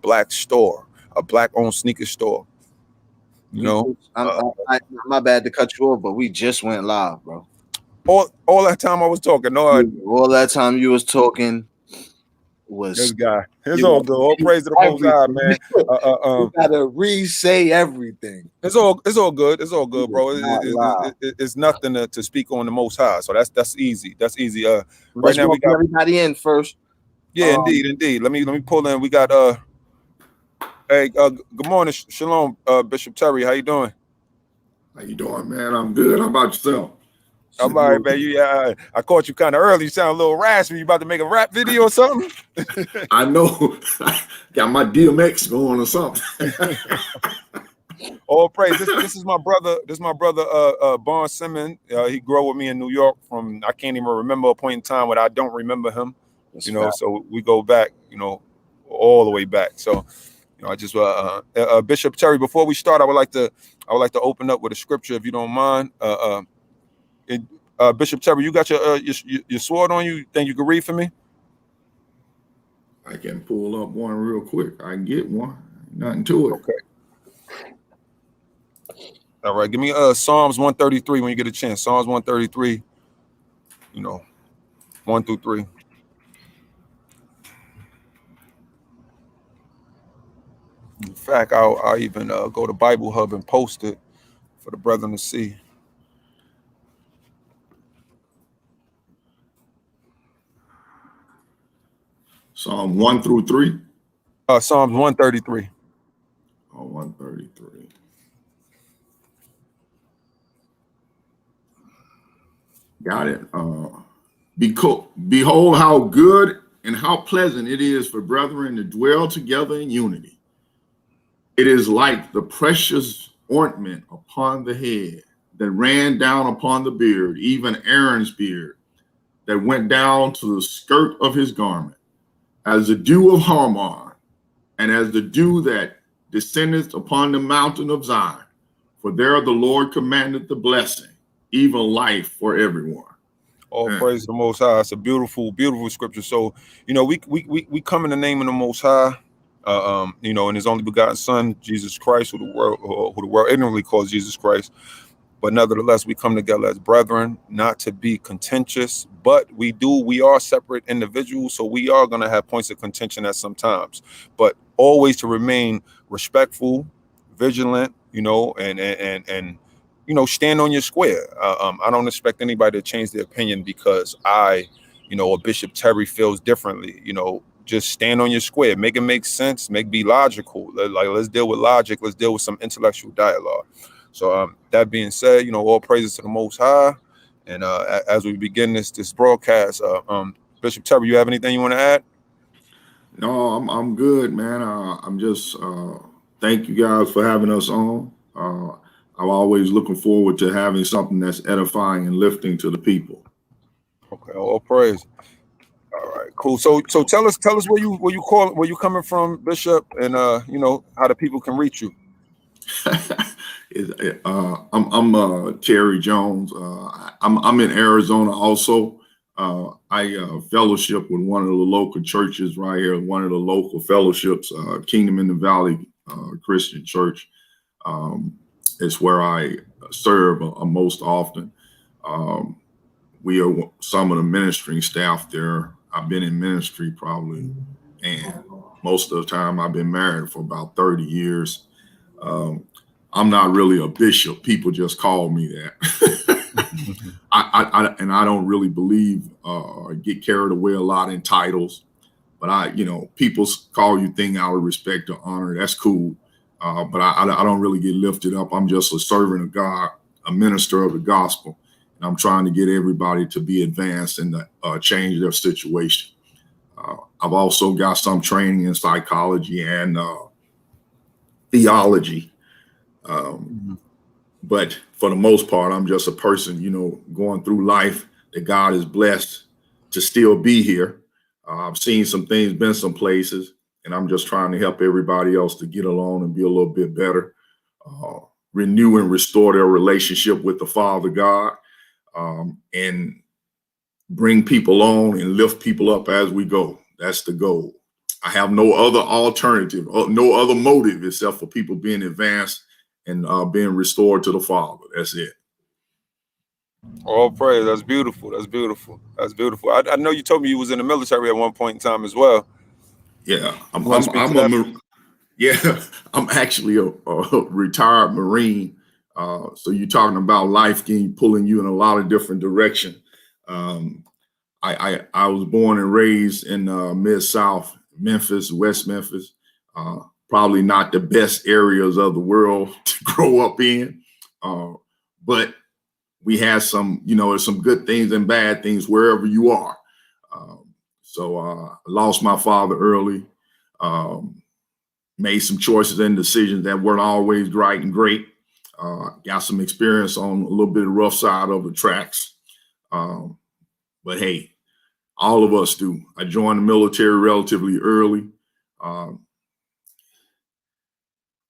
black store, a black-owned sneaker store. You We know, just, my bad to cut you off, but we just went live, bro. all that time I was talking. No, Yeah, all that time you was talking this was guy. It's you all gotta good. All repeat praise to the Most High, everything. man. You gotta re-say everything. It's all good. It's all You good, was bro. not live. It's nothing to speak on the Most High. So that's easy. That's easy. Right Let's now we welcome got, everybody in first. yeah, Um, indeed. Let me pull in. We got hey, good morning, Shalom, Bishop Terry. How you doing? How you doing, man? I'm good. How about yourself? I'm all right, man. I caught you kind of early. You sound a little raspy. You about to make a rap video or something? I know. Got my DMX going or something. All praise. This is my brother. This is my brother, Barnes Simmons. He grew with me in New York from, I can't even remember a point in time when I don't remember him. that's You know, fact. so we go back, all the way back. So, I just Bishop Terry. Before we start, I would like to open up with a scripture, if you don't mind. Bishop Terry, you got your sword on you? Think you can read for me? I can pull up one real quick. I can get one. Nothing to it. Okay. All right. Give me Psalms 133 when you get a chance. Psalms 133. 1 through 3. In fact, I'll even go to Bible Hub and post it for the brethren to see. Psalm 1 through 3. Psalms 133. Oh, 133. Got it. Behold how good and how pleasant it is for brethren to dwell together in unity. It is like the precious ointment upon the head that ran down upon the beard, even Aaron's beard, that went down to the skirt of his garment, as the dew of Harmon, and as the dew that descendeth upon the mountain of Zion. For there the Lord commanded the blessing, even life for everyone. All praise to the Most High. It's a beautiful, beautiful scripture. So, we come in the name of the Most High, and His only begotten Son, Jesus Christ, who the world ignorantly calls Jesus Christ. But nevertheless, we come together as brethren, not to be contentious, but we are separate individuals, so we are going to have points of contention at some times, but always to remain respectful, vigilant, and stand on your square. I don't expect anybody to change their opinion because or Bishop Terry feels differently. Just stand on your square, make it make sense, be logical. Like, let's deal with logic, let's deal with some intellectual dialogue. So that being said, all praises to the Most High. And as we begin this broadcast, Bishop Terry, you have anything you want to add? No, I'm good, man. I'm just thank you guys for having us on. I'm always looking forward to having something that's edifying and lifting to the people. Okay, all praise. All right, cool. So tell us where you coming from, Bishop, and how the people can reach you. I'm Terry Jones. I'm in Arizona also. I fellowship with one of the local churches right here, one of the local fellowships, Kingdom in the Valley Christian Church. It's where I serve most often. We are some of the ministering staff there. I've been in ministry probably, and most of the time I've been married for about 30 years. I'm not really a bishop. People just call me that. I don't really believe or get carried away a lot in titles. But people call you thing out of respect or honor. That's cool. But I don't really get lifted up. I'm just a servant of God, a minister of the gospel. And I'm trying to get everybody to be advanced and change their situation. I've also got some training in psychology and theology. But for the most part, I'm just a person, going through life that God is blessed to still be here. I've seen some things, been some places, and I'm just trying to help everybody else to get along and be a little bit better, renew and restore their relationship with the Father God, and bring people on and lift people up as we go. That's the goal. I have no other alternative, no other motive except for people being advanced and being restored to the Father. That's it. All praise. That's beautiful. That's beautiful. That's beautiful. I know you told me you was in the military at one point in time as well. Yeah, Yeah, I'm actually a retired Marine. So you're talking about life pulling you in a lot of different directions. I was born and raised in Mid-South, Memphis, West Memphis. Probably not the best areas of the world to grow up in, but we had some, there's some good things and bad things wherever you are. So I lost my father early, made some choices and decisions that weren't always right and great. Got some experience on a little bit of rough side of the tracks. But hey, all of us do. I joined the military relatively early.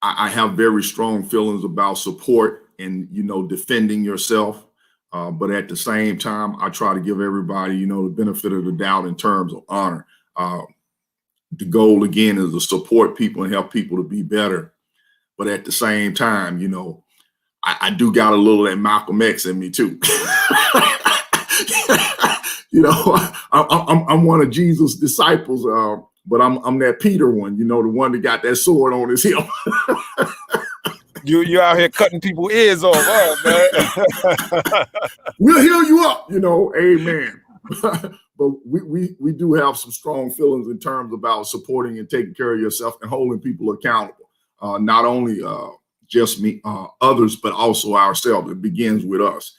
I have very strong feelings about support and, defending yourself. But at the same time, I try to give everybody, the benefit of the doubt in terms of honor. The goal, again, is to support people and help people to be better. But at the same time, I do got a little of that Malcolm X in me too. I'm one of Jesus' disciples, but I'm that Peter one, the one that got that sword on his hip. You out here cutting people's ears off, man. We'll heal you up, amen. But we do have some strong feelings in terms about supporting and taking care of yourself and holding people accountable. Not only just me, others, but also ourselves. It begins with us.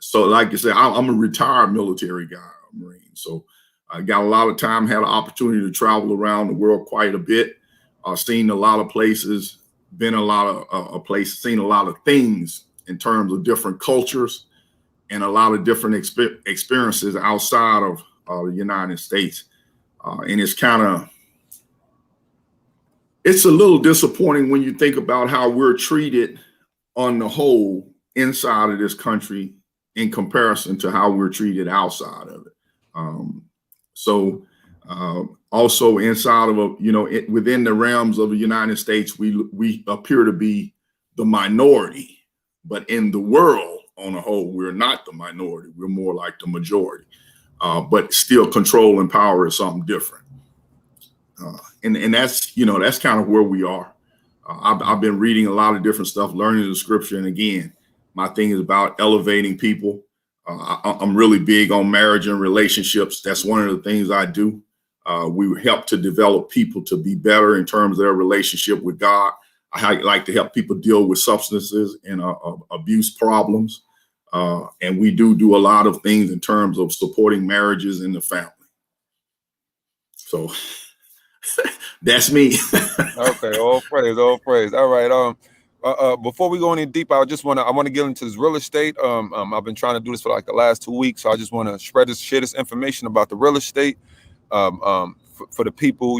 So like I said, I'm a retired military guy, Marine. So I got a lot of time, had an opportunity to travel around the world quite a bit. Seen a lot of places, been a lot of places, seen a lot of things in terms of different cultures and a lot of different experiences outside of the United States. And it's a little disappointing when you think about how we're treated on the whole inside of this country in comparison to how we're treated outside of it. Also inside of within the realms of the United States, we appear to be the minority, but in the world on a whole, we're not the minority. We're more like the majority, but still control and power is something different. And that's, that's kind of where we are. I've been reading a lot of different stuff, learning the scripture. And again, my thing is about elevating people. I'm really big on marriage and relationships. That's one of the things I do. We help to develop people to be better in terms of their relationship with God. I like to help people deal with substances and abuse problems. And we do a lot of things in terms of supporting marriages in the family. So that's me. Okay, all praise, all praise. All right. Before we go any deeper, I want to get into this real estate. I've been trying to do this for like the last 2 weeks, so I just want to share this information about the real estate for the people,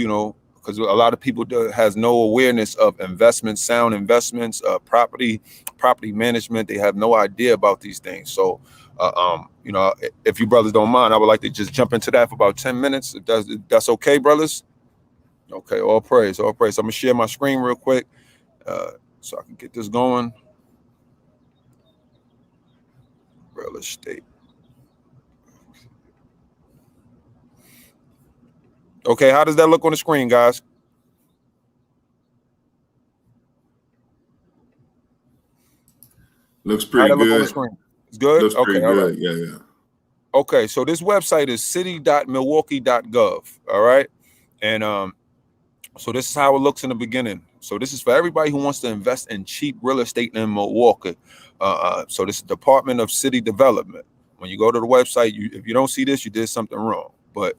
because a lot of people has no awareness of investments, sound investments, property management. They have no idea about these things. So, if you brothers don't mind, I would like to just jump into that for about 10 minutes. If that's okay, brothers. Okay, all praise, all praise. I'm gonna share my screen real quick so I can get this going. Real estate. Okay, how does that look on the screen, guys? Looks pretty good. Look on the screen? It's good? Looks pretty good. Right. Yeah. Okay, so this website is city.milwaukee.gov. All right. And so this is how it looks in the beginning. So this is for everybody who wants to invest in cheap real estate in Milwaukee. So this is Department of City Development. When you go to the website, if you don't see this, you did something wrong. But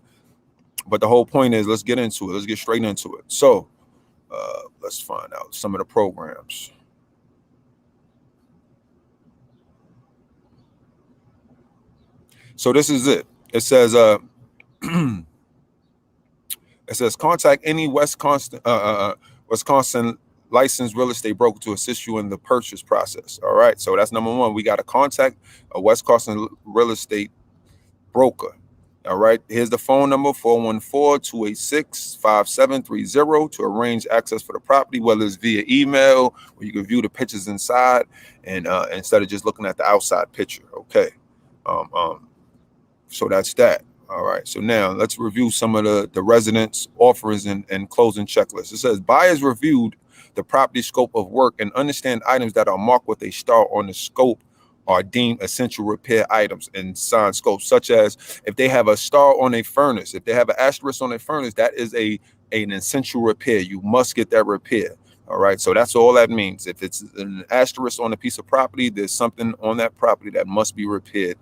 the whole point is, let's get into it. Let's get straight into it. So let's find out some of the programs. So this is it. It says it says contact any Wisconsin licensed real estate broker to assist you in the purchase process. All right. So that's number one. We got to contact a Wisconsin real estate broker. All right, here's the phone number, 414-286-5730 to arrange access for the property, whether it's via email or you can view the pictures inside and instead of just looking at the outside picture. Okay. So that's that. All right. So now let's review some of the residents' offers and closing checklists. It says buyers reviewed the property scope of work and understand items that are marked with a star on the scope are deemed essential repair items in signed scope, such as if they have a star on a furnace, if they have an asterisk on a furnace, that is an essential repair. You must get that repair. All right. So that's all that means. If it's an asterisk on a piece of property, there's something on that property that must be repaired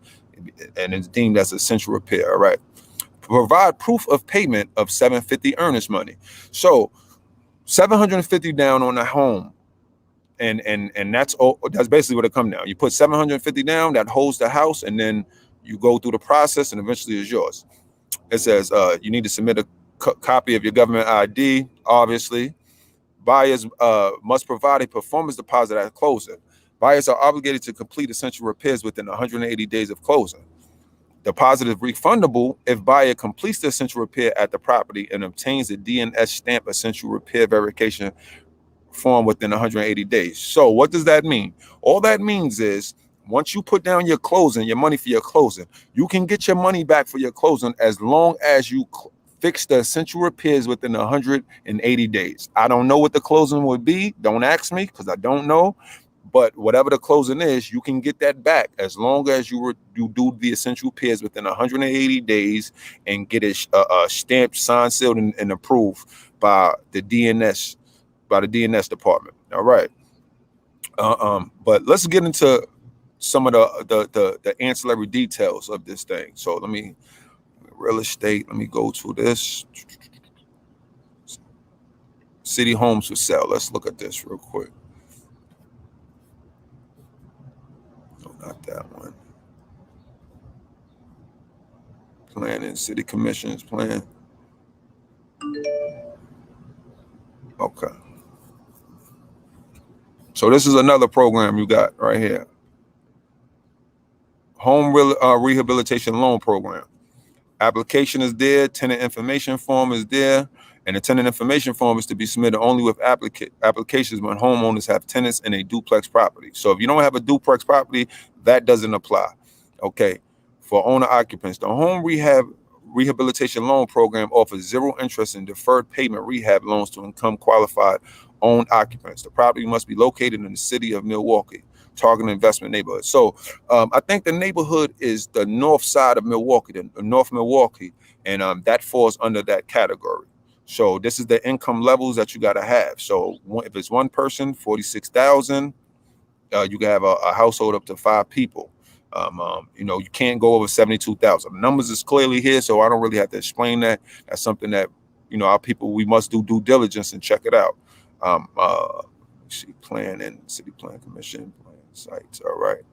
and it's deemed as essential repair. All right. Provide proof of payment of $750 earnest money. So $750 down on the home. And that's all. That's basically what it comes down. You put $750 down, that holds the house, and then you go through the process, and eventually it's yours. It says you need to submit a copy of your government ID. Obviously, buyers must provide a performance deposit at closing. Buyers are obligated to complete essential repairs within 180 days of closing. Deposit is refundable if buyer completes the essential repair at the property and obtains the DNS stamp essential repair verification form within 180 days. So what does that mean? All that means is once you put down your closing, your money for your closing, you can get your money back for your closing as long as you fix the essential repairs within 180 days. I don't know what the closing would be. Don't ask me because I don't know. But whatever the closing is, you can get that back as long as you do the essential repairs within 180 days and get it stamped, signed, sealed, and approved by the DNS department. All right. But let's get into some of the ancillary details of this thing. So let me real estate. Let me go to this city homes for sale. Let's look at this real quick. No, not that one. Planning, city commissions, plan. Okay. So this is another program you got right here. Home rehabilitation loan program. Application is there. Tenant information form is there. And the tenant information form is to be submitted only with applications when homeowners have tenants in a duplex property. So if you don't have a duplex property, that doesn't apply. Okay. For owner occupants, the home rehabilitation loan program offers zero interest and deferred payment rehab loans to income qualified owned occupants. The property must be located in the city of Milwaukee, target investment neighborhood. So I think the neighborhood is the north side of Milwaukee, the North Milwaukee, and that falls under that category. So this is the income levels that you got to have. So if it's one person, 46,000, you can have a household up to 5 people. You can't go over 72,000. The numbers is clearly here, so I don't really have to explain that. That's something that, our people, we must do due diligence and check it out. See, plan and city plan commission, plan sites. All right.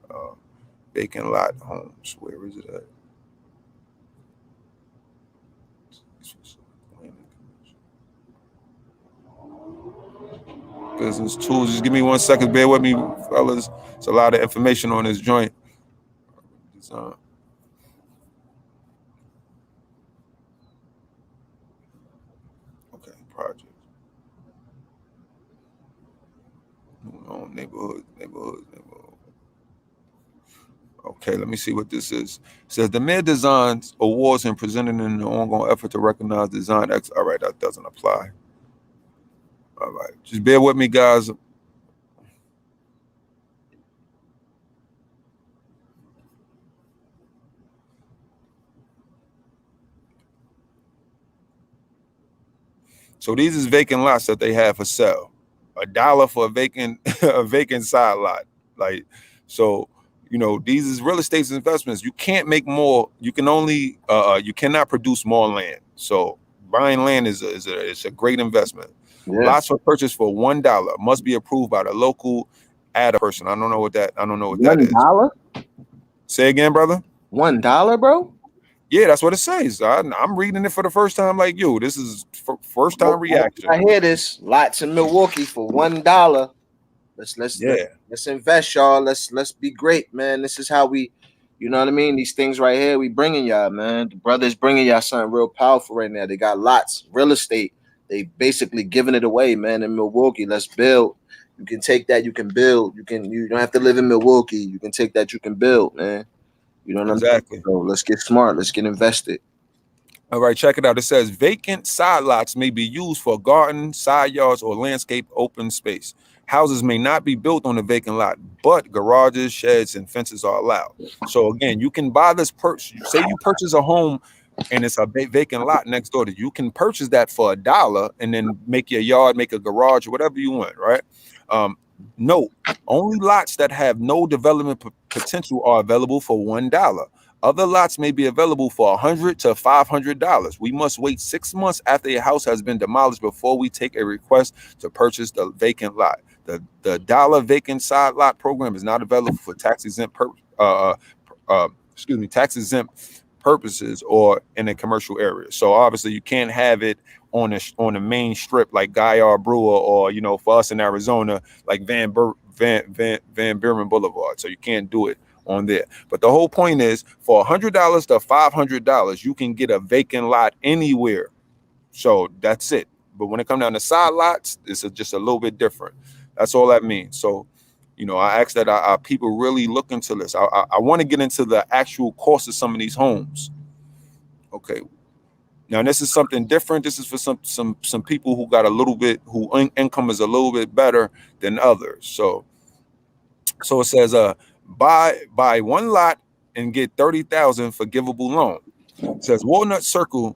Vacant lot homes. Where is it at? Business tools. Just give me 1 second. Bear with me, fellas. It's a lot of information on this joint. Okay, project. Neighborhood. Okay, let me see what this is. It says the mayor designs awards and presented in an ongoing effort to recognize design excellence. All right, that doesn't apply. All right, just bear with me, guys. So these is vacant lots that they have for sale. $1 for a vacant side lot. Like, so, these is real estate investments. You can't make more. You can only, you cannot produce more land. So buying land is a great investment. Yeah. Lots are purchased for $1. Must be approved by the local ad person. I don't know what that is. $1? Say again, brother. $1, bro? Yeah, that's what it says. I'm reading it for the first time like you. This is first time reaction. I hear this. Lots in Milwaukee for $1. Let's invest, y'all. Let's be great, man. This is how we You know what I mean? These things right here, we bringing y'all, man. The brothers bringing y'all something real powerful right now. They got lots, real estate. They basically giving it away, man. In Milwaukee, let's build. You can take that, you can build. You don't have to live in Milwaukee. You can take that, you can build, man. You know what Exactly. I'm saying? So let's get smart. Let's get invested. All right, check it out. It says vacant side lots may be used for garden, side yards, or landscape open space. Houses may not be built on a vacant lot, but garages, sheds, and fences are allowed. So again, you can buy this say you purchase a home and it's a vacant lot next door to you. You can purchase that for $1 and then make your yard, make a garage, or whatever you want, right? Note, only lots that have no development potential are available for $1. Other lots may be available for $100 to $500. We must wait 6 months after a house has been demolished before we take a request to purchase the vacant lot. The dollar vacant side lot program is not available for tax exempt tax exempt purposes or in a commercial area. So obviously you can't have it on the main strip like Guyard Brewer, or for us in Arizona like Van Buren Boulevard. So you can't do it on there. But the whole point is, for $100 to $500, you can get a vacant lot anywhere. So that's it. But when it comes down to side lots, it's just a little bit different. That's all that means. So, I ask that our people really look into this. I want to get into the actual cost of some of these homes. Okay. Now this is something different. This is for some people who got a little bit, who income is a little bit better than others. So it says, buy one lot and get $30,000 forgivable loan. It says Walnut Circle,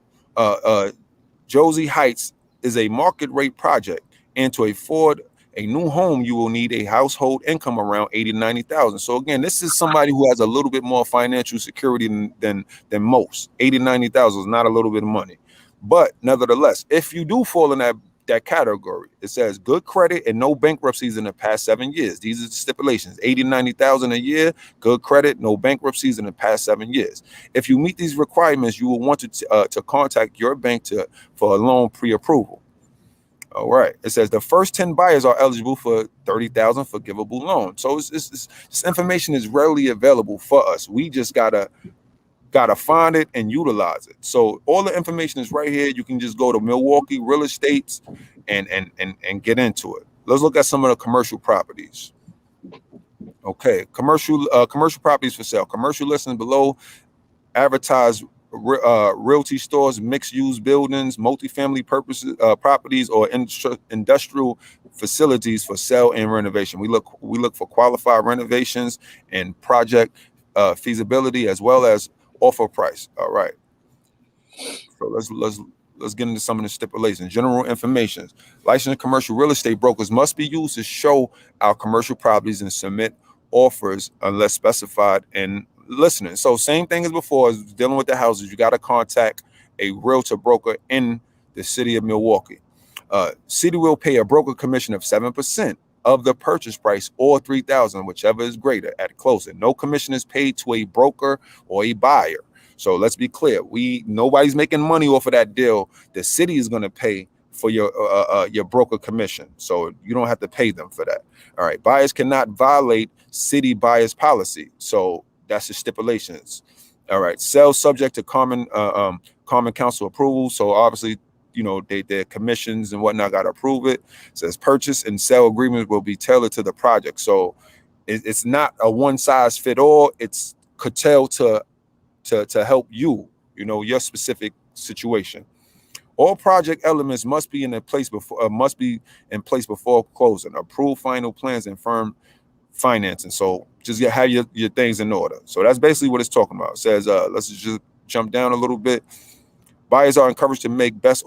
Josie Heights is a market rate project, and to afford a new home, you will need a household income around $80,000 to $90,000. So again, this is somebody who has a little bit more financial security than most. $80,000 to $90,000 is not a little bit of money, but nevertheless, if you do fall in that category, it says good credit and no bankruptcies in the past 7 years. These are the stipulations: $80,000 to $90,000 a year, good credit, no bankruptcies in the past 7 years. If you meet these requirements, you will want to contact your bank for a loan pre-approval. All right. It says the first 10 buyers are eligible for $30,000 forgivable loan. So this information is readily available for us. We just gotta find it and utilize it. So all the information is right here. You can just go to Milwaukee Real Estates and get into it. Let's look at some of the commercial properties. Okay, commercial properties for sale. Commercial listings below advertise realty stores, mixed-use buildings, multifamily properties, or industrial facilities for sale and renovation. We look for qualified renovations and project feasibility, as well as offer price. All right. So let's get into some of the stipulations. General information: licensed commercial real estate brokers must be used to show our commercial properties and submit offers unless specified in listening. So same thing as before, as dealing with the houses. You got to contact a realtor broker in the city of Milwaukee. City will pay a broker commission of 7% of the purchase price, or $3,000, whichever is greater, at closing. No commission is paid to a broker or a buyer. So let's be clear: nobody's making money off of that deal. The city is going to pay for your broker commission, so you don't have to pay them for that. All right. Buyers cannot violate city buyers policy. So that's the stipulations. All right. Sell subject to common council approval. So obviously, their commissions and whatnot got to approve it. It says purchase and sell agreements will be tailored to the project. So it's not a one size fit all. It's curtailed to help your specific situation. All project elements must be in place before closing. Approve final plans and firm financing. So just have your things in order. So that's basically what it's talking about. It says, let's just jump down a little bit. Buyers are encouraged to make best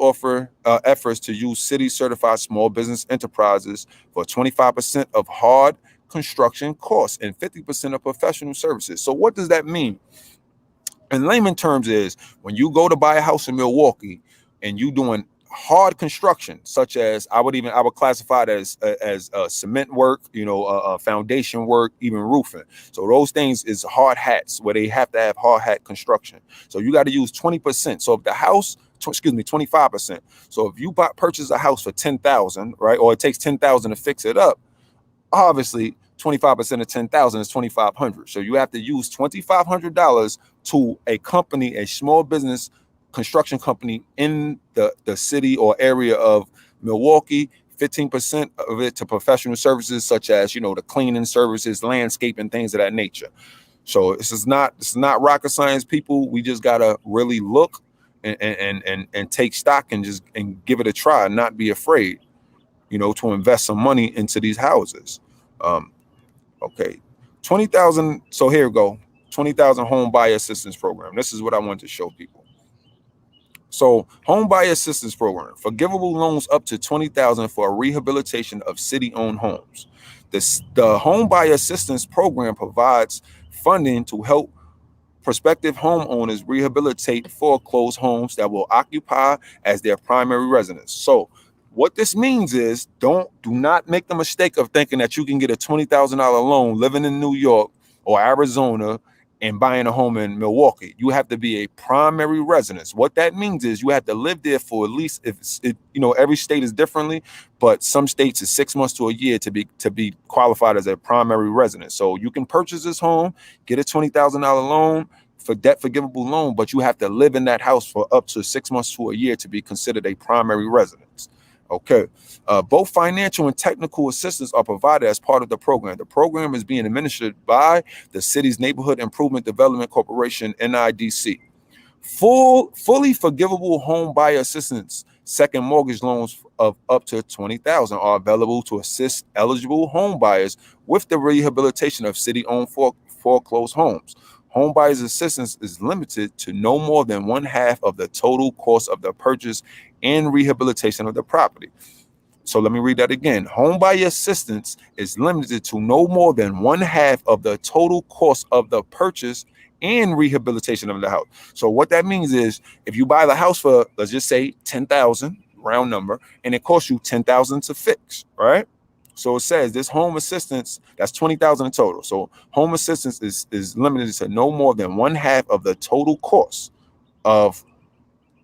efforts to use city certified small business enterprises for 25% of hard construction costs and 50% of professional services. So what does that mean? In layman terms, is when you go to buy a house in Milwaukee and you doing hard construction, such as I would classify it as cement work, foundation work, even roofing. So those things is hard hats, where they have to have hard hat construction. So you got to use 20%. So if the house, 25%. So if you purchase a house for $10,000, right, or it takes $10,000 to fix it up, obviously 25% of 10,000 is 2,500. So you have to use $2,500 to a company, a small business construction company in the city or area of Milwaukee. 15% of it to professional services such as, the cleaning services, landscaping, things of that nature. So this is not rocket science, people. We just gotta really look and take stock and give it a try, and not be afraid, to invest some money into these houses. Okay, 20,000. So here we go. 20,000 home buyer assistance program. This is what I want to show people. So home buyer assistance program, forgivable loans up to 20,000 for rehabilitation of city-owned homes. The home buyer assistance program provides funding to help prospective homeowners rehabilitate foreclosed homes that will occupy as their primary residence. So what this means is do not make the mistake of thinking that you can get a $20,000 loan living in New York or Arizona and buying a home in Milwaukee. You have to be a primary residence. What that means is you have to live there for at least, every state is differently, but some states is 6 months to a year to be qualified as a primary resident. So you can purchase this home, get a $20,000 loan for debt forgivable loan, but you have to live in that house for up to 6 months to a year to be considered a primary residence. Okay. Both financial and technical assistance are provided as part of the program. The program is being administered by the city's Neighborhood Improvement Development Corporation, NIDC. Fully forgivable home buyer assistance second mortgage loans of up to 20,000 are available to assist eligible home buyers with the rehabilitation of city-owned foreclosed homes. Home buyers assistance is limited to no more than 1/2 of the total cost of the purchase and rehabilitation of the property. So let me read that again. Home buyer assistance is limited to no more than 1/2 of the total cost of the purchase and rehabilitation of the house. So what that means is if you buy the house for, let's just say 10,000, round number, and it costs you 10,000 to fix, right? So it says this home assistance, that's 20,000 in total. So home assistance is limited to no more than 1/2 of the total cost of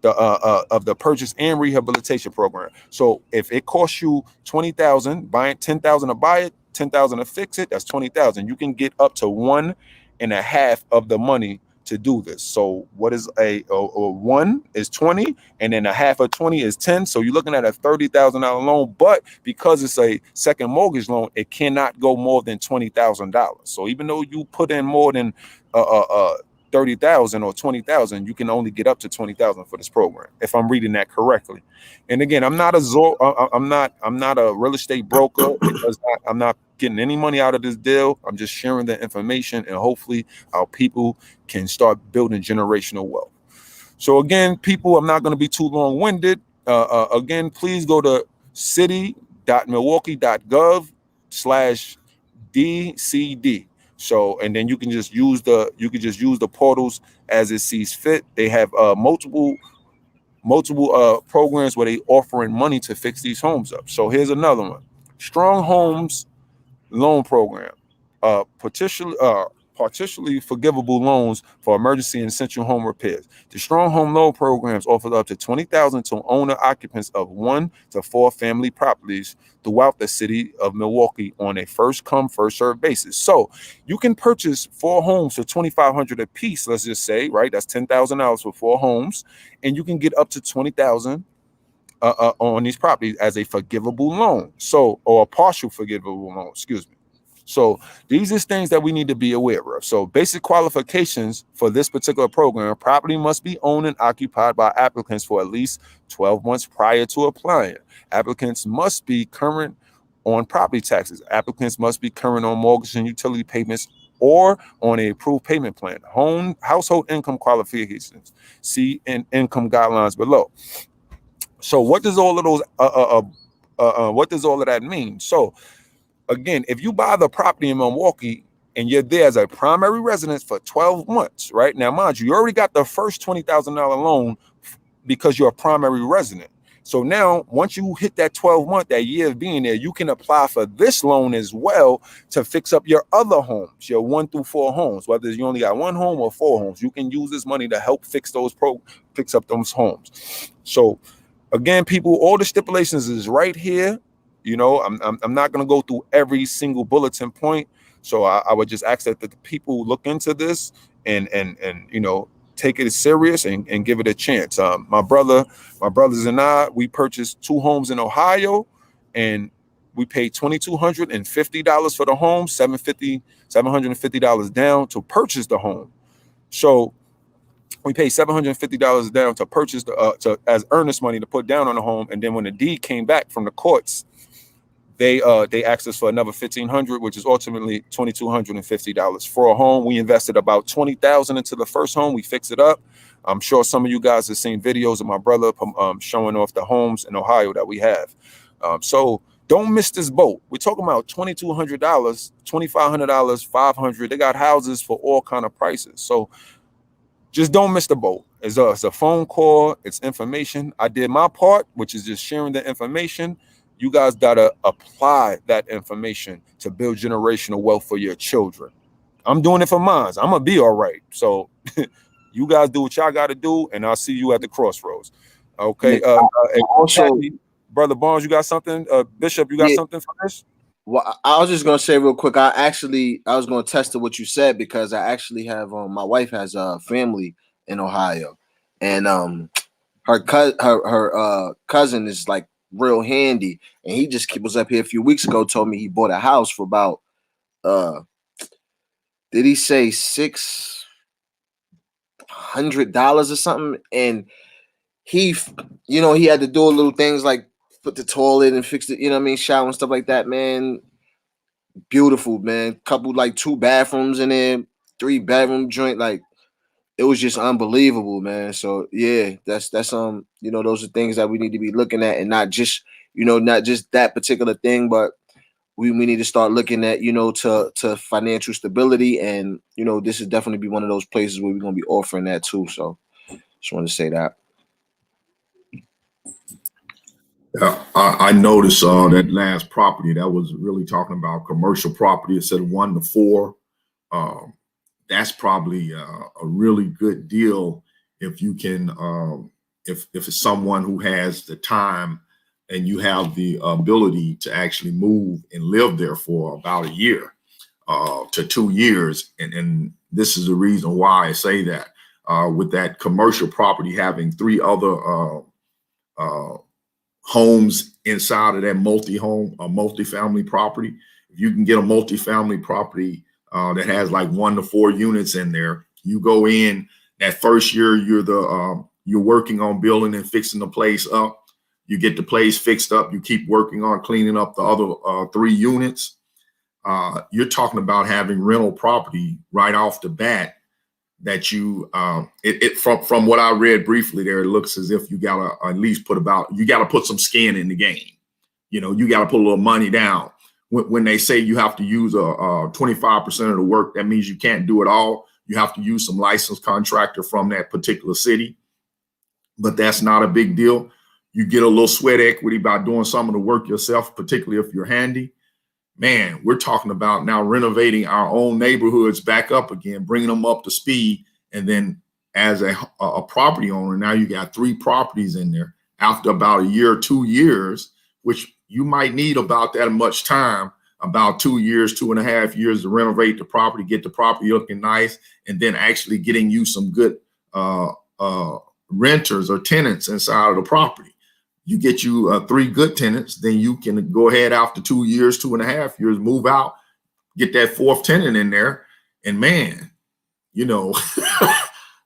the purchase and rehabilitation program. So if it costs you 20,000, buying 10,000 to buy it, 10,000 to fix it, that's 20,000. You can get up to 1.5 of the money to do this. So what is a 1 is 20, and then 1/2 of 20 is 10. So you're looking at a $30,000 loan, but because it's a second mortgage loan, it cannot go more than $20,000. So even though you put in more than 30,000 or 20,000, you can only get up to 20,000 for this program, if I'm reading that correctly. And again, I'm not a real estate broker, because I'm not getting any money out of this deal. I'm just sharing the information, and hopefully our people can start building generational wealth. So again, people, I'm not going to be too long-winded. Again, please go to city.milwaukee.gov/DCD. So, and then you can just use the portals as it sees fit. They have multiple programs where they offering money to fix these homes up. So here's another one: Strong Homes Loan Program, partially forgivable loans for emergency and essential home repairs. The Strong Home Loan Programs offer up to 20,000 to owner occupants of 1 to 4 family properties throughout the city of Milwaukee on a first come, first served basis. So you can purchase 4 homes for $2,500 a piece, let's just say, right? That's $10,000 for 4 homes, and you can get up to 20,000 on these properties as a forgivable loan. So, or a partial forgivable loan, excuse me. So these are things that we need to be aware of. So basic qualifications for this particular program: property must be owned and occupied by applicants for at least 12 months prior to applying. Applicants must be current on property taxes. Applicants must be current on mortgage and utility payments or on a approved payment plan. Household income qualifications. See income guidelines below. So what does all of those what does all of that mean? So again, if you buy the property in Milwaukee and you're there as a primary residence for 12 months, right? Now, mind you already got the first $20,000 loan because you're a primary resident. So now, once you hit that 12-month, that year of being there, you can apply for this loan as well to fix up your other homes, your 1 through 4 homes. Whether you only got 1 home or 4 homes, you can use this money to help fix up those homes. So again, people, all the stipulations is right here. You know, I'm not going to go through every single bulletin point. So I would just ask that the people look into this and you know, take it serious and give it a chance. My brothers and I, we purchased 2 homes in Ohio, and we paid $2,250 for the home, $750 down to purchase the home. So we paid $750 down to purchase the as earnest money to put down on the home, and then when the deed came back from the courts, they asked us for another $1,500, which is ultimately $2,250 for a home. We invested about $20,000 into the first home. We fixed it up. I'm sure some of you guys have seen videos of my brother showing off the homes in Ohio that we have. So don't miss this boat. We're talking about $2,200, $2,500, $500. They got houses for all kind of prices. So just don't miss the boat. It's a phone call. It's information. I did my part, which is just sharing the information. You guys gotta apply that information to build generational wealth for your children. I'm doing it for mine. I'm gonna be all right. So you guys do what y'all gotta do, and I'll see you at the crossroads. Okay. Also, Brother Barnes, you got something? Bishop, you got something for this? Well, I was just gonna say real quick. I was gonna test to what you said, because I actually have my wife has a family in Ohio, and her cousin is like real handy, and he just was up here a few weeks ago. Told me he bought a house for about did he say $600 or something? And he, you know, he had to do little things like put the toilet and fix it, you know what I mean, shower and stuff like that, man. Beautiful, man. Couple like 2 bathrooms in there, 3-bedroom joint. Like, it was just unbelievable, man. So yeah, that's you know, those are things that we need to be looking at, and not just, you know, not just that particular thing, but we need to start looking at, you know, to financial stability. And, you know, this is definitely be one of those places where we're gonna be offering that too. So just want to say that. I noticed that last property that was really talking about commercial property. It said 1 to 4. That's probably a really good deal if you can, if it's someone who has the time and you have the ability to actually move and live there for about a year to 2 years. And this is the reason why I say that with that commercial property having 3 other homes inside of that multi-family property. If you can get a multi-family property that has like 1 to 4 units in there, you go in that first year, you're working on building and fixing the place up. You get the place fixed up. You keep working on cleaning up the other 3 units. You're talking about having rental property right off the bat that you from what I read briefly there, it looks as if you gotta at least you gotta put some skin in the game. You know, you gotta put a little money down. When they say you have to use 25% of the work, that means you can't do it all. You have to use some licensed contractor from that particular city, but that's not a big deal. You get a little sweat equity by doing some of the work yourself, particularly if you're handy. Man, we're talking about now renovating our own neighborhoods back up again, bringing them up to speed. And then as a property owner, now you got 3 properties in there after about a year, 2 years, which you might need about that much time, about 2 years, 2.5 years to renovate the property, get the property looking nice, and then actually getting you some good renters or tenants inside of the property. You get you 3 good tenants, then you can go ahead after 2 years, 2.5 years, move out, get that 4th tenant in there. And man, you know,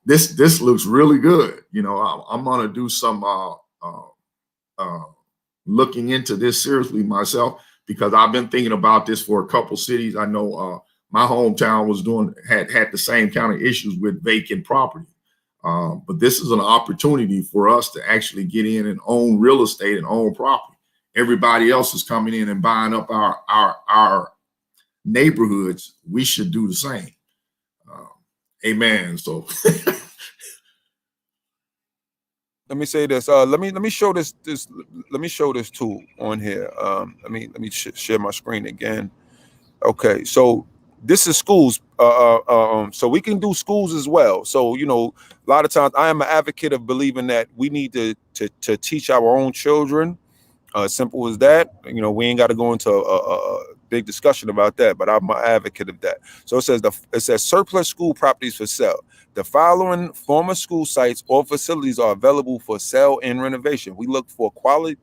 this looks really good. You know, I'm going to do some looking into this seriously myself, because I've been thinking about this for a couple cities. I know my hometown was had the same kind of issues with vacant property. But this is an opportunity for us to actually get in and own real estate and own property. Everybody else is coming in and buying up our neighborhoods. We should do the same. Amen. So let me say this. Let me show this. Let me show this tool on here. Let me share my screen again. Okay, so this is schools. So we can do schools as well. So, you know, a lot of times I am an advocate of believing that we need to teach our own children Simple as that. You know, we ain't got to go into a big discussion about that, but I'm an advocate of that. So it says surplus school properties for sale. The following former school sites or facilities are available for sale and renovation. We look for we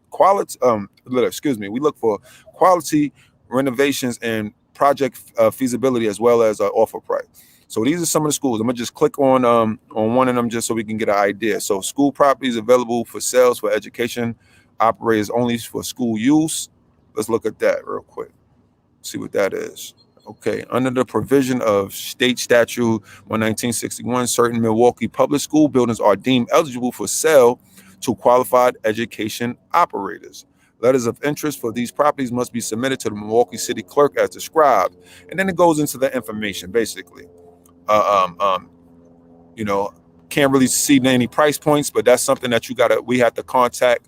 look for quality renovations and project feasibility as well as offer price. So these are some of the schools. I'm gonna just click on one of them just so we can get an idea. So school properties available for sales for education operators only for school use. Let's look at that real quick. See what that is. Okay, under the provision of State Statute 1961, certain Milwaukee public school buildings are deemed eligible for sale to qualified education operators. Letters of interest for these properties must be submitted to the Milwaukee City Clerk as described. And then it goes into the information, basically. You know, can't really see any price points, but that's something that we have to contact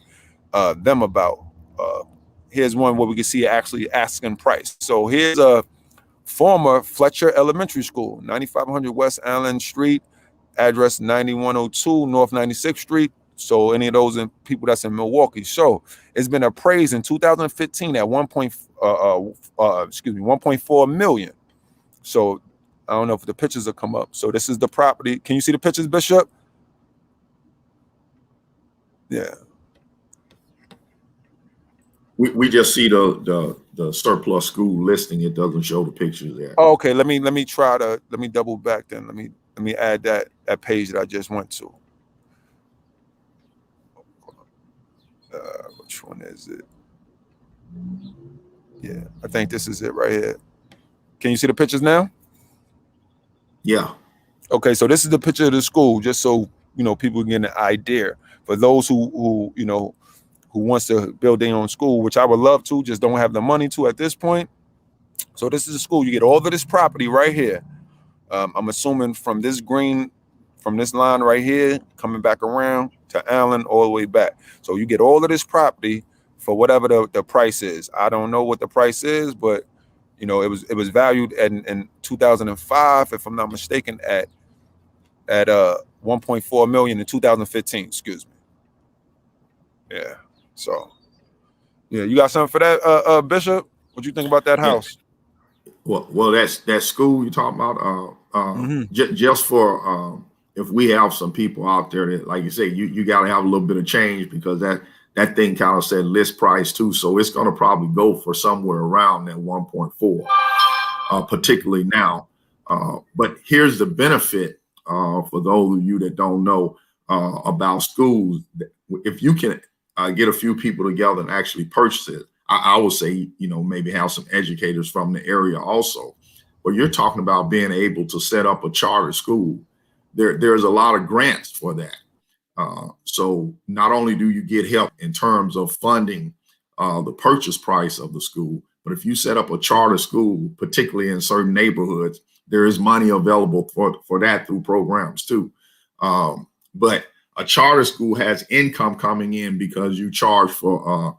them about. Here's one where we can see actually asking price. So here's a former Fletcher Elementary School, 9500 West Allen Street, address 9102 North 96th Street. So any of those people that's in Milwaukee. So it's been appraised in 2015 at 1.4 million. So I don't know if the pictures will come up. So this is the property. Can you see the pictures, Bishop? Yeah. We just see the surplus school listing. It doesn't show the pictures there. Oh, okay. Let me double back then. Let me add that page that I just went to. Which one is it? Yeah, I think this is it right here. Can you see the pictures now? Yeah. Okay, so this is the picture of the school, just so you know people get an idea. For those who wants to build their own school, which I would love to, just don't have the money to at this point. So this is a school. You get all of this property right here. I'm assuming from this line right here, coming back around to Allen all the way back. So you get all of this property for whatever the price is. I don't know what the price is, but you know, it was valued in 2005, if I'm not mistaken, at 1.4 million in 2015. Excuse me. Yeah. So, yeah, you got something for that, Bishop? What you think about that house? Well, that's that school you're talking about. Just for if we have some people out there that, like you say, you got to have a little bit of change, because that thing kind of said list price too, so it's going to probably go for somewhere around that 1.4, particularly now. But here's the benefit for those of you that don't know about schools. If you can get a few people together and actually purchase it, I would say, you know, maybe have some educators from the area also. But you're talking about being able to set up a charter school. There's a lot of grants for that. So not only do you get help in terms of funding the purchase price of the school, but if you set up a charter school, particularly in certain neighborhoods, there is money available for that through programs too. But a charter school has income coming in because you charge for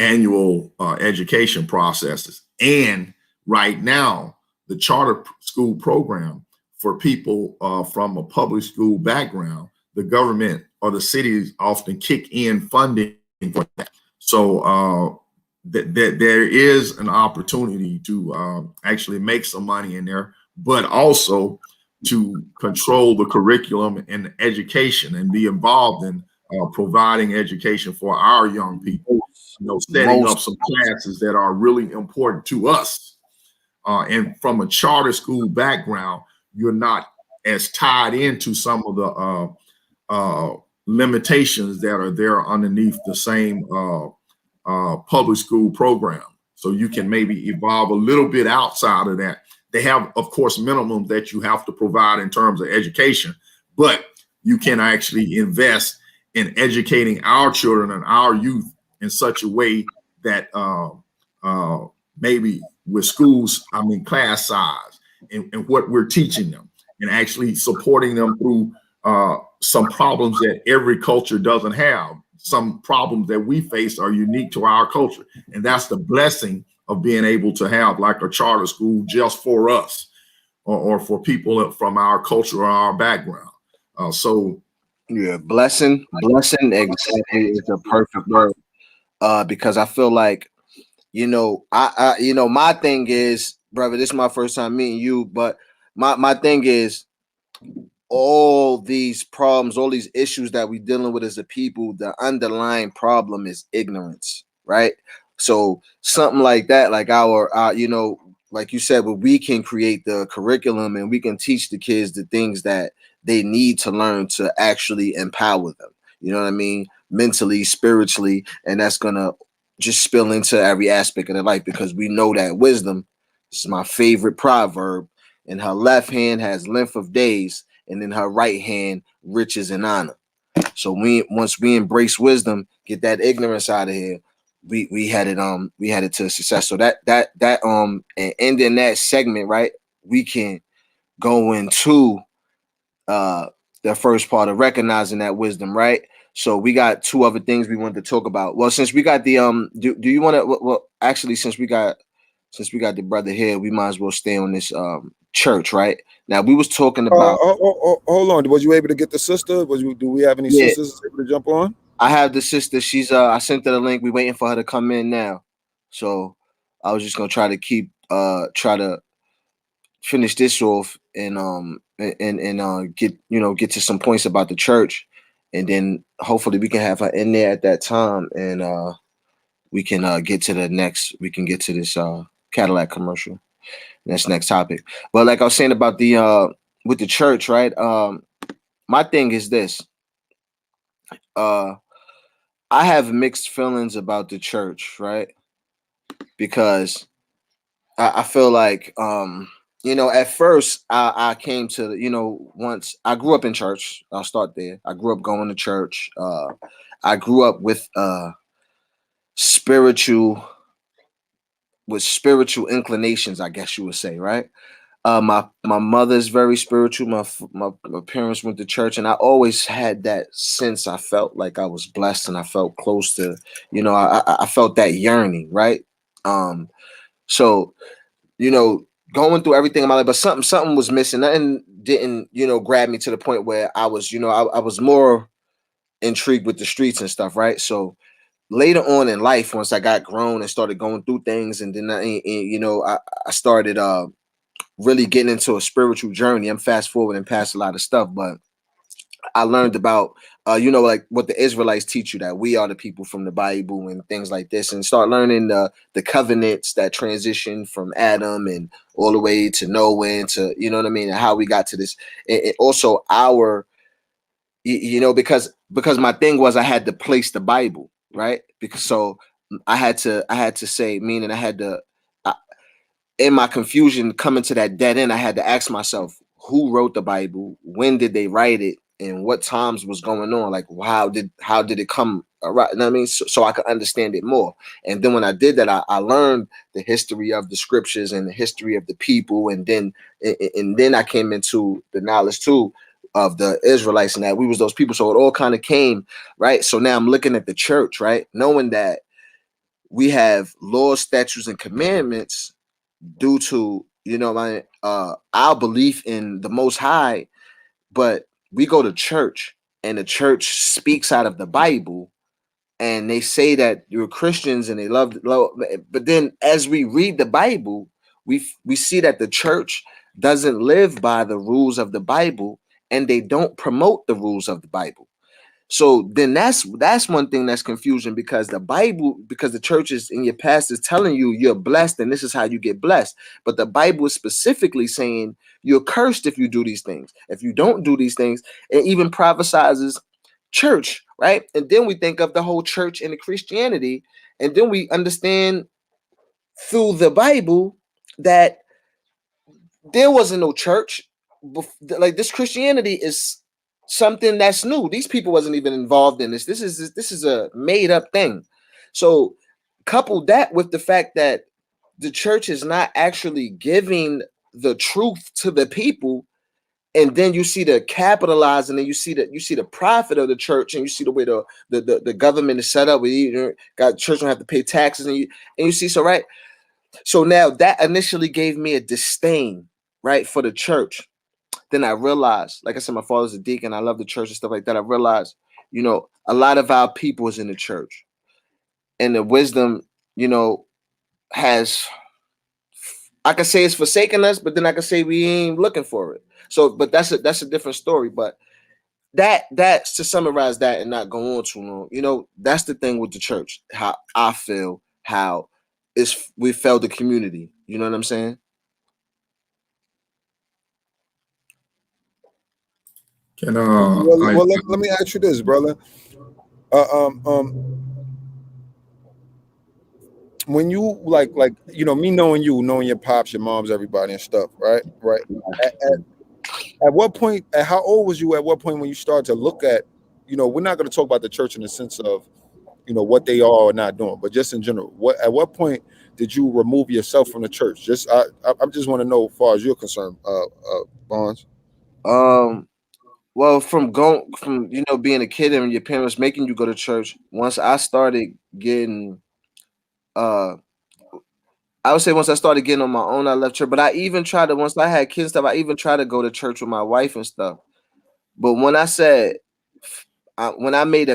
annual education processes. And right now, the charter school program for people from a public school background, the government or the cities often kick in funding for that. So there is an opportunity to actually make some money in there, but also to control the curriculum and education and be involved in providing education for our young people, you know, setting up some classes that are really important to us. And from a charter school background, you're not as tied into some of the limitations that are there underneath the same public school program. So you can maybe evolve a little bit outside of that. They have, of course, minimums that you have to provide in terms of education, but you can actually invest in educating our children and our youth in such a way that maybe with schools, class size and what we're teaching them, and actually supporting them through some problems that every culture doesn't have. Some problems that we face are unique to our culture. And that's the blessing of being able to have like a charter school just for us, or for people from our culture or our background. Yeah, blessing exactly is the perfect word. because I feel like, my thing is, brother, this is my first time meeting you, but my thing is, all these problems, all these issues that we're dealing with as a people, the underlying problem is ignorance, right? So something like that, like like you said, where we can create the curriculum and we can teach the kids the things that they need to learn to actually empower them. You know what I mean? Mentally, spiritually, and that's gonna just spill into every aspect of their life, because we know that wisdom, this is my favorite proverb, in her left hand has length of days, and in her right hand riches and honor. So once we embrace wisdom, get that ignorance out of here, we had it to success. So and ending that segment, right, we can go into the first part of recognizing that wisdom, right? So we got two other things we wanted to talk about. Well, since we got the do you want to, well, actually, since we got the brother here, we might as well stay on this church, right? Now, we was talking about Hold on. Was you able to get the sister? Do we have any sisters able to jump on? I have the sister. She's I sent her the link. We waiting for her to come in now. So I was just gonna try to finish this off and get to some points about the church, and then hopefully we can have her in there at that time, and we can get to this Cadillac commercial. That's next topic. But like I was saying about the with the church, right? My thing is this. I have mixed feelings about the church, right? Because I feel like at first I came to, once I grew up in church. I'll start there. I grew up going to church. I grew up with spiritual inclinations, I guess you would say, right? My mother's very spiritual. My parents went to church, and I always had that sense. I felt like I was blessed, and I felt close to, I felt that yearning, right? So going through everything in my life, but something was missing. Nothing didn't grab me to the point where I was I was more intrigued with the streets and stuff, right? So later on in life, once I got grown and started going through things, and then I started really getting into a spiritual journey. I'm fast forwarding past a lot of stuff, but I learned about like what the Israelites teach you, that we are the people from the Bible and things like this, and start learning the covenants that transition from Adam and all the way to Noah, and to what I mean, and how we got to this. And also our because my thing was, I had to place the Bible, right? Because so I had to say, meaning I had to, in my confusion coming to that dead end, I had to ask myself, who wrote the Bible? When did they write it? And what times was going on? Like, how did it come around? You know what I mean? So I could understand it more. And then when I did that, I learned the history of the scriptures and the history of the people. And then I came into the knowledge too of the Israelites, and that we was those people. So it all kind of came, right? So now I'm looking at the church, right? Knowing that we have laws, statutes, and commandments due to our belief in the Most High, but we go to church, and the church speaks out of the Bible, and they say that you're Christians and they love, but then as we read the Bible, we see that the church doesn't live by the rules of the Bible, and they don't promote the rules of the Bible. So then that's one thing that's confusion, because the church is in your past is telling you you're blessed and this is how you get blessed. But the Bible is specifically saying you're cursed if you do these things. If you don't do these things, it even prophesizes church, right? And then we think of the whole church and the Christianity, and then we understand through the Bible that there wasn't no church. Like, this Christianity is something that's new. These people wasn't even involved in this. This is a made up thing. So couple that with the fact that the church is not actually giving the truth to the people, and then you see the capitalizing, and you see the profit of the church, and you see the way the government is set up, where you got church don't have to pay taxes, and you see, so right. So now that initially gave me a disdain, right, for the church. Then I realized, like I said, my father's a deacon. I love the church and stuff like that. I realized, a lot of our people is in the church. and the wisdom, you know, has, I can say it's forsaken us, but then I can say we ain't looking for it. So, but that's a different story. But that's to summarize that and not go on too long. You know, that's the thing with the church. How I feel, how we failed the community. You know what I'm saying? Can Well, let me ask you this, brother. When you like you know, me knowing you, knowing your pops, your moms, everybody and stuff, right? At what point, at how old was you at what point when you started to look at, you know, we're not going to talk about the church in the sense of, you know, what they are or not doing, but just in general, at what point did you remove yourself from the church? Just I just want to know as far as you're concerned, Bonds. Well, from you know, being a kid and your parents making you go to church, once I started getting I would say once I started getting on my own, I left church. But I even tried to, once I had kids and stuff, I even tried to go to church with my wife and stuff. But when I said, when I made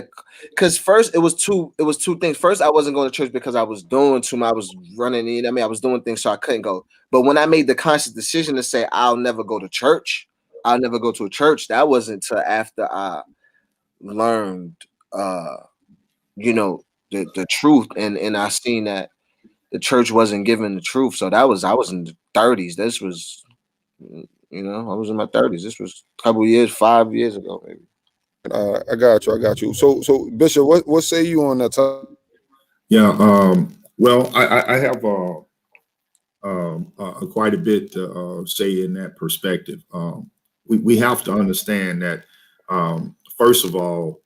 because first it was two things. First, I wasn't going to church because I was doing too much. I was running in. I mean, I was doing things so I couldn't go. But when I made the conscious decision to say I'll never go to church, I'll never go to a church, that wasn't till after I learned, you know, the truth, and I seen that the church wasn't giving the truth. So I was in the 30s. This was, you know, I was in my 30s. This was a couple years, 5 years ago, maybe. I got you. So Bishop, what say you on that topic? Yeah. Well, I have quite a bit to say in that perspective. We have to understand that, first of all,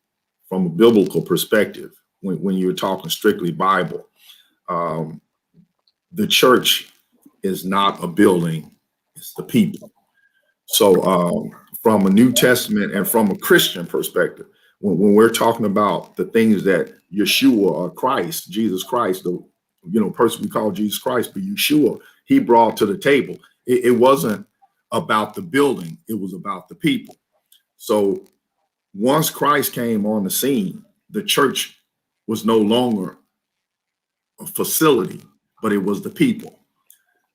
from a biblical perspective, when you're talking strictly Bible, the church is not a building, it's the people. So from a New Testament and from a Christian perspective, when we're talking about the things that Yeshua or Christ, Jesus Christ, the person we call Jesus Christ, but Yeshua, he brought to the table, it wasn't about the building, it was about the people. So once Christ came on the scene, the church was no longer a facility, but it was the people.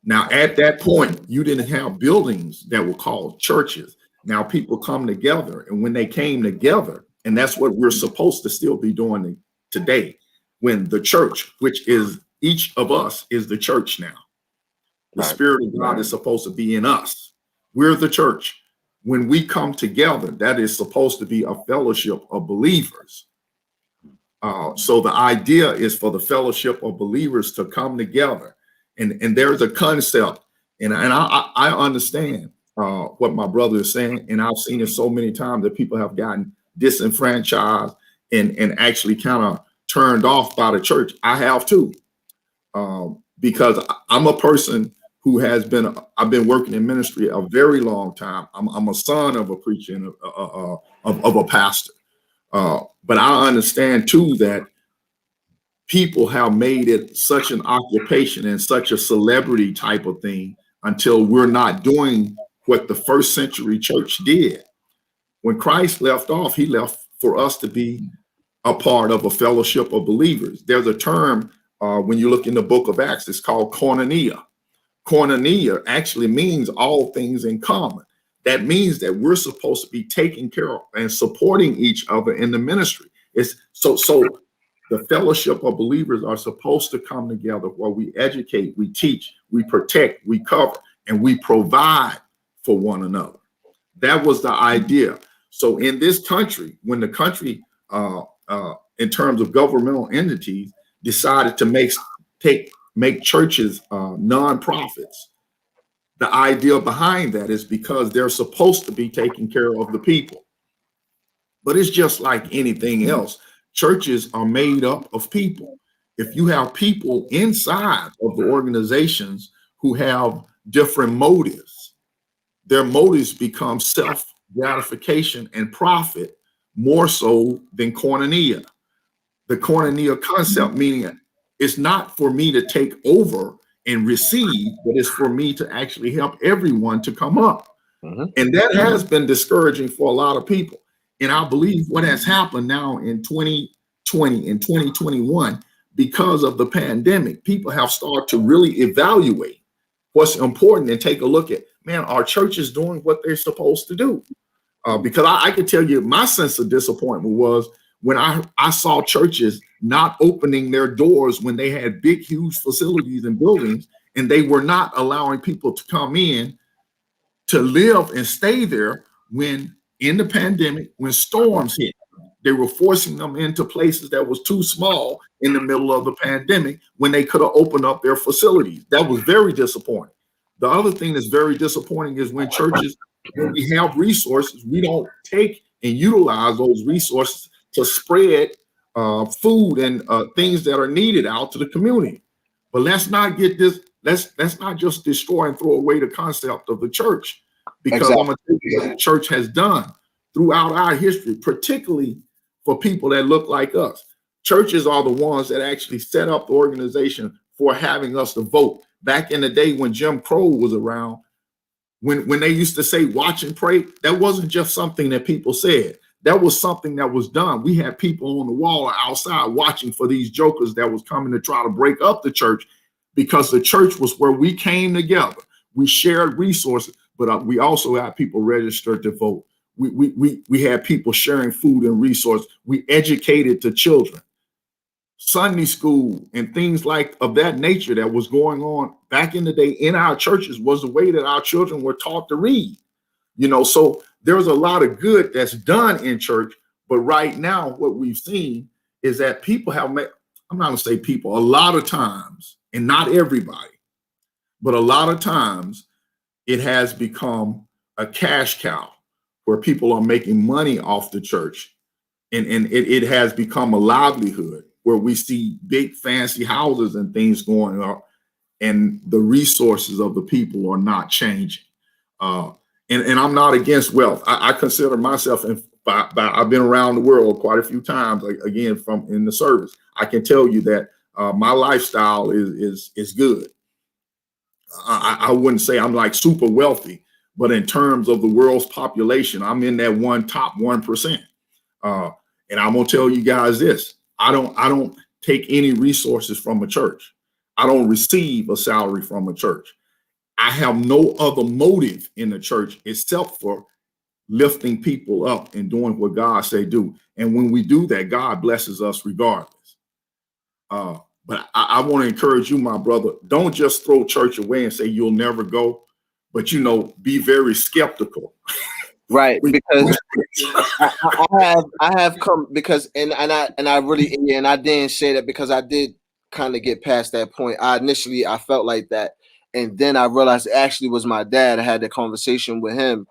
Now, at that point, you didn't have buildings that were called churches. Now people come together, and when they came together, and that's what we're supposed to still be doing today, when the church, which is each of us, is the church now. The Spirit of God is supposed to be in us. We're the church. When we come together, that is supposed to be a fellowship of believers. So the idea is for the fellowship of believers to come together. And there's a concept, and I understand what my brother is saying, and I've seen it so many times that people have gotten disenfranchised and actually kind of turned off by the church. I have too, because I'm a person who I've been working in ministry a very long time. I'm a son of a preacher and of a pastor, but I understand too that people have made it such an occupation and such a celebrity type of thing until we're not doing what the first century church did. When Christ left off, he left for us to be a part of a fellowship of believers. There's a term when you look in the book of Acts, it's called koinonia. Koinonia actually means all things in common. That means that we're supposed to be taking care of and supporting each other in the ministry. It's so the fellowship of believers are supposed to come together where we educate, we teach, we protect, we cover, and we provide for one another. That was the idea. So in this country, when the country, in terms of governmental entities, decided to make churches nonprofits, the idea behind that is because they're supposed to be taking care of the people. But it's just like anything else. Churches are made up of people. If you have people inside of the organizations who have different motives, their motives become self-gratification and profit more so than koinonia. The koinonia concept meaning it's not for me to take over and receive, but it's for me to actually help everyone to come up. Mm-hmm. And that has been discouraging for a lot of people. And I believe what has happened now in 2020 and 2021, because of the pandemic, people have started to really evaluate what's important and take a look at, man, are churches doing what they're supposed to do? Because I can tell you my sense of disappointment was when I saw churches not opening their doors when they had big, huge facilities and buildings, and they were not allowing people to come in to live and stay there when in the pandemic, when storms hit. They were forcing them into places that was too small in the middle of the pandemic when they could have opened up their facilities. That was very disappointing. The other thing that's very disappointing is when churches, when we have resources, we don't take and utilize those resources to spread food and things that are needed out to the community. But let's not get this, let's not just destroy and throw away the concept of the church, because Exactly. I'm going to tell you what the church has done throughout our history, particularly for people that look like us. Churches are the ones that actually set up the organization for having us to vote. Back in the day when Jim Crow was around, when they used to say watch and pray, that wasn't just something that people said. That was something that was done. We had people on the wall or outside watching for these jokers that was coming to try to break up the church, because the church was where we came together. We shared resources, but we also had people registered to vote. We had people sharing food and resources. We educated the children. Sunday school and things like of that nature that was going on back in the day in our churches was the way that our children were taught to read. You know, so there's a lot of good that's done in church. But right now, what we've seen is that people have made, I'm not going to say people, a lot of times, and not everybody, but a lot of times it has become a cash cow where people are making money off the church. And it has become a livelihood where we see big fancy houses and things going up, and the resources of the people are not changing. And I'm not against wealth. I consider myself, and I've been around the world quite a few times, like, again, from in the service. I can tell you that my lifestyle is good. I wouldn't say I'm like super wealthy, but in terms of the world's population, I'm in that top 1%. And I'm gonna tell you guys this: I don't take any resources from a church. I don't receive a salary from a church. I have no other motive in the church except for lifting people up and doing what God say do. And when we do that, God blesses us regardless. But I want to encourage you, my brother, don't just throw church away and say you'll never go, but, you know, be very skeptical. Right, because I have come because and I really, and I didn't say that because I did kind of get past that point. Initially I felt like that, and then I realized it actually was my dad. I had that conversation with him,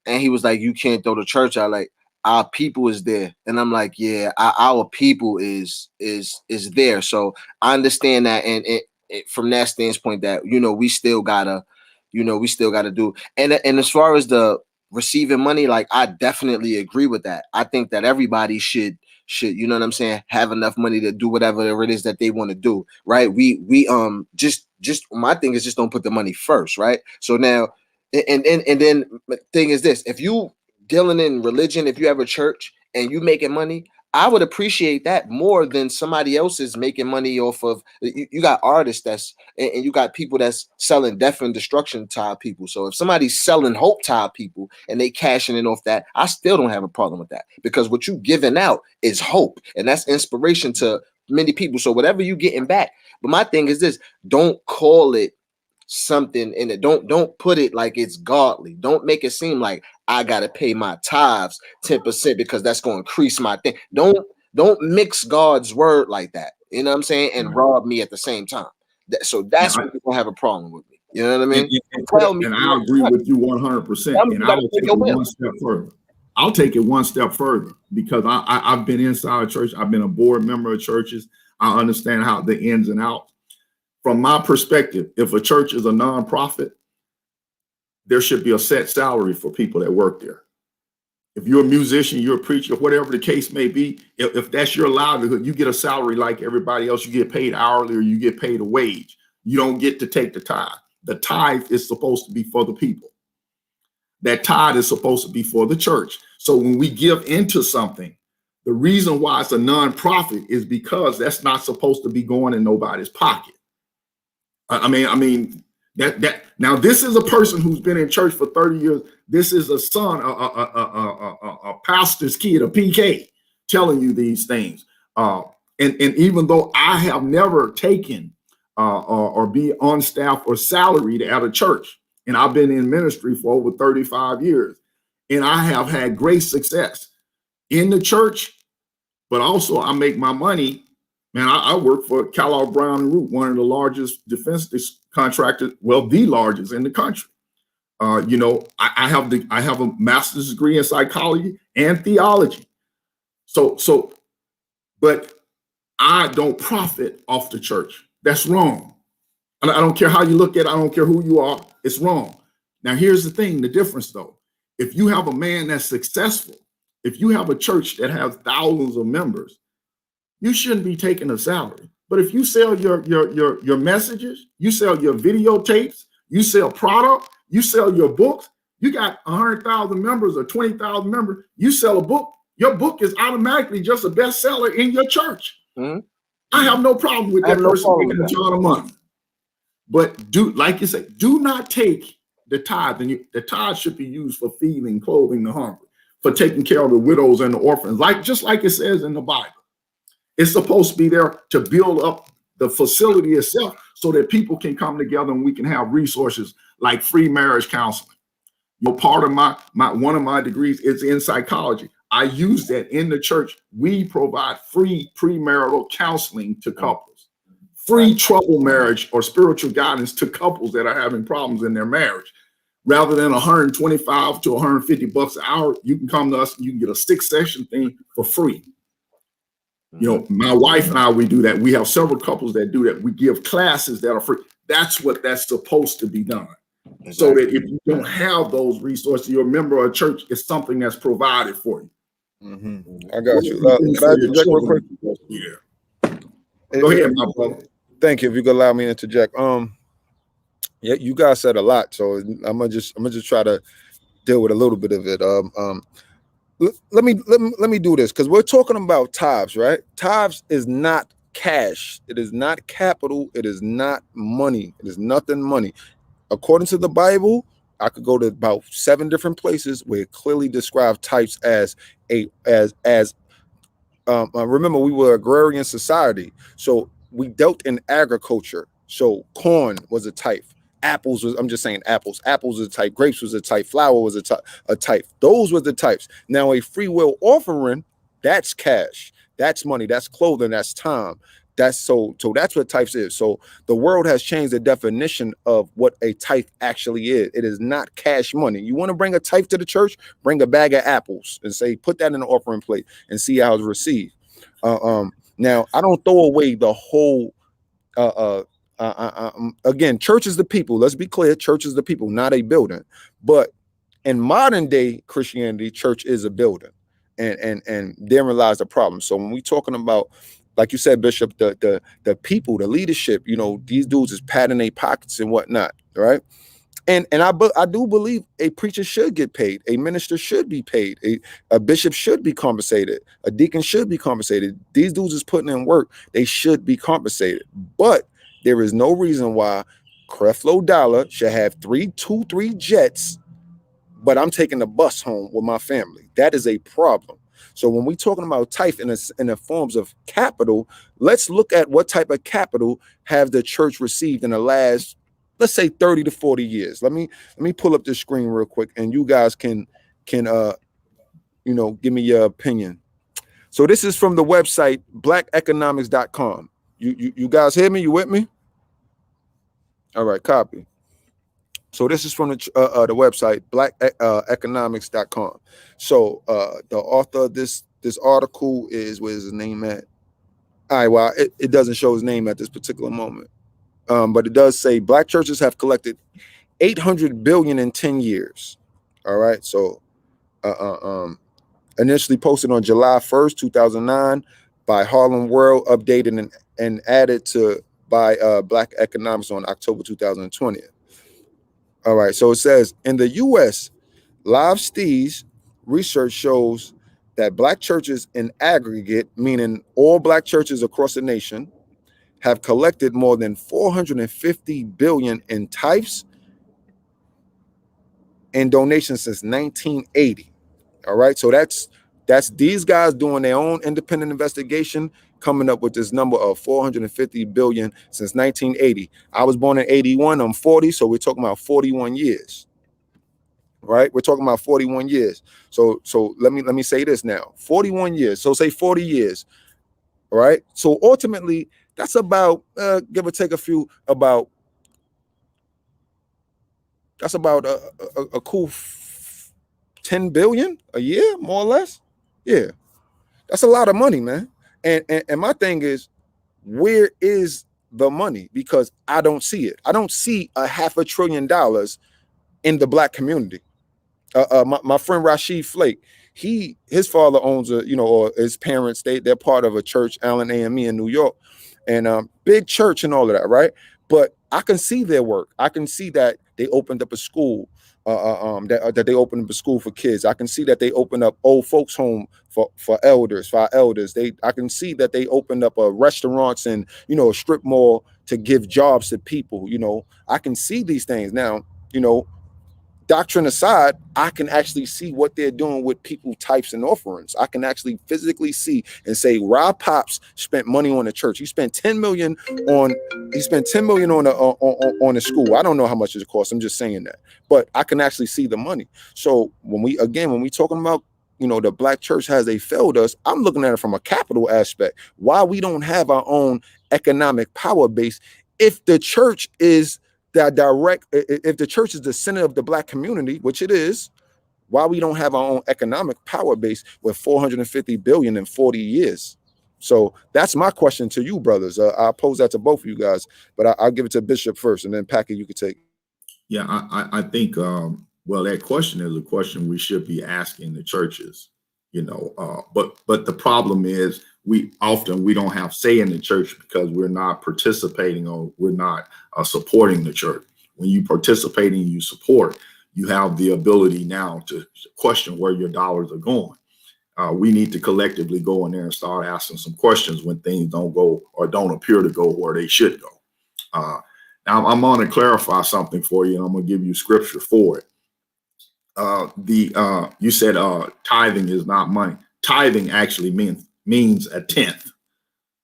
and he was like, "You can't throw the church out. Like, our people is there," and I'm like, "Yeah, our people is there." So I understand that, and from that standpoint, that we still gotta do. And as far as the receiving money, like, I definitely agree with that. I think that everybody should you know what I'm saying, have enough money to do whatever it is that they want to do, right? We just my thing is just don't put the money first, right? So now and then the thing is this: if you dealing in religion, if you have a church and you making money, I would appreciate that more than somebody else is making money off of. You got artists and you got people that's selling death and destruction to our people. So if somebody's selling hope to our people and they cashing in off that, I still don't have a problem with that, because what you giving out is hope, and that's inspiration to many people. So whatever you getting back. But my thing is this: don't call it something in it. Don't put it like it's godly. Don't make it seem like I gotta pay my tithes 10% because that's gonna increase my thing. Don't mix God's word like that. You know what I'm saying? And rob me at the same time. So that's what people have a problem with me. You know what I mean? Tell me, and I agree with you 100%. And I will take it one step further. I'll take it one step further, because I've been inside a church. I've been a board member of churches. I understand how the ins and outs. From my perspective, if a church is a nonprofit, there should be a set salary for people that work there. If you're a musician, you're a preacher, whatever the case may be, if that's your livelihood, you get a salary like everybody else. You get paid hourly or you get paid a wage. You don't get to take the tithe. The tithe is supposed to be for the people. That tithe is supposed to be for the church. So when we give into something, The reason why it's a nonprofit is because that's not supposed to be going in nobody's pocket. I mean that now this is a person who's been in church for 30 years. This is a son, a pastor's kid, a PK, telling you these things. And even though I have never taken or be on staff or salaried at a church, and I've been in ministry for over 35 years, and I have had great success in the church, but also I make my money. Man, I work for Kellogg Brown and Root, one of the largest defense contractors, well, the largest in the country. You know, I have a master's degree in psychology and theology. So, but I don't profit off the church. That's wrong. And I don't care how you look at it. I don't care who you are. It's wrong. Now, here's the thing, the difference though. If you have a man that's successful, if you have a church that has thousands of members, you shouldn't be taking a salary. But if you sell your messages, you sell your videotapes, you sell product, you sell your books, you got 100,000 members or 20,000 members, you sell a book, your book is automatically just a bestseller in your church. Mm-hmm. I have no problem with that person making a ton of money. But like you say, do not take the tithe. And the tithe should be used for feeding, clothing the hungry, for taking care of the widows and the orphans, just like it says in the Bible. It's supposed to be there to build up the facility itself so that people can come together and we can have resources like free marriage counseling. You know, part of one of my degrees is in psychology. I use that in the church. We provide free premarital counseling to couples, free trouble marriage or spiritual guidance to couples that are having problems in their marriage. Rather than $125 to $150 an hour, you can come to us and you can get a 6-session thing for free. You know, my wife and I, we do that. We have several couples that do that. We give classes that are free. That's what that's supposed to be done. Exactly. So that if you don't have those resources, you're a member of a church, it's something that's provided for you. Mm-hmm. I got you. Can I interject real quick? Yeah. Go ahead, my brother. Thank you. If you could allow me to interject. Yeah, you guys said a lot, so I'm gonna just try to deal with a little bit of it. Let me do this because we're talking about tithes, right? Tithes is not cash. It is not capital. It is not money. It is nothing money. According to the Bible, I could go to about 7 different places where it clearly describes tithes as remember, we were agrarian society, so we dealt in agriculture. So corn was a tithe. Apples was, I'm just saying apples. Apples was a type. Grapes was a type. Flour was a type. Those were the types. Now a free will offering, that's cash. That's money. That's clothing. That's time. That's so that's what tithes is. So the world has changed the definition of what a tithe actually is. It is not cash money. You want to bring a tithe to the church? Bring a bag of apples and say, put that in the offering plate and see how it's received. Now I don't throw away the whole. Again, church is the people. Let's be clear. Church is the people, not a building. But in modern day Christianity, church is a building, and therein lies the problem. So when we talking about, like you said, Bishop, the people, the leadership, you know, these dudes is patting their pockets and whatnot, right? And I do believe a preacher should get paid, a minister should be paid, a bishop should be compensated, a deacon should be compensated. These dudes is putting in work. They should be compensated, but there is no reason why Creflo Dollar should have 3 jets, but I'm taking the bus home with my family. That is a problem. So when we're talking about tithe in the forms of capital, let's look at what type of capital have the church received in the last, let's say 30 to 40 years. Let me pull up the screen real quick, and you guys can give me your opinion. So this is from the website blackeconomics.com. You guys hear me? You with me? All right, copy. So this is from the website blackeconomics.com. So the author of this article is, where's his name at? All right, well, it doesn't show his name at this particular moment, but it does say Black churches have collected $800 billion in 10 years. All right, so initially posted on July 1st, 2009 by Harlem World, updated and added to by Black Economics on October 2020. All right, so it says in the U.S., Live Steez research shows that black churches in aggregate, meaning all black churches across the nation, have collected more than 450 billion in tithes and donations since 1980. All right, so that's these guys doing their own independent investigation, coming up with this number of 450 billion since 1980. I was born in 81. I'm 40, so we're talking about 41 years. Right, we're talking about 41 years. So let me say this now: 41 years. So say 40 years. All right. So ultimately, that's about give or take a few about. That's about a cool 10 billion a year, more or less. Yeah, that's a lot of money, man. And my thing is, where is the money? Because I don't see it. I don't see $500 billion in the black community. My friend Rashid Flake, his father owns or his parents, they're part of a church, Allen AME in New York, and big church and all of that, right? But I can see their work. I can see that they opened up a school, that they opened up a school for kids. I can see that they opened up old folks home for elders, for our elders. I can see that they opened up restaurants and a strip mall to give jobs to people. I can see these things now. Doctrine aside, I can actually see what they're doing with people types and offerings. I can actually physically see and say, Rob Pops spent money on the church. He spent 10 million on the school. I don't know how much it costs. I'm just saying that, but I can actually see the money. So when we talking about, the black church has they failed us, I'm looking at it from a capital aspect. Why we don't have our own economic power base if the church is if the church is the center of the black community, which it is, why we don't have our own economic power base with 450 billion in 40 years? So that's my question to you, brothers. I'll pose that to both of you guys, but I'll give it to Bishop first, and then Packy, you could take. Yeah, I think, that question is a question we should be asking the churches, but the problem is we don't have say in the church because we're not participating or we're not supporting the church. When you participate and you support, you have the ability now to question where your dollars are going. We need to collectively go in there and start asking some questions when things don't go or don't appear to go where they should go. Now, I'm going to clarify something for you, and I'm going to give you scripture for it. You said tithing is not money. Tithing actually means a tenth.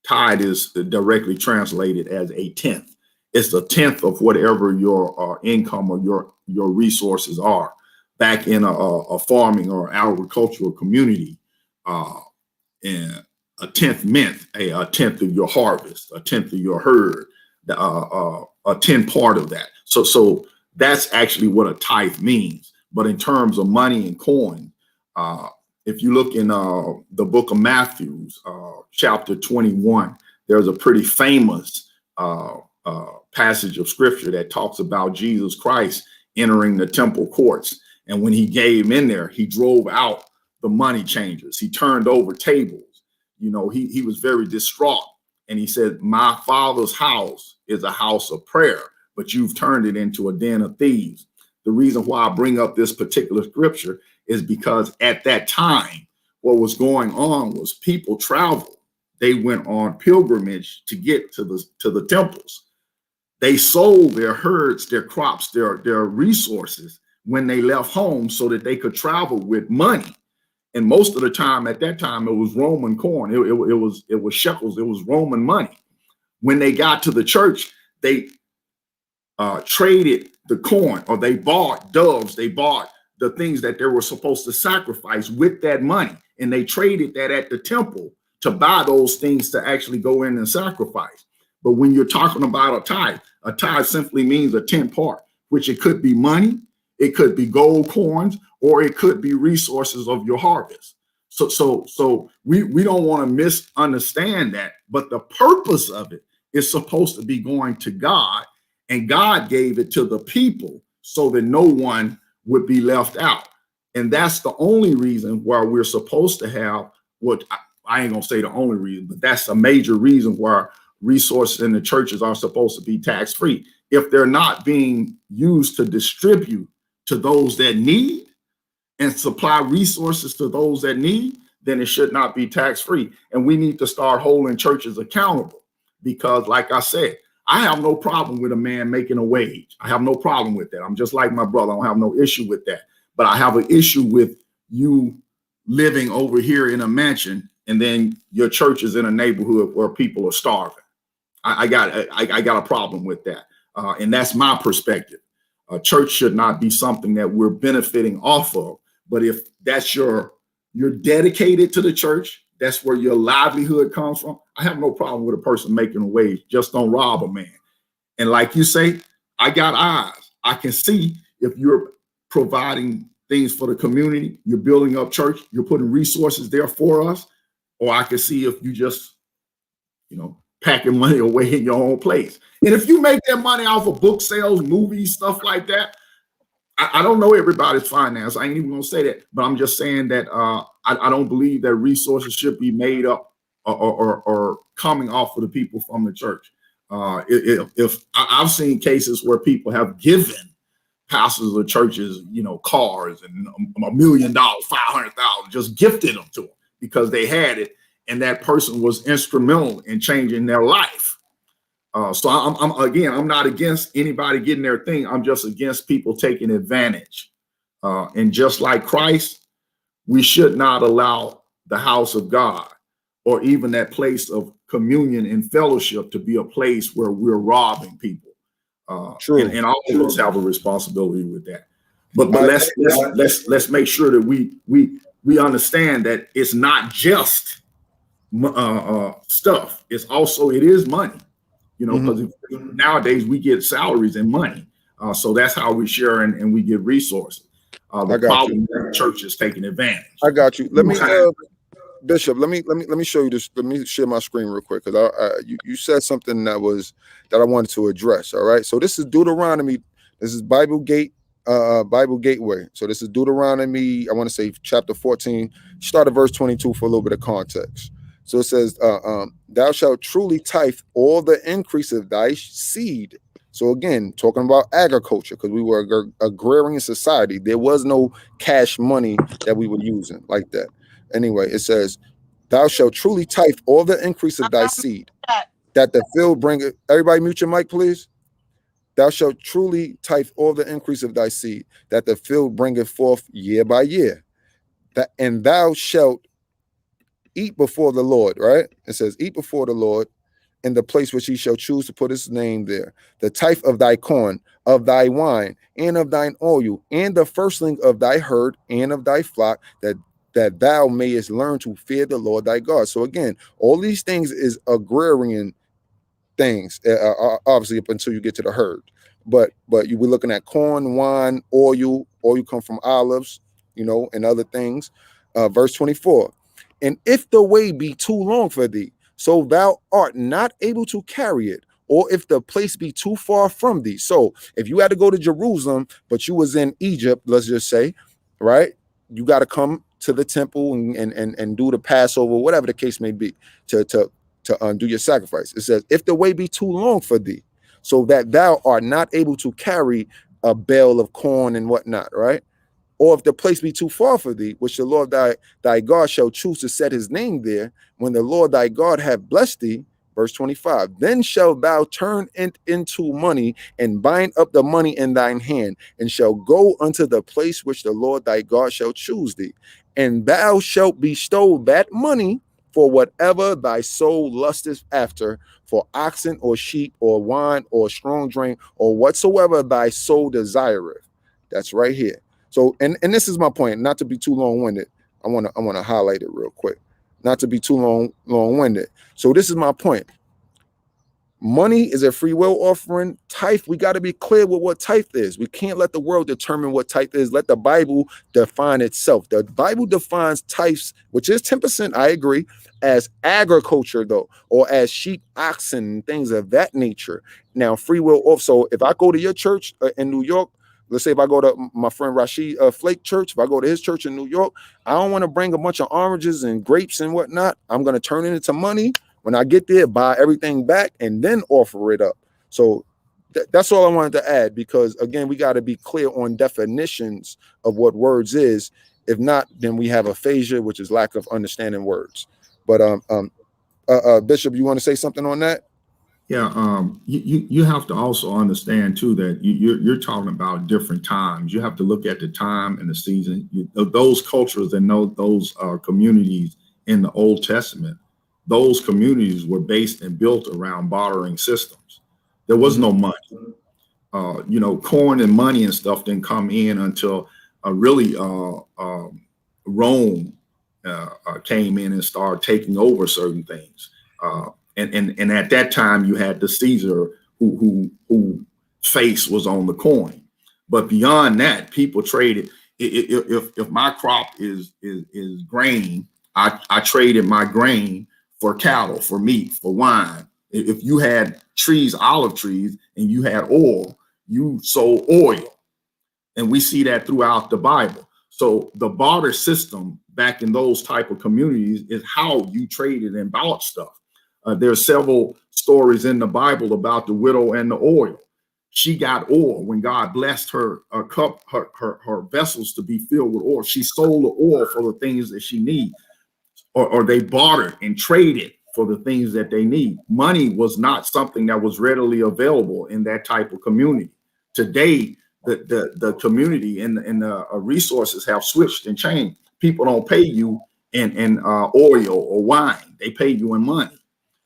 Tithe is directly translated as a tenth. It's a tenth of whatever your income or your resources are. Back in a farming or agricultural community, and a tenth meant a tenth of your harvest, a tenth of your herd, a 10 part of that. So that's actually what a tithe means. But in terms of money and coin, if you look in the book of Matthew, chapter 21, there's a pretty famous passage of scripture that talks about Jesus Christ entering the temple courts. And when he gave in there, he drove out the money changers. He turned over tables. He was very distraught. And he said, my Father's house is a house of prayer, but you've turned it into a den of thieves. The reason why I bring up this particular scripture is because at that time, what was going on was people traveled. They went on pilgrimage to get to the temples. They sold their herds, their crops, their resources when they left home so that they could travel with money. And most of the time, at that time, it was Roman coin. It was shekels. It was Roman money. When they got to the church, they traded the coin, or they bought doves. They bought the things that they were supposed to sacrifice with that money. And they traded that at the temple to buy those things to actually go in and sacrifice. But when you're talking about a tithe simply means a 10 part, which it could be money, it could be gold coins, or it could be resources of your harvest. So we don't want to misunderstand that, but the purpose of it is supposed to be going to God, and God gave it to the people so that no one would be left out. And that's the only reason why we're supposed to have what I ain't gonna say the only reason, but that's a major reason why resources in the churches are supposed to be tax-free. If they're not being used to distribute to those that need and supply resources to those that need, then it should not be tax-free. And we need to start holding churches accountable because, like I said, I have no problem with a man making a wage. I have no problem with that. I'm just like my brother. I don't have no issue with that. But I have an issue with you living over here in a mansion and then your church is in a neighborhood where people are starving. I got a problem with that. And that's my perspective. A church should not be something that we're benefiting off of. But if that's you're dedicated to the church, that's where your livelihood comes from. I have no problem with a person making a wage. Just don't rob a man. And like you say, I got eyes. I can see if you're providing things for the community, you're building up church, you're putting resources there for us, or I can see if you just, packing money away in your own place. And if you make that money off of book sales, movies, stuff like that, I don't know everybody's finance. I ain't even gonna say that, but I'm just saying that I don't believe that resources should be made up or coming off of the people from the church. If I've seen cases where people have given pastors of churches, cars and $1 million, 500,000, just gifted them to them because they had it, and that person was instrumental in changing their life. So I'm not against anybody getting their thing. I'm just against people taking advantage. And just like Christ, we should not allow the house of God or even that place of communion and fellowship to be a place where we're robbing people. And all of us have a responsibility with that. But let's make sure that we understand that it's not just stuff. It is money. Because nowadays we get salaries and money. So that's how we share and we get resources. The problem is the church is taking advantage. I got you. Let me, Bishop, let me show you this. Let me share my screen real quick because you said something that I wanted to address. All right. So this is Deuteronomy. This is Bible Gateway. So this is Deuteronomy, I want to say chapter 14, start at verse 22 for a little bit of context. So it says, thou shalt truly tithe all the increase of thy seed. So again, talking about agriculture, because we were an agrarian society. There was no cash money that we were using like that. Anyway, it says, thou shalt truly tithe all the increase of thy seed, that the field bringeth. Everybody mute your mic, please. Thou shalt truly tithe all the increase of thy seed, that the field bringeth forth year by year. And thou shalt eat before the Lord, right? It says, eat before the Lord in the place which he shall choose to put his name there. The tithe of thy corn, of thy wine, and of thine oil, and the firstling of thy herd and of thy flock, that thou mayest learn to fear the Lord thy God. So again, all these things is agrarian things, obviously up until you get to the herd. But you were looking at corn, wine, oil come from olives, and other things. Verse 24. And if the way be too long for thee, so thou art not able to carry it, or if the place be too far from thee. So if you had to go to Jerusalem, but you was in Egypt, let's just say, right? You got to come to the temple and do the Passover, whatever the case may be, to do your sacrifice. It says, if the way be too long for thee, so that thou art not able to carry a bale of corn and whatnot, right? Or if the place be too far for thee, which the Lord thy God shall choose to set his name there, when the Lord thy God have blessed thee, verse 25, then shalt thou turn it into money and bind up the money in thine hand, and shall go unto the place which the Lord thy God shall choose thee. And thou shalt bestow that money for whatever thy soul lusteth after, for oxen or sheep or wine or strong drink or whatsoever thy soul desireth. That's right here. So, and this is my point, not to be too long-winded. I want to highlight it real quick, not to be too long-winded. So this is my point. Money is a free will offering. Tithe, we got to be clear with what tithe is. We can't let the world determine what tithe is. Let the Bible define itself. The Bible defines tithes, which is 10%, I agree, as agriculture, though, or as sheep, oxen, and things of that nature. Now, free will off. So if I go to your church in New York, let's say if I go to my friend Rashid Flake church, if I go to his church in New York, I don't want to bring a bunch of oranges and grapes and whatnot. I'm going to turn it into money. When I get there, buy everything back and then offer it up. So that's all I wanted to add, because again, we got to be clear on definitions of what words is. If not, then we have aphasia, which is lack of understanding words. But Bishop, you want to say something on that? Yeah, you have to also understand too that you're talking about different times. You have to look at the time and the season. Those cultures and those communities in the Old Testament, those communities were based and built around bartering systems. There was no money. Coin and money and stuff didn't come in until really Rome came in and started taking over certain things. And at that time, you had the Caesar who face was on the coin. But beyond that, people traded. If my crop is grain, I traded my grain for cattle, for meat, for wine. If you had trees, olive trees, and you had oil, you sold oil. And we see that throughout the Bible. So the barter system back in those type of communities is how you traded and bought stuff. There's several stories in the Bible about the widow and the oil. She got oil when God blessed her cup, her vessels to be filled with oil. She sold the oil for the things that she needs, or they bartered and traded for the things that they need. Money was not something that was readily available in that type of community. Today, the community and the resources have switched and changed. People don't pay you in oil or wine; they pay you in money.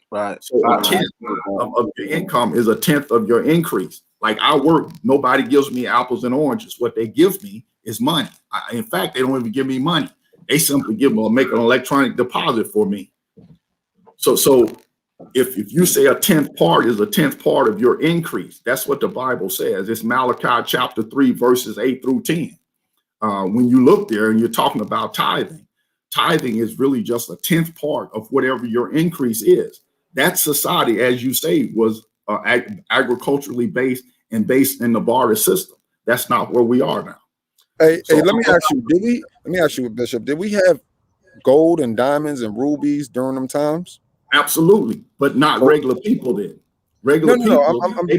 Right. So a tenth of your income is a tenth of your increase. Like I work, nobody gives me apples and oranges. What they give me is money. In fact, they don't even give me money. They simply make an electronic deposit for me. So if you say a tenth part is a tenth part of your increase, that's what the Bible says. It's Malachi chapter 3, verses 8 through 10. When you look there and you're talking about tithing is really just a tenth part of whatever your increase is. That society, as you say, was agriculturally based and based in the barter system. That's not where we are now. Hey, let me ask you, Bishop, did we have gold and diamonds and rubies during them times? Absolutely, but not regular people did. Regular people. I'm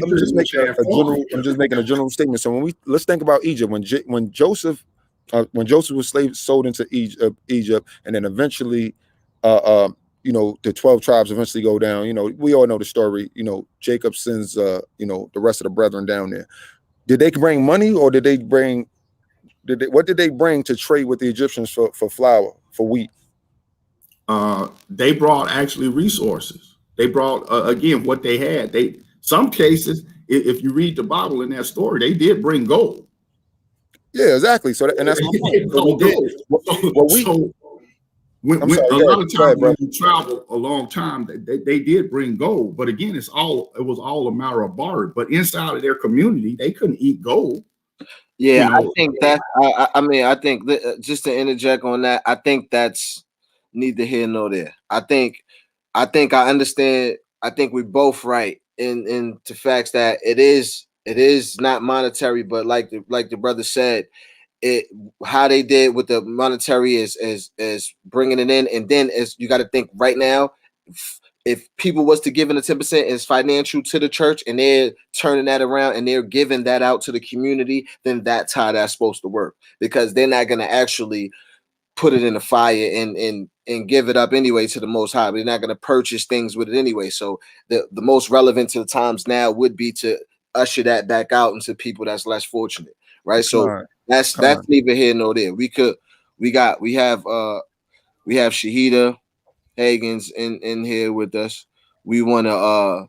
just making a general statement. So let's think about Egypt when Joseph was sold into Egypt, and then eventually, the 12 tribes eventually go down. We all know the story. Jacob sends the rest of the brethren down there. Did they bring money, or did they bring? What did they bring to trade with the Egyptians for flour, for wheat? They brought actually resources. They brought again what they had. Some cases, if you read the Bible in that story, they did bring gold. Yeah, exactly. So that's my point. When a lot of times when you travel a long time, they did bring gold. But again, it was all a matter of barter. But inside of their community, they couldn't eat gold. Yeah, I think that. I think just to interject on that, I think that's neither here nor there. I think I understand. I think we're both right in the facts that it is not monetary, but like the brother said, how they did with the monetary is bringing it in, and then as you got to think right now, if people was to give in the 10% is financial to the church, and they're turning that around and they're giving that out to the community, then that's how that's supposed to work, because they're not going to actually put it in the fire and give it up anyway to the Most High. They're not going to purchase things with it anyway. So the most relevant to the times now would be to usher that back out into people that's less fortunate, right? So that's neither here nor there. We have Shahida Hagen's in here with us. We want to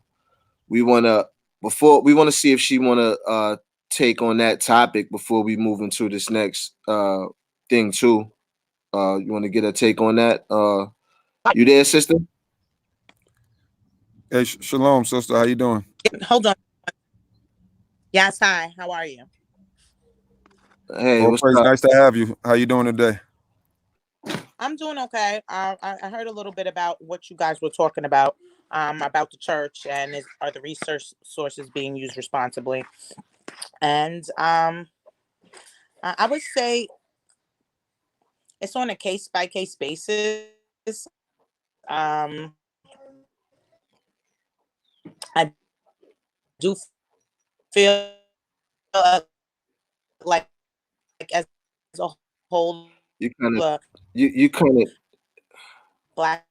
see if she want to take on that topic before we move into this next thing too. You want to get a take on that? You there, sister? Hey, shalom, sister. How you doing? Hold on. Yes, hi. How are you? Hey, what's up? Nice to have you. How you doing today? I'm doing okay. I heard a little bit about what you guys were talking about the church, and are the research sources being used responsibly? And I would say it's on a case-by-case basis. I do feel like as a whole, You kind of, the you kind of, black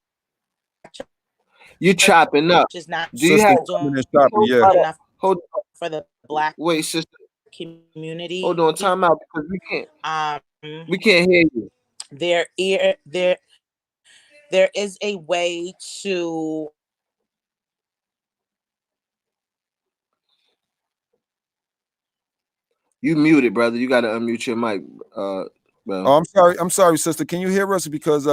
you chopping up. church is not Do you Sister, have, you coming in doing choppy, yeah. enough hold, for the black wait, sister, community. hold on, time out, because we can't hear you. There is a way to You muted, brother. You got to unmute your mic, bro. Oh, I'm sorry, sister. Can you hear us? Because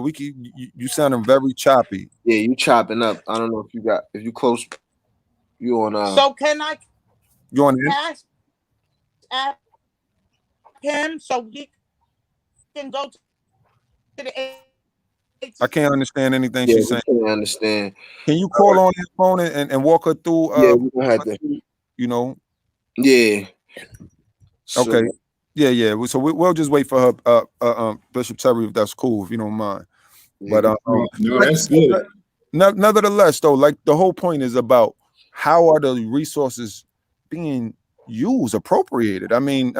we keep you sounding very choppy. Yeah, you chopping up. I don't know if you close, you on so can I You on the ask him so we can go to the I can't understand anything yeah, she's we saying. can't understand. Can you call on his phone and walk her through? Yeah, we gonna have to. You know. Yeah. So, Okay. Yeah. So we'll just wait for her, Bishop Terry, if that's cool, if you don't mind. yeah, But No, that's good. nevertheless, though, like the whole point is about how are the resources being used, appropriated. I mean,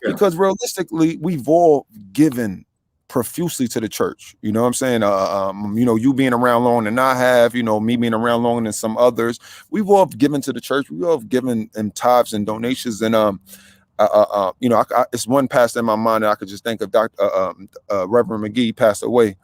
because realistically, we've all given profusely to the church. You know what I'm saying? You being around longer than I have, me being around longer than some others, we've all given to the church. We all have given in tithes and donations, and it's one pastor in my mind that I could just think of. Reverend McGee passed away,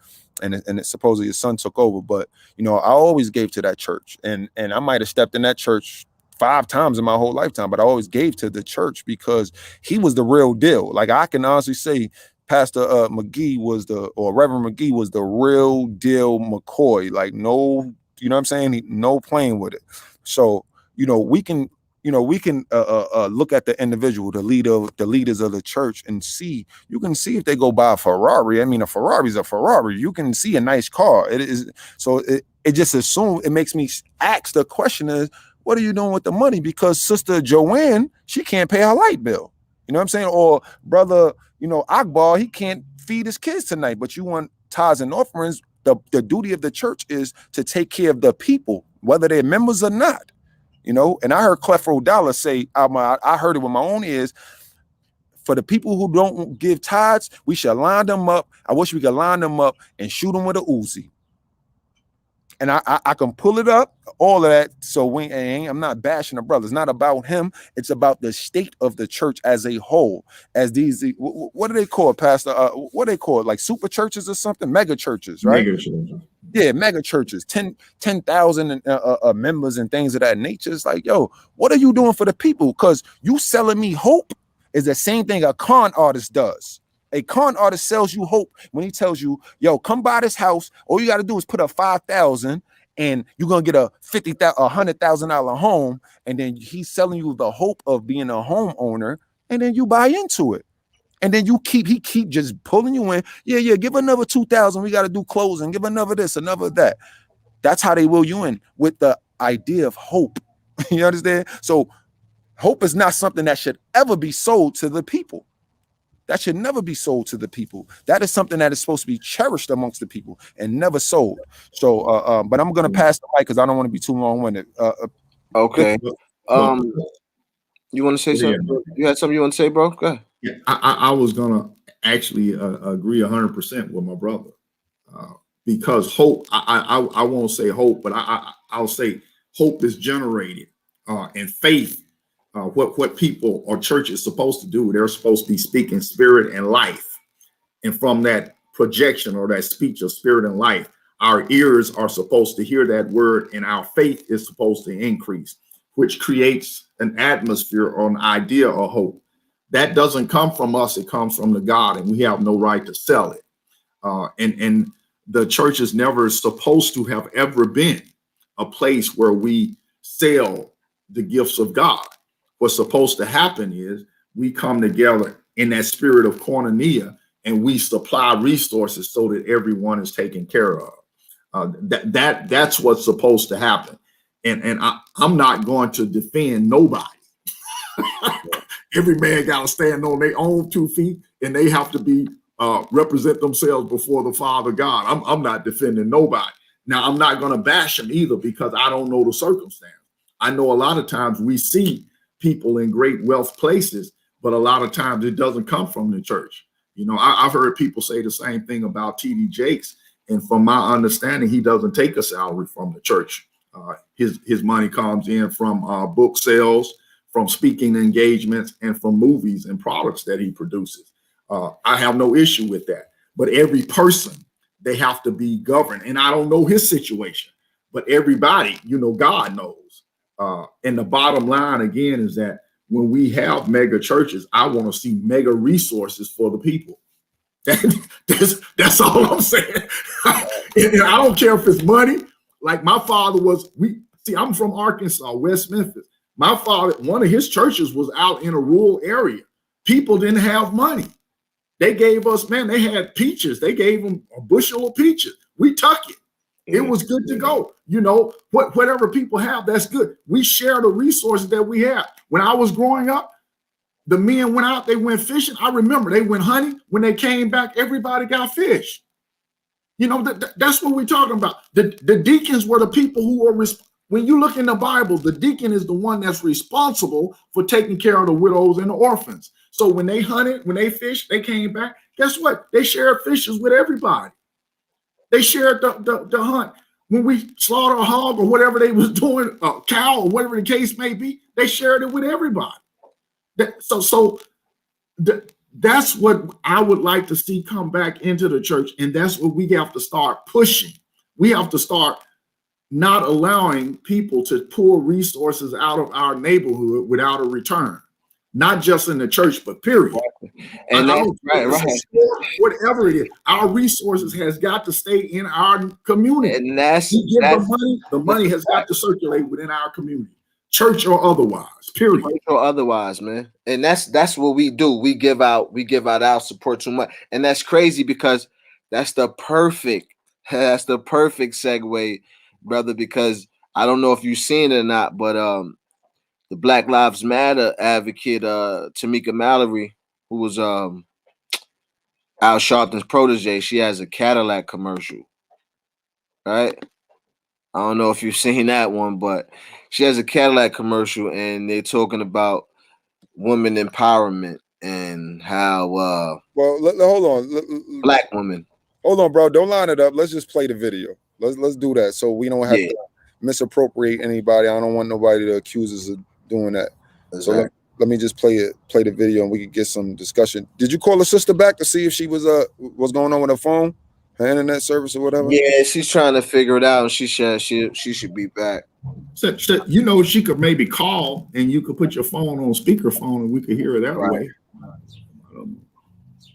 and it supposedly his son took over. But I always gave to that church, and I might have stepped in that church 5 times in my whole lifetime, but I always gave to the church because he was the real deal. Like I can honestly say, Pastor McGee or Reverend McGee was the real deal McCoy. Like no, you know what I'm saying? No playing with it. So we can look at the individual, the leaders of the church, and you can see if they go buy a Ferrari. I mean, a Ferrari's a Ferrari. You can see a nice car. It is. So it just it makes me ask the question is, what are you doing with the money? Because Sister Joanne, she can't pay her light bill. You know what I'm saying? Or brother, Akbar, he can't feed his kids tonight, but you want tithes and offerings. The duty of the church is to take care of the people, whether they're members or not. And I heard Clefro Dollar say, I heard it with my own ears, for the people who don't give tithes, we shall line them up. I wish we could line them up and shoot them with a Uzi. And I can pull it up, all of that. So I'm not bashing the brother. It's not about him. It's about the state of the church as a whole. As these, what do they call it, Pastor? What do they call it? Like super churches or something? Mega churches, right? Mega churches. Yeah, mega churches, 10,000 members and things of that nature. It's like, yo, what are you doing for the people? Because you selling me hope is the same thing a con artist does. A con artist sells you hope when he tells you, yo, come buy this house. All you got to do is put up 5,000 and you're going to get a $100,000 home. And then he's selling you the hope of being a homeowner. And then you buy into it. And then he keep just pulling you in. Yeah, give another 2,000. We got to do closing. Give another this, another that. That's how they will you in with the idea of hope. You understand? So hope is not something that should ever be sold to the people. That should never be sold to the people. That is something that is supposed to be cherished amongst the people and never sold. So, but I'm going to pass the mic because I don't want to be too long-winded. Okay. You want to say something? You had something you want to say, bro? Go ahead. Yeah, I was gonna actually agree 100% with my brother, because hope. I won't say hope, but I'll say hope is generated, and faith. What people or church is supposed to do, they're supposed to be speaking spirit and life, and from that projection or that speech of spirit and life, our ears are supposed to hear that word, and our faith is supposed to increase, which creates an atmosphere or an idea of hope. That doesn't come from us, it comes from the God, and we have no right to sell it. And the church is never supposed to have ever been a place where we sell the gifts of God. What's supposed to happen is we come together in that spirit of koinonia and we supply resources so that everyone is taken care of. That's what's supposed to happen. And I'm not going to defend nobody. Every man got to stand on their own 2 feet, and they have to be represent themselves before the Father God. I'm not defending nobody. Now, I'm not going to bash them either because I don't know the circumstance. I know a lot of times we see people in great wealth places, but a lot of times it doesn't come from the church. You know, I've heard people say the same thing about T.D. Jakes, and from my understanding, he doesn't take a salary from the church. His money comes in from book sales, from speaking engagements, and from movies and products that he produces. I have no issue with that. But every person, they have to be governed. And I don't know his situation, but everybody, you know, God knows. And the bottom line, again, is that when we have mega churches, I want to see mega resources for the people. That's all I'm saying. And I don't care if it's money. Like my father was, I'm from Arkansas, West Memphis. My father, one of his churches was out in a rural area. People didn't have money. They gave us, man, they had peaches. They gave them a bushel of peaches. We took it. It was good to go. You know, whatever people have, that's good. We share the resources that we have. When I was growing up, the men went out, they went fishing. I remember they went hunting. When they came back, everybody got fish. You know, that's what we're talking about. The deacons were the people who were, when you look in the Bible, the deacon is the one that's responsible for taking care of the widows and the orphans. So when they hunted, when they fished, they came back. Guess what? They shared fishes with everybody. They shared the hunt. When we slaughter a hog or whatever they was doing, a cow or whatever the case may be, they shared it with everybody. That's what I would like to see come back into the church. And that's what we have to start pushing. We have to start not allowing people to pull resources out of our neighborhood without a return. Not just in the church, but period. And that's right. Whatever it is, our resources has got to stay in our community. And that's the money has got to circulate within our community, church or otherwise. Period. Church or otherwise, man. And that's what we do. We give out our support too much, and that's crazy because that's the perfect segue, brother. Because I don't know if you've seen it or not, but the Black Lives Matter advocate, Tamika Mallory, who was Al Sharpton's protege, she has a Cadillac commercial, right? I don't know if you've seen that one, but she has a Cadillac commercial, and they're talking about women empowerment and how hold on, Black women. Hold on, bro. Don't line it up. Let's just play the video. Let's do that so we don't have to misappropriate anybody. I don't want nobody to accuse us of doing that. Exactly. So let me just play the video, and we can get some discussion. Did you call her sister back to see if she was what's going on with her phone, her internet service or whatever? Yeah, she's trying to figure it out, and she should be back. So, you know, she could maybe call, and you could put your phone on speakerphone, and we could hear it that way.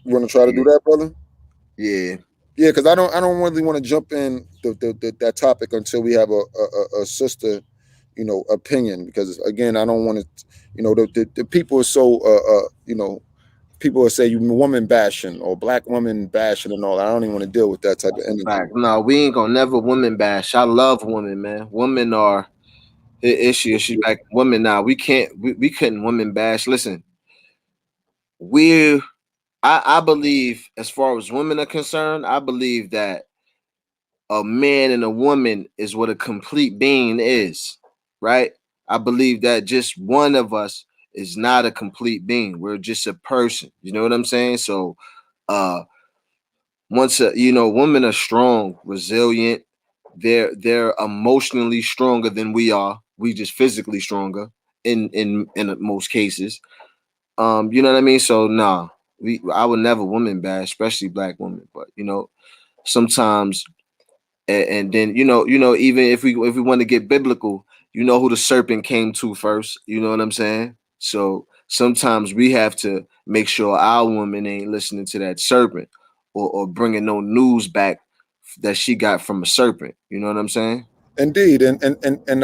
You want to try to do that, brother? Yeah. Yeah, because I don't really want to jump in that topic until we have a sister, you know, opinion. Because again, I don't want to, you know, the people are so you know, people will say you woman bashing or black woman bashing and all. I don't even want to deal with that type of energy. No, we ain't gonna never women bash. I love women, man. Women are the issue. She's like women now. We couldn't women bash. Listen, I believe, as far as women are concerned, I believe that a man and a woman is what a complete being is, right? I believe that just one of us is not a complete being. We're just a person. You know what I'm saying? So, women are strong, resilient. They're emotionally stronger than we are. We just physically stronger in most cases. You know what I mean? So, nah. I would never woman bash, especially black women. But you know, sometimes, and then you know, even if we want to get biblical, you know who the serpent came to first. You know what I'm saying? So sometimes we have to make sure our woman ain't listening to that serpent or bringing no news back that she got from a serpent. You know what I'm saying? Indeed, and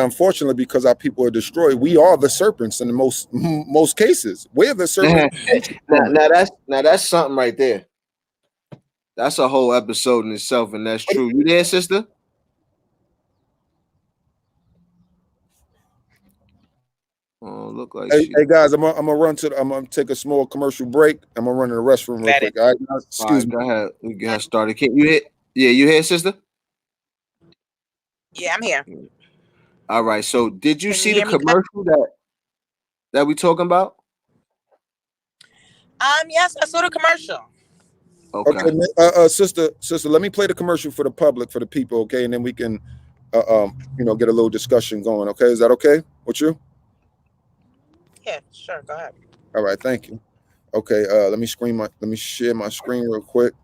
unfortunately, because our people are destroyed, we are the serpents in the most cases. We're the serpents. now that's something right there. That's a whole episode in itself, and that's true. You there, sister? Oh, look like hey guys, I'm gonna take a small commercial break. I'm gonna run to the restroom real quick. All right, guys, excuse me. Go ahead. We got started. Can you hear? Yeah, you here, sister? Yeah, I'm here. All right. So, did you see the commercial that? that we talking about? Yes, I saw the commercial. Okay. Sister, let me play the commercial for the public, for the people, okay, and then we can, get a little discussion going. Okay, is that okay with you? Yeah, sure. Go ahead. All right, thank you. Okay, let me share my screen real quick.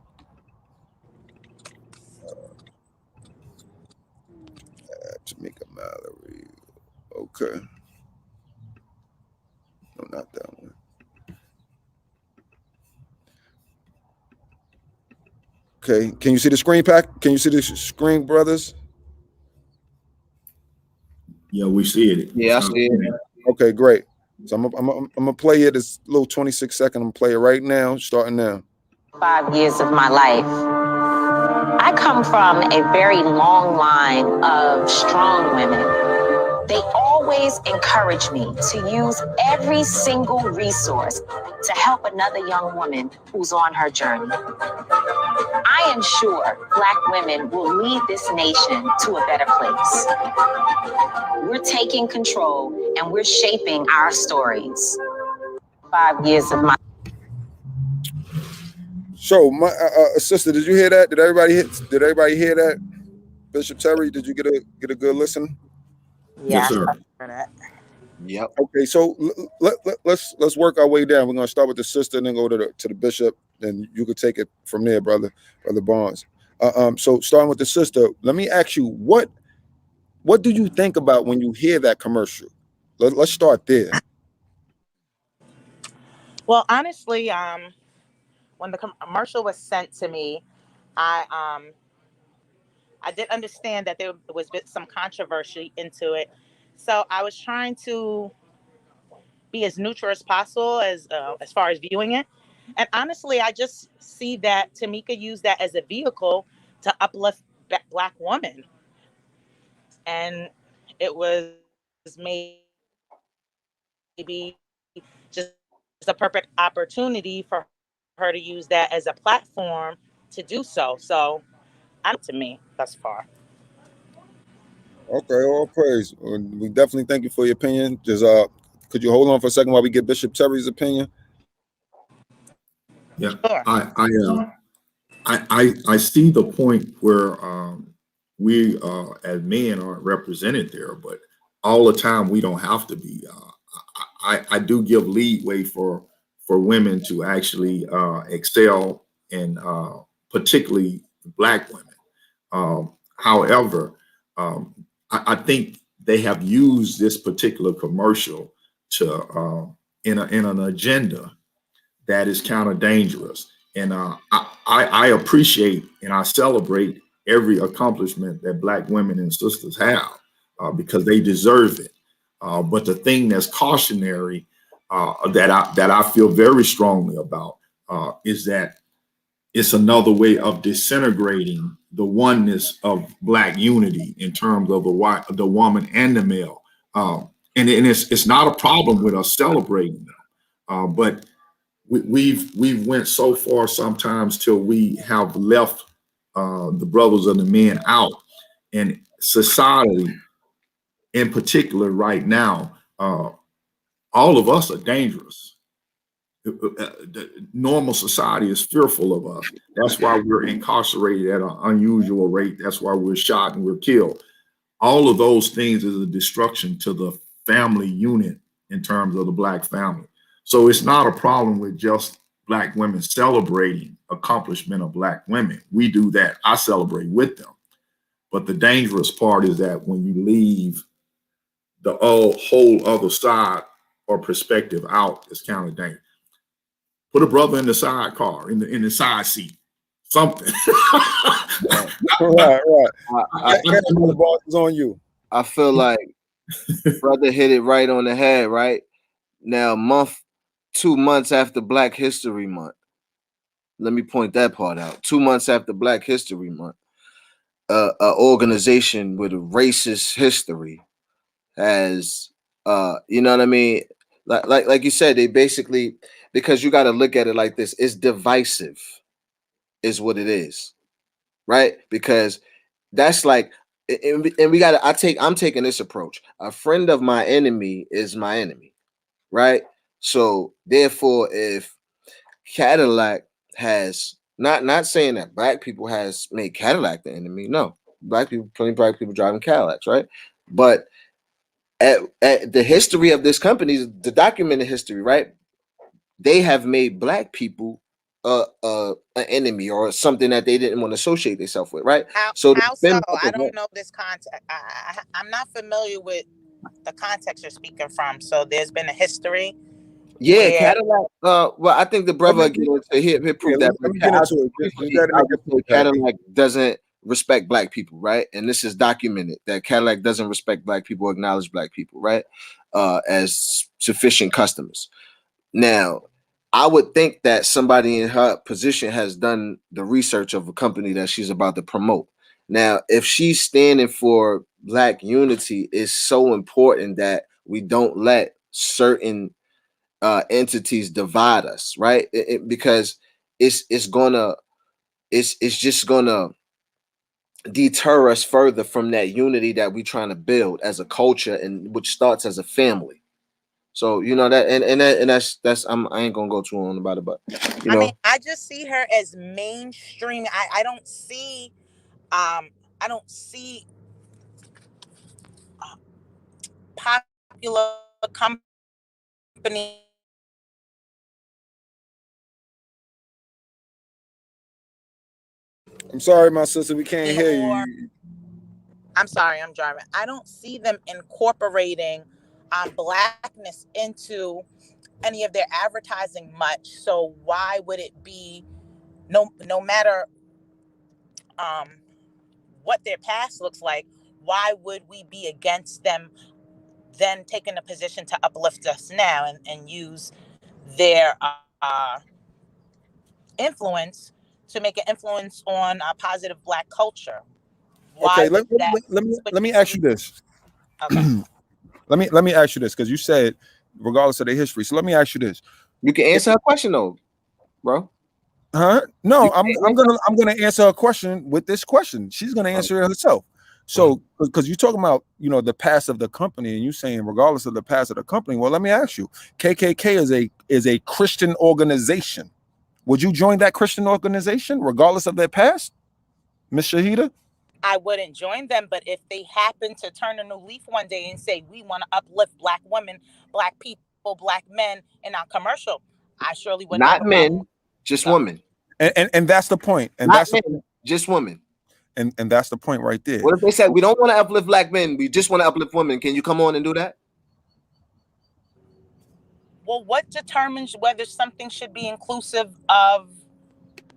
Tamika Mallory. Okay. No, not that one. Okay, can you see the screen, Pack? Can you see the screen, brothers? Yeah, we see it. Yeah, I see it. Okay, great. So I'm gonna play it. This little 26-second. I'm gonna play it right now, starting now. 5 years of my life. I come from a very long line of strong women. They always encourage me to use every single resource to help another young woman who's on her journey. I am sure Black women will lead this nation to a better place. We're taking control and we're shaping our stories. 5 years of my. So my sister, did you hear that? Did everybody hear that? Bishop Terry, did you get a good listen? Yes, sir. Yep. Okay, so let's work our way down. We're gonna start with the sister and then go to the bishop, and you could take it from there, brother Barnes. So starting with the sister, let me ask you, what do you think about when you hear that commercial? Let's start there. Well, honestly, when the commercial was sent to me, I did understand that there was some controversy into it, so I was trying to be as neutral as possible as far as viewing it. And honestly, I just see that Tamika used that as a vehicle to uplift Black women, and it was maybe just a perfect opportunity for her to use that as a platform to do so. So, to me thus far. Okay, all praise. We definitely thank you for your opinion. Just could you hold on for a second while we get Bishop Terry's opinion? Yeah, Sure. I see the point where we as men aren't represented there, but all the time we don't have to be. I do give leeway for women to actually excel, and particularly Black women. However, I think they have used this particular commercial to in an agenda that is kind of dangerous. And I appreciate and I celebrate every accomplishment that Black women and sisters have because they deserve it. But the thing that's cautionary that I feel very strongly about is that it's another way of disintegrating the oneness of Black unity in terms of the woman and the male. And it's not a problem with us celebrating them, but we've went so far sometimes till we have left the brothers and the men out, and society in particular right now, all of us are dangerous. The normal society is fearful of us. That's why we're incarcerated at an unusual rate. That's why we're shot and we're killed. All of those things is a destruction to the family unit in terms of the Black family. So it's not a problem with just Black women celebrating accomplishment of Black women. We do that. I celebrate with them. But the dangerous part is that when you leave the whole other side or perspective out, it's kind of dangerous. Put a brother in the sidecar, in the side seat, something. Right. The ball is on you. I feel like brother hit it right on the head, right? Now, 2 months after Black History Month, let me point that part out. 2 months after Black History Month, an organization with a racist history has, you know what I mean? Like you said, they basically, because you got to look at it like this, it's divisive, is what it is, right? Because that's like, and we got to, I'm taking this approach. A friend of my enemy is my enemy. right? So therefore, if Cadillac has not saying that black people has made Cadillac the enemy, no, plenty of black people driving Cadillacs, right? But at the history of this company, the documented history, right? They have made black people an enemy or something that they didn't want to associate themselves with, right? So How so? I don't know this context. I'm not familiar with the context you're speaking from. So there's been a history. Yeah, Cadillac. Well, I think the brother get into he proved that. Let me get into it. Just gotta make it Cadillac doesn't respect black people, right? And this is documented that Cadillac doesn't respect black people, acknowledge black people, right? As sufficient customers. Now, I would think that somebody in her position has done the research of a company that she's about to promote. Now, if she's standing for black unity, it's so important that we don't let certain entities divide us, right? Because it's just gonna deter us further from that unity that we're trying to build as a culture, and which starts as a family. So you know that, and that's I ain't gonna go too on about it, but you know, I mean, I just see her as mainstream. I don't see popular company. I'm sorry, my sister, we can't hear you. I'm sorry, I'm driving. I don't see them incorporating blackness into any of their advertising much. So why would it be no matter what their past looks like, why would we be against them then taking a position to uplift us now and use their influence to make an influence on positive black culture? Why Okay, let me ask you this. Okay. let me ask you this, because you said regardless of the history. So let me ask you this. You can answer a question though, bro. Huh? No, I'm gonna answer her question with this question. She's gonna answer it herself. So because you're talking about, you know, the past of the company, and you saying regardless of the past of the company, well, let me ask you, KKK is a Christian organization. Would you join that Christian organization regardless of their past, Miss Shahida? I wouldn't join them, but if they happen to turn a new leaf one day and say we want to uplift black women, black people, black men in our commercial, I surely wouldn't. Not men, just women. And that's the point. And not that's men, just women. And that's the point right there. What if they said we don't want to uplift black men, we just want to uplift women? Can you come on and do that? Well, what determines whether something should be inclusive of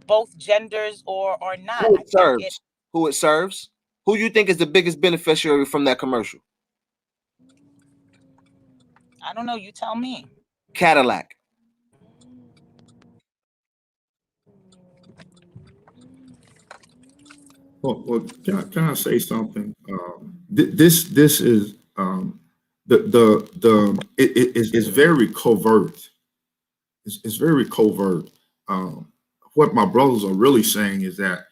both genders or not? Who it serves? Who it serves? Who you think is the biggest beneficiary from that commercial? I don't know. You tell me. Cadillac. Well, can I say something? This is it is very covert. It's very covert. What my brothers are really saying is that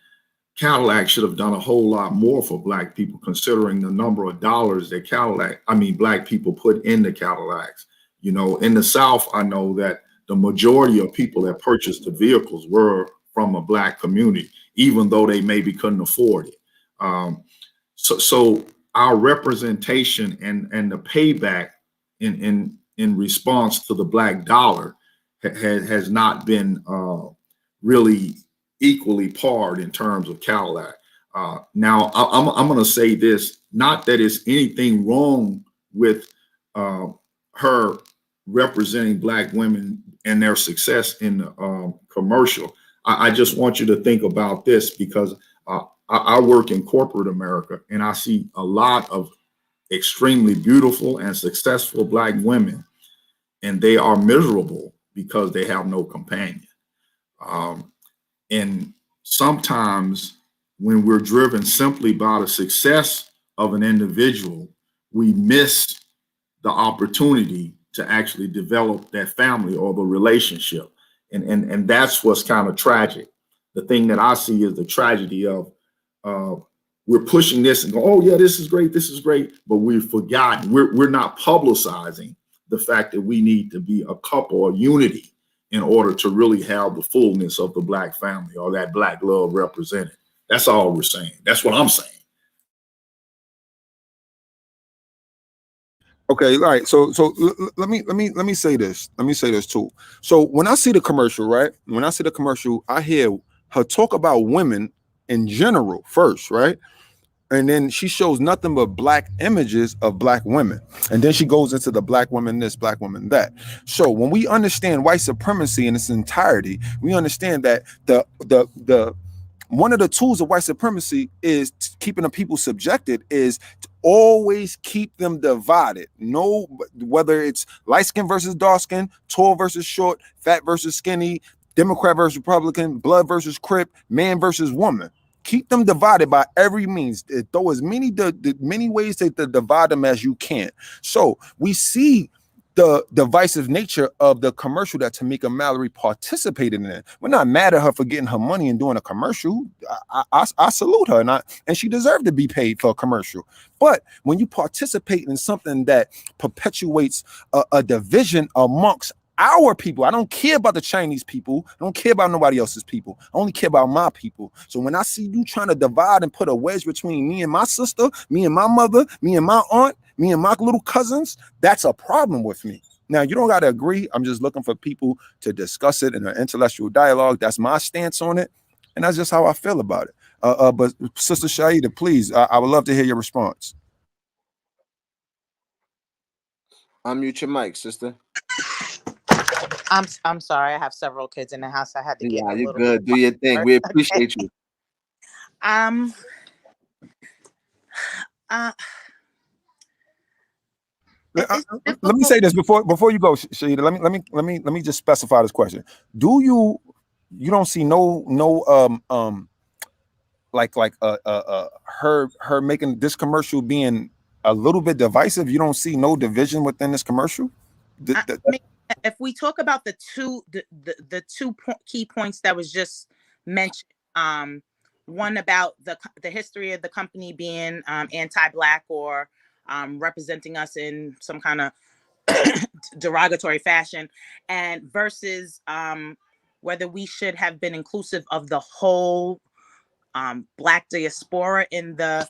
Cadillac should have done a whole lot more for black people, considering the number of dollars that black people put into Cadillacs. You know, in the South, I know that the majority of people that purchased the vehicles were from a black community, even though they maybe couldn't afford it. So our representation and the payback in response to the black dollar has not been really equally parred in terms of Cadillac. Now, I'm going to say this, not that it's anything wrong with her representing black women and their success in the commercial. I just want you to think about this, because I work in corporate America, and I see a lot of extremely beautiful and successful black women, and they are miserable because they have no companion. And sometimes when we're driven simply by the success of an individual, we miss the opportunity to actually develop that family or the relationship. And that's what's kind of tragic. The thing that I see is the tragedy of we're pushing this and go, oh yeah, this is great, but we've forgotten. We're not publicizing the fact that we need to be a couple or unity in order to really have the fullness of the Black family or that Black love represented. That's all we're saying. That's what I'm saying. Okay, all right. So let me say this. Let me say this too. So when I see the commercial, right? When I see the commercial, I hear her talk about women in general first, right? And then she shows nothing but Black images of Black women. And then she goes into the Black woman this, Black woman that. So when we understand white supremacy in its entirety, we understand that the one of the tools of white supremacy is keeping the people subjected is to always keep them divided. No, whether it's light skin versus dark skin, tall versus short, fat versus skinny, Democrat versus Republican, blood versus Crip, man versus woman. Keep them divided by every means. Throw as many many ways to divide them as you can. So we see the divisive nature of the commercial that Tamika Mallory participated in. We're not mad at her for getting her money and doing a commercial. I salute her, and she deserved to be paid for a commercial. But when you participate in something that perpetuates a division amongst our people, I don't care about the Chinese people. I don't care about nobody else's people. I only care about my people. So when I see you trying to divide and put a wedge between me and my sister, me and my mother, me and my aunt, me and my little cousins, that's a problem with me. Now, you don't got to agree. I'm just looking for people to discuss it in an intellectual dialogue. That's my stance on it. And that's just how I feel about it. But Sister Shaida, please, I would love to hear your response. Unmute your mic, sister. I'm sorry. I have several kids in the house. I had to get Yeah, a you're little good. Do your thing. We appreciate you. Let me say this before you go, Shaida. Let me just specify this question. Do you don't see no her making this commercial being a little bit divisive? You don't see no division within this commercial? If we talk about the two key points that was just mentioned, one about the history of the company being anti-Black or representing us in some kind of derogatory fashion, and versus whether we should have been inclusive of the whole Black diaspora in the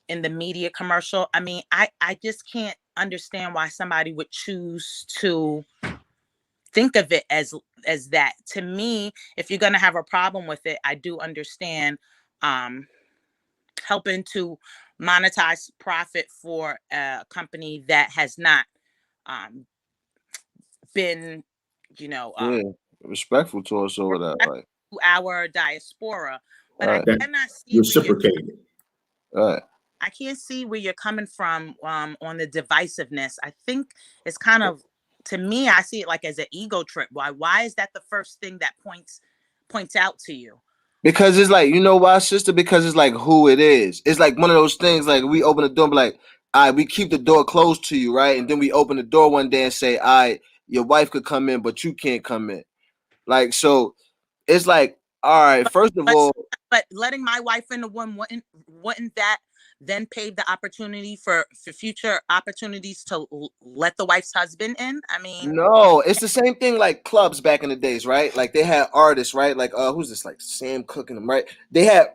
media commercial. I mean, I just can't understand why somebody would choose to think of it as that. To me, if you're going to have a problem with it, I do understand helping to monetize profit for a company that has not been, respectful to us over that, like our diaspora. But I cannot see reciprocated. I can't see where you're coming from on the divisiveness. I think it's kind of, to me, I see it like as an ego trip. Why is that the first thing that points out to you? Because it's like, you know why, sister? Because it's like who it is. It's like one of those things, like we open the door and be like, all right, we keep the door closed to you, right? And then we open the door one day and say, all right, your wife could come in, but you can't come in. Like, so it's like, all right, first of all. But letting my wife in the one, wouldn't that then pave the opportunity for future opportunities to let the wife's husband in? I mean, no, it's the same thing like clubs back in the days, right? Like they had artists, right? Like who's this? Like Sam Cooke and them, right? They had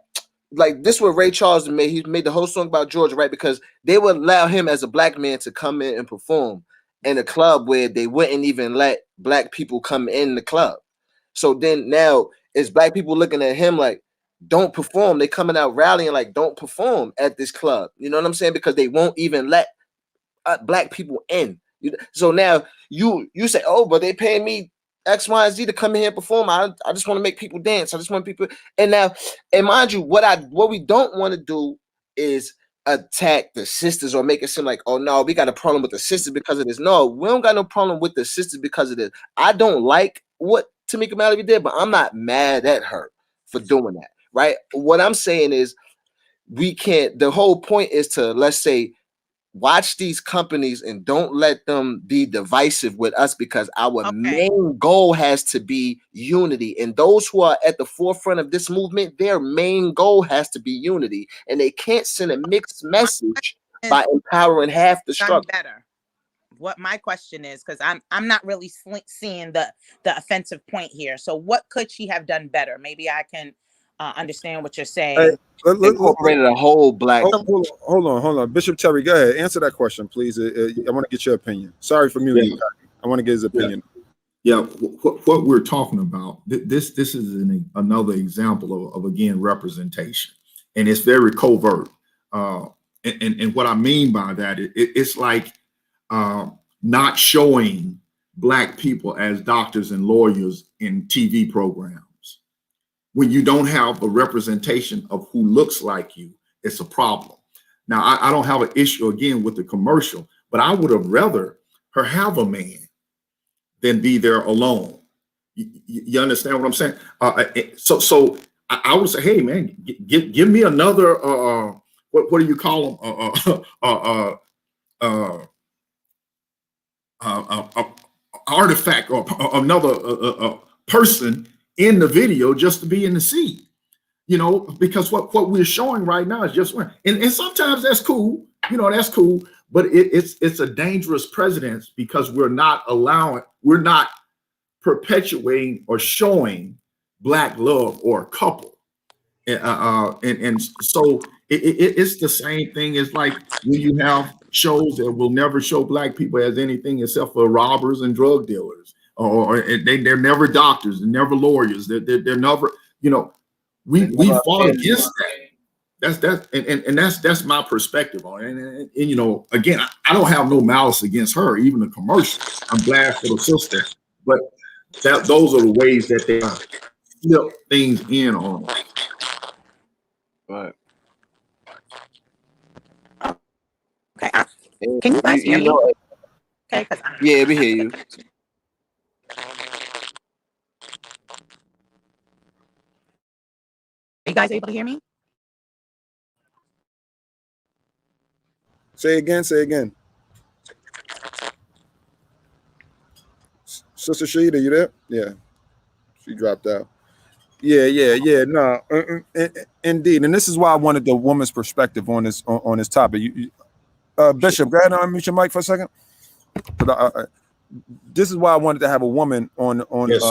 like this what Ray Charles made. He made the whole song about Georgia, right? Because they would allow him as a Black man to come in and perform in a club where they wouldn't even let Black people come in the club. So then now it's Black people looking at him like, don't perform. They coming out rallying like, don't perform at this club. You know what I'm saying? Because they won't even let Black people in. So now you say, oh, but they paying me X, Y, and Z to come in here and perform. I just want to make people dance. I just want people. And now, and mind you, what we don't want to do is attack the sisters or make it seem like, oh no, we got a problem with the sisters because of this. No, we don't got no problem with the sisters because of this. I don't like what Tamika Mallory did, but I'm not mad at her for doing that. Right? What I'm saying is we can't, the whole point is to, let's say, watch these companies and don't let them be divisive with us, because our main goal has to be unity. And those who are at the forefront of this movement, their main goal has to be unity. And they can't send a mixed message by empowering half the struggle. Better. what my question is, because I'm not really seeing the offensive point here. So what could she have done better? Maybe I can understand what you're saying. Incorporated a whole black. Hold on. Bishop Terry, go ahead. Answer that question, please. I want to get your opinion. Sorry for muting you. I want to get his opinion. Yeah, what we're talking about, this is another example of again, representation. And it's very covert. And what I mean by that, it's like not showing Black people as doctors and lawyers in TV programs. When you don't have a representation of who looks like you, it's a problem. Now, I don't have an issue again with the commercial, but I would have rather her have a man than be there alone. You understand what I'm saying? So I would say, hey man, give me another what do you call them? Artifact or another person in the video just to be in the scene. You know, because what we're showing right now is just one. And sometimes that's cool, that's cool, but it's a dangerous precedence because we're not perpetuating or showing Black love or a couple. And so it's the same thing as like when you have shows that will never show Black people as anything except for robbers and drug dealers, or they're never doctors, they're never lawyers, they're never, we fought against that. That's my perspective on it. And again, I don't have no malice against her, even the commercial. I'm glad for the sister, but those are the ways that they flip things in on. Right. Okay. Can you guys hear me? Okay. Yeah, we hear you. Are you guys able to hear me? Say again. Sister Sheeta, you there? Yeah. She dropped out. Yeah. No, indeed. And this is why I wanted the woman's perspective on this topic. Bishop, go ahead and unmute your mic for a second. This is why I wanted to have a woman on yes,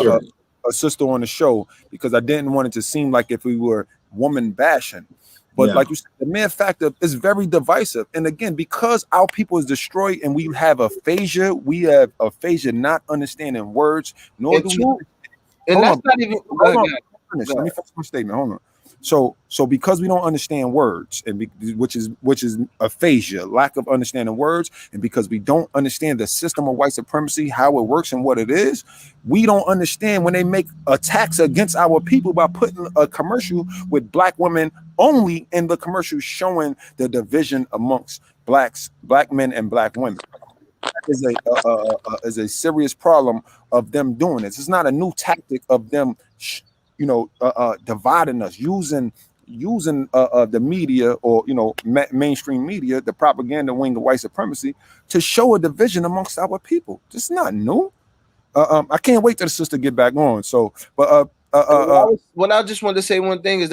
a sister on the show, because I didn't want it to seem like if we were woman bashing. But like you said, the mere fact of is very divisive. And again, because our people is destroyed and we have aphasia, not understanding words, nor do we. And that's not even. Let me finish my statement. Hold on. So because we don't understand words, and which is aphasia, lack of understanding words, and because we don't understand the system of white supremacy, how it works and what it is, we don't understand when they make attacks against our people by putting a commercial with Black women only in the commercial, showing the division amongst Black men and Black women. That is a serious problem of them doing this. It's not a new tactic of them dividing us, using the media or mainstream media, the propaganda wing of white supremacy, to show a division amongst our people. It's not new. I can't wait till the sister get back on. So, but what I just wanted to say one thing is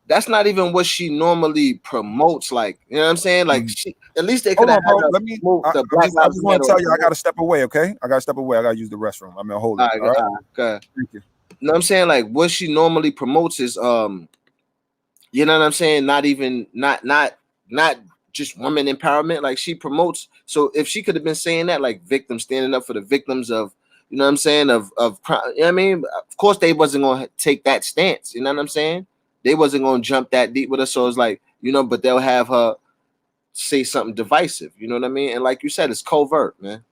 that's not even what she normally promotes. Like, you know what I'm saying? Like, she, at least they could have. I just want to tell you, I got to step away. Okay, I got to step away. I got to use the restroom. I'm gonna hold it. All right. Thank you. You know what I'm saying? Like, what she normally promotes is, you know what I'm saying? Not just women empowerment. Like, she promotes. So if she could have been saying that, like, victims, standing up for the victims of, you know what I'm saying, of you know what I mean? Of course, they wasn't gonna take that stance. You know what I'm saying? They wasn't gonna jump that deep with us. So it's like, but they'll have her say something divisive. You know what I mean? And like you said, it's covert, man.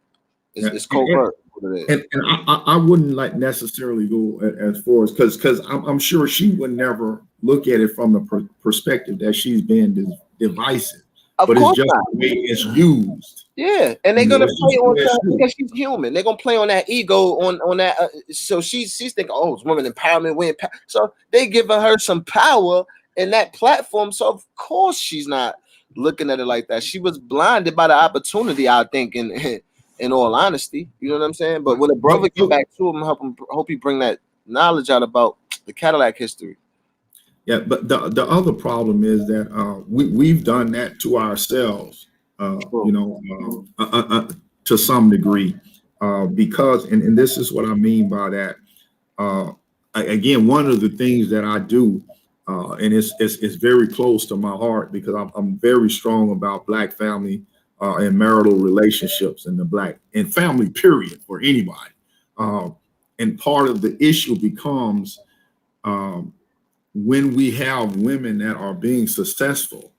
It's covert. And I wouldn't like necessarily go as far as because I'm sure she would never look at it from the perspective that she's being divisive. But it's just the way it's used. Yeah, and they're gonna play on that because she's human. They're gonna play on that ego, on that. So she's thinking, oh, it's women empowerment, so they giving her some power in that platform. So of course she's not looking at it like that. She was blinded by the opportunity, I think, in all honesty, you know what I'm saying. But when a brother come back to him, hope he bring that knowledge out about the Cadillac history. Yeah, but the other problem is that we've done that to ourselves, to to some degree, because, and this is what I mean by that. Again, one of the things that I do, and it's very close to my heart, because I'm very strong about Black family and marital relationships, and the Black and family period for anybody. And part of the issue becomes when we have women that are being successful,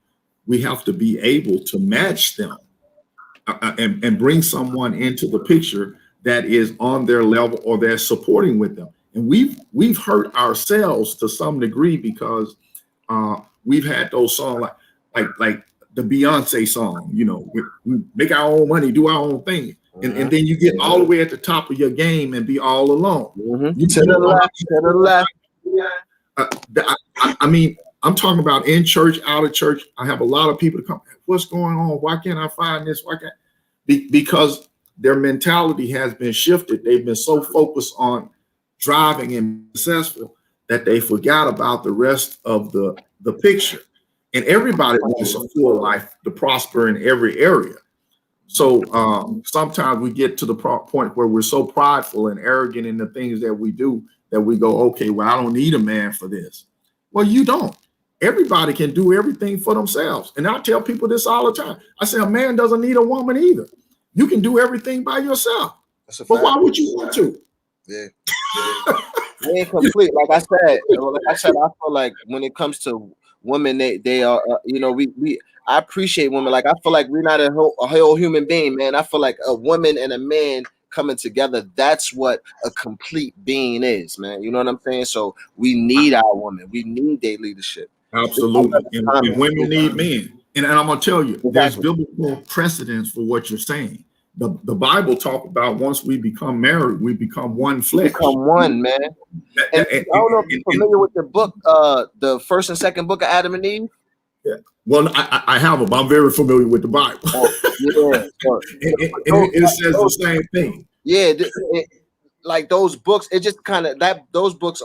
we have to be able to match them and bring someone into the picture that is on their level or they're supporting with them. And we've hurt ourselves to some degree, because we've had those songs like the Beyonce song, you know, we make our own money, do our own thing. And then you get all the way at the top of your game and be all alone. You to the left, to the left. I mean, I'm talking about in church, out of church. I have a lot of people to come, what's going on? Why can't I find this? Why can't? Because their mentality has been shifted. They've been so focused on driving and successful that they forgot about the rest of the picture. And everybody wants a full life to prosper in every area. So sometimes we get to the point where we're so prideful and arrogant in the things that we do that we go, okay, well, I don't need a man for this. Well, you don't. Everybody can do everything for themselves. And I tell people this all the time. I say, a man doesn't need a woman either. You can do everything by yourself. But why would you want to? Yeah. We ain't complete. Like I said, I feel like when it comes to women, they are, you know, I appreciate women. Like, I feel like we're not a whole human being, man. I feel like a woman and a man coming together, that's what a complete being is, man. You know what I'm saying? So we need our women. We need their leadership. Absolutely. And women need men. And I'm going to tell you, there's biblical precedence for what you're saying. The Bible talk about once we become married, we become one flesh. Become one, man. And I don't know if you're familiar with the book, the first and second book of Adam and Eve. Yeah. Well, I have them. I'm very familiar with the Bible. It says the same thing. Yeah, like those books. It just kind of those books.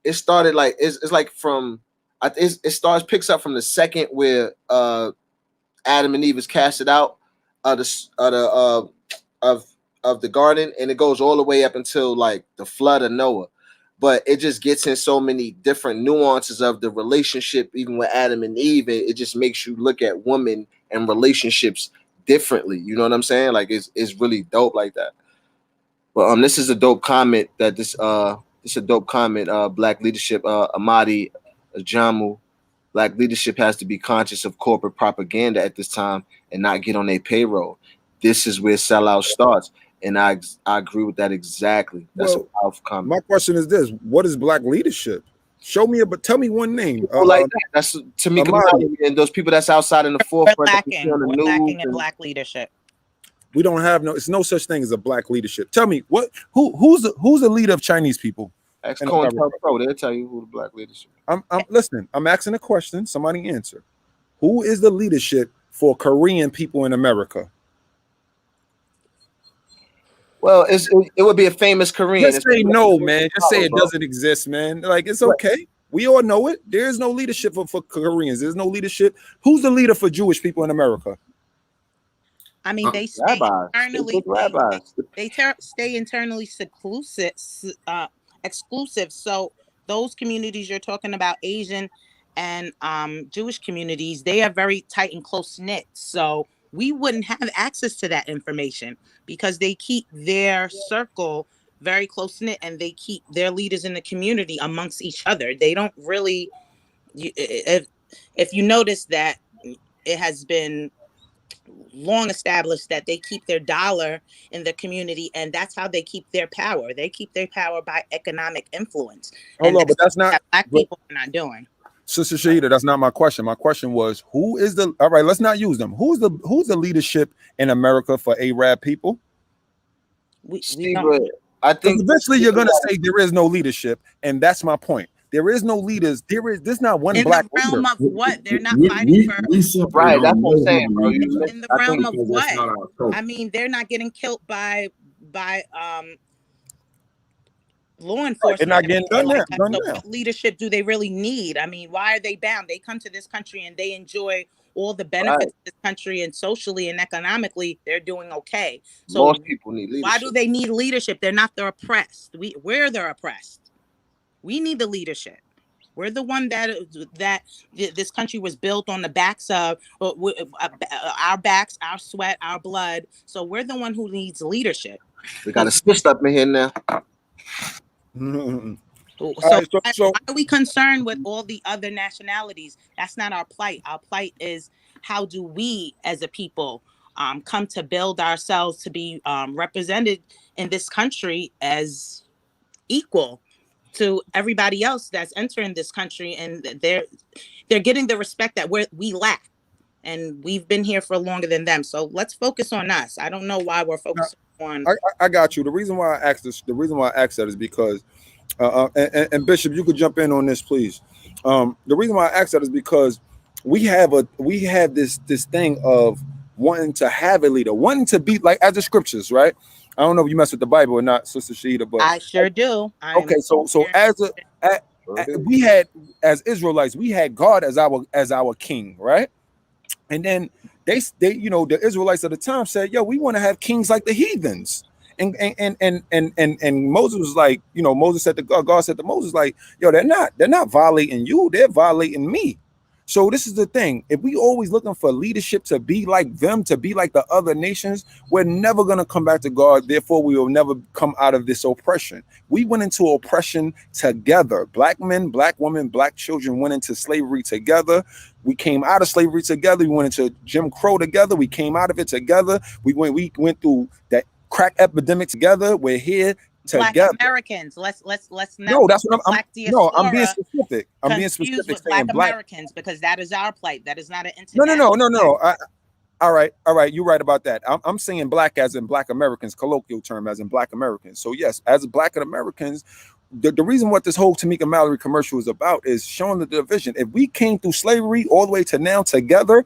It started like it's like from. Picks up from the second where Adam and Eve is casted out of the garden, and it goes all the way up until like the flood of Noah. But it just gets in so many different nuances of the relationship, even with Adam and Eve. It just makes you look at women and relationships differently. You know what I'm saying? Like it's really dope like that. But this is a dope comment that this is a dope comment. Black leadership, Amadi Jamu. Black leadership has to be conscious of corporate propaganda at this time and not get on their payroll. This is where sellout starts. And I agree with that exactly. That's a powerful comment. My question is this: what is black leadership? Show me, but tell me one name. Like that. That's Tamika Mallory and those people that's outside in the forefront. We're lacking in black leadership. We don't have it's no such thing as a black leadership. Tell me who's the leader of Chinese people? Ask Cohen Pro, they'll tell you who the black leadership. I'm listening. I'm asking a question. Somebody answer. Who is the leadership for Korean people in America? Well, it would be a famous Korean. Just say no, man. Just say it doesn't exist, man. Like, it's okay. We all know it. There is no leadership for Koreans. There's no leadership. Who's the leader for Jewish people in America? I mean, they stay internally. They stay internally exclusive. So those communities you're talking about, Asian and Jewish communities, they are very tight and close knit. So we wouldn't have access to that information because they keep their circle very close knit and they keep their leaders in the community amongst each other. They don't really, if you notice that it has been long established that they keep their dollar in the community, and that's how they keep their power. They keep their power by economic influence. Hold on, but that's not black people are not doing. Sister Shahida, that's not my question. My question was, who is the all right? Let's not use them. Who's the leadership in America for Arab people? We don't. I think eventually you're gonna say there is no leadership, and that's my point. There is no leaders. There's not one in black the realm leader. Of what? They're not fighting for. Right, that's what I'm saying, bro. In the realm of what? I mean, they're not getting killed by law enforcement. They're not getting done like now. So what leadership do they really need? I mean, why are they bound? They come to this country and they enjoy all the benefits of this country, and socially and economically, they're doing okay. So Most people need leadership. why do they need leadership? They're not the oppressed. We're the oppressed. We need the leadership. We're the one that this country was built on the backs of our backs, our sweat, our blood. So we're the one who needs leadership. We got a sister up in here now. So, Right, why are we concerned with all the other nationalities? That's not our plight. Our plight is, how do we as a people come to build ourselves to be represented in this country as equal to everybody else that's entering this country, and they're getting the respect that we lack, and we've been here for longer than them. So let's focus on us. I don't know why we're focusing on. I got you. The reason why I asked this, the reason why I asked that is because, and Bishop, you could jump in on this, please. The reason why I asked that is because we have this thing of wanting to have a leader, wanting to be like, as the scriptures, right? I don't know if you mess with the Bible or not, Sister Sheeta, but I sure do. Okay, so we had, as Israelites, we had God as our king, right? And then they the Israelites at the time said, "Yo, we want to have kings like the heathens." And Moses was like, Moses said to God said to Moses, like, "Yo, they're not violating you, they're violating me." So this is the thing. If we always looking for leadership to be like them, to be like the other nations, we're never going to come back to God. Therefore, we will never come out of this oppression. We went into oppression together. Black men, black women, black children went into slavery together. We came out of slavery together. We went into Jim Crow together. We came out of it together. We went through that crack epidemic together. We're here together. Black Americans. Let's not. No, that's what I'm being specific. I'm being specific. With Black Americans, because that is our plight. That is not an international. No. All right. You're right about that. I'm saying black as in Black Americans, colloquial term as in Black Americans. So yes, as Black Americans, the reason what this whole Tamika Mallory commercial is about is showing the division. If we came through slavery all the way to now together,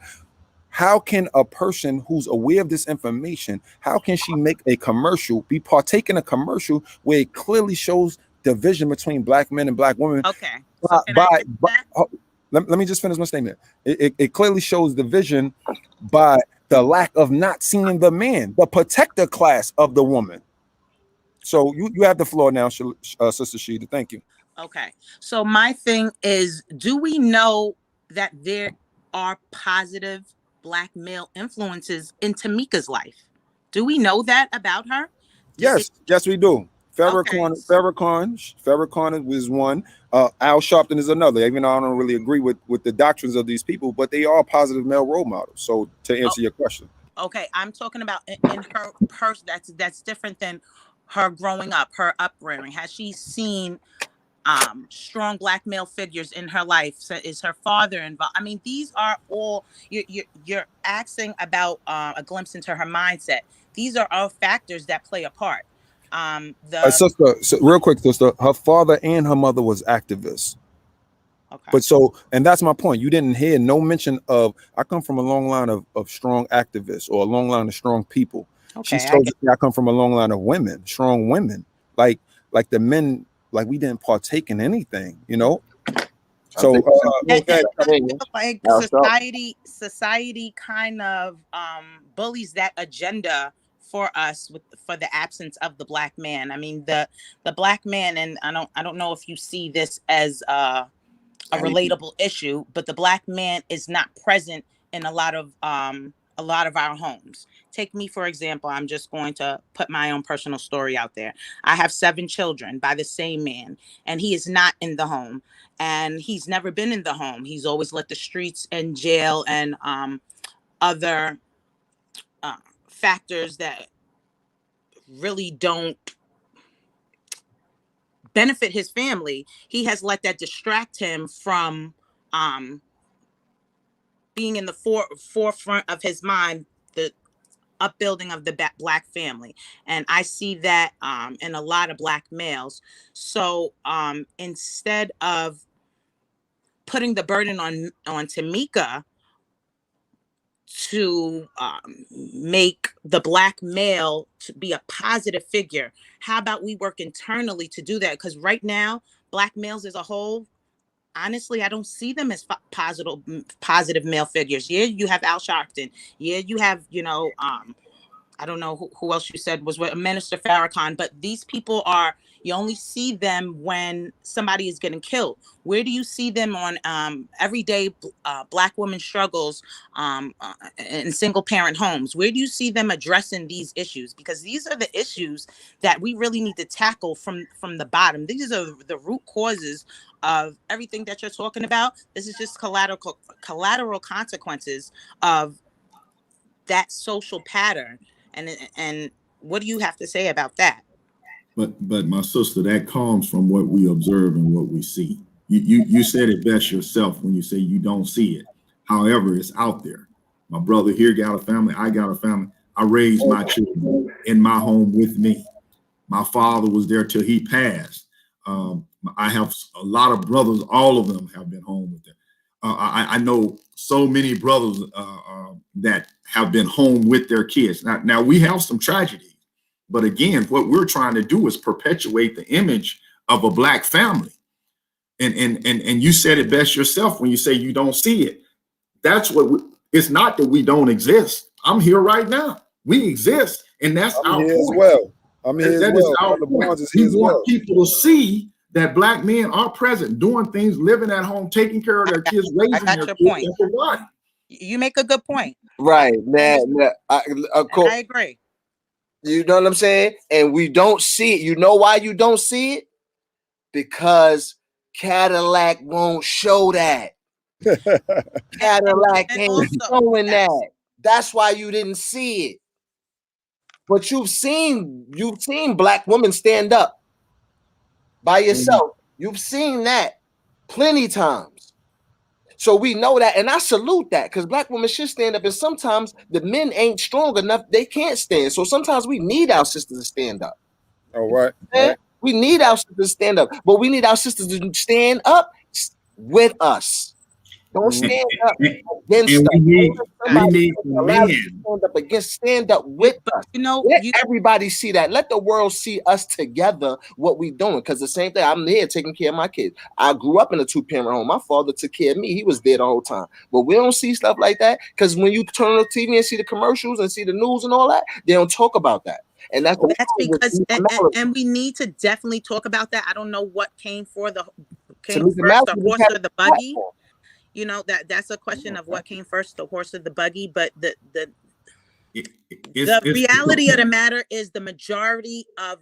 how can a person who's aware of this information, how can she make a commercial, partake in a commercial where it clearly shows division between black men and black women? Okay. Let me just finish my statement. It clearly shows division by the lack of not seeing the man, the protector class of the woman. So you have the floor now, Sister Sheeta. Thank you. Okay. So my thing is, do we know that there are positive Black male influences in Tamika's life? Do we know that about her? Yes, we do. Farrakhan is one. Al Sharpton is another. Even though I don't really agree with the doctrines of these people, but they are positive male role models. So to answer your question, okay, I'm talking about in her person. That's different than her growing up, her upbringing. Has she seen strong Black male figures in her life? So is her father involved? I mean, these are all you're asking about a glimpse into her mindset. These are all factors that play a part. Sister, real quick, sister, her father and her mother was activists. Okay. But and that's my point. You didn't hear no mention of, I come from a long line of strong activists, or a long line of strong people. Okay, I come from a long line of women, strong women, like the men. Like, we didn't partake in anything, So like society kind of bullies that agenda for us for the absence of the Black man. I mean, the Black man, and I don't know if you see this as a relatable issue, but the Black man is not present in a lot of our homes. Take me, for example. I'm just going to put my own personal story out there. I have 7 children by the same man, and he is not in the home, and he's never been in the home. He's always let the streets and jail and other factors that really don't benefit his family. He has let that distract him from being in the forefront of his mind, the upbuilding of the Black family. And I see that in a lot of Black males. So instead of putting the burden on Tamika to make the Black male to be a positive figure, how about we work internally to do that? Because right now, Black males as a whole, honestly, I don't see them as positive male figures. Yeah, you have Al Sharpton. Yeah, you have, I don't know who else you said was with Minister Farrakhan, but these people are, you only see them when somebody is getting killed. Where do you see them on everyday Black women struggles in single parent homes? Where do you see them addressing these issues? Because these are the issues that we really need to tackle from the bottom. These are the root causes of everything that you're talking about. This is just collateral consequences of that social pattern. And what do you have to say about that? But my sister, that comes from what we observe and what we see. You said it best yourself when you say you don't see it. However, it's out there. My brother here got a family. I got a family. I raised my children in my home with me. My father was there till he passed. I have a lot of brothers. All of them have been home with them. I know so many brothers that have been home with their kids. Now we have some tragedy. But again, what we're trying to do is perpetuate the image of a Black family. And you said it best yourself when you say you don't see it. That's what it's not that we don't exist. I'm here right now. We exist. And that's our point. As well. I'm here as well. Our point. We want people to see that Black men are present, doing things, living at home, taking care of their kids, raising their kids, and providing. You make a good point. Right. I agree. You know what I'm saying? And we don't see it. You know why you don't see it? Because Cadillac won't show that. Cadillac ain't showing that. That's why you didn't see it. But you've seen Black women stand up by yourself. You've seen that plenty times. So we know that, and I salute that, because Black women should stand up, and sometimes the men ain't strong enough, they can't stand. So sometimes we need our sisters to stand up. All right. We need our sisters to stand up, but we need our sisters to stand up with us. Don't stand up against us. We need men. Stand up with us. Let everybody see that. Let the world see us together, what we doing. Because the same thing, I'm there taking care of my kids. I grew up in a 2-parent home. My father took care of me. He was there the whole time. But we don't see stuff like that, because when you turn on the TV and see the commercials and see the news and all that, they don't talk about that. And that's because and we need to definitely talk about that. I don't know what came first, the horse or the buggy. You know, that's a question of what came first, the horse or the buggy. But the reality of the matter is the majority of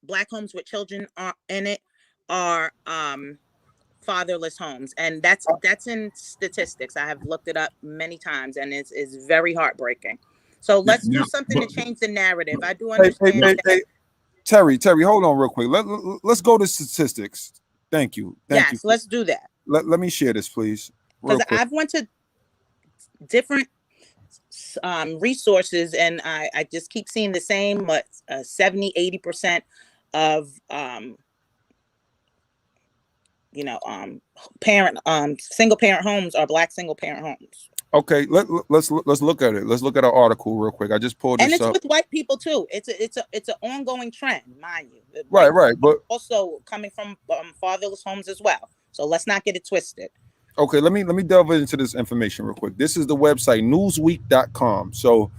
Black homes with children in it are fatherless homes, and that's in statistics. I have looked it up many times, and it's very heartbreaking. So let's do something to change the narrative. I do understand. Hey, Terry, hold on real quick. Let's go to statistics. Thank you. Yes, let's do that. Let me share this, please. Because I've went to different resources, and I just keep seeing the same, 70-80% of single parent homes are Black single parent homes. Okay, let's look at it. Let's look at our article real quick. I just pulled this up. And it's with white people too. It's an ongoing trend, mind you. Right. But also coming from fatherless homes as well. So let's not get it twisted. Okay, let me delve into this information real quick. This is the website newsweek.com. So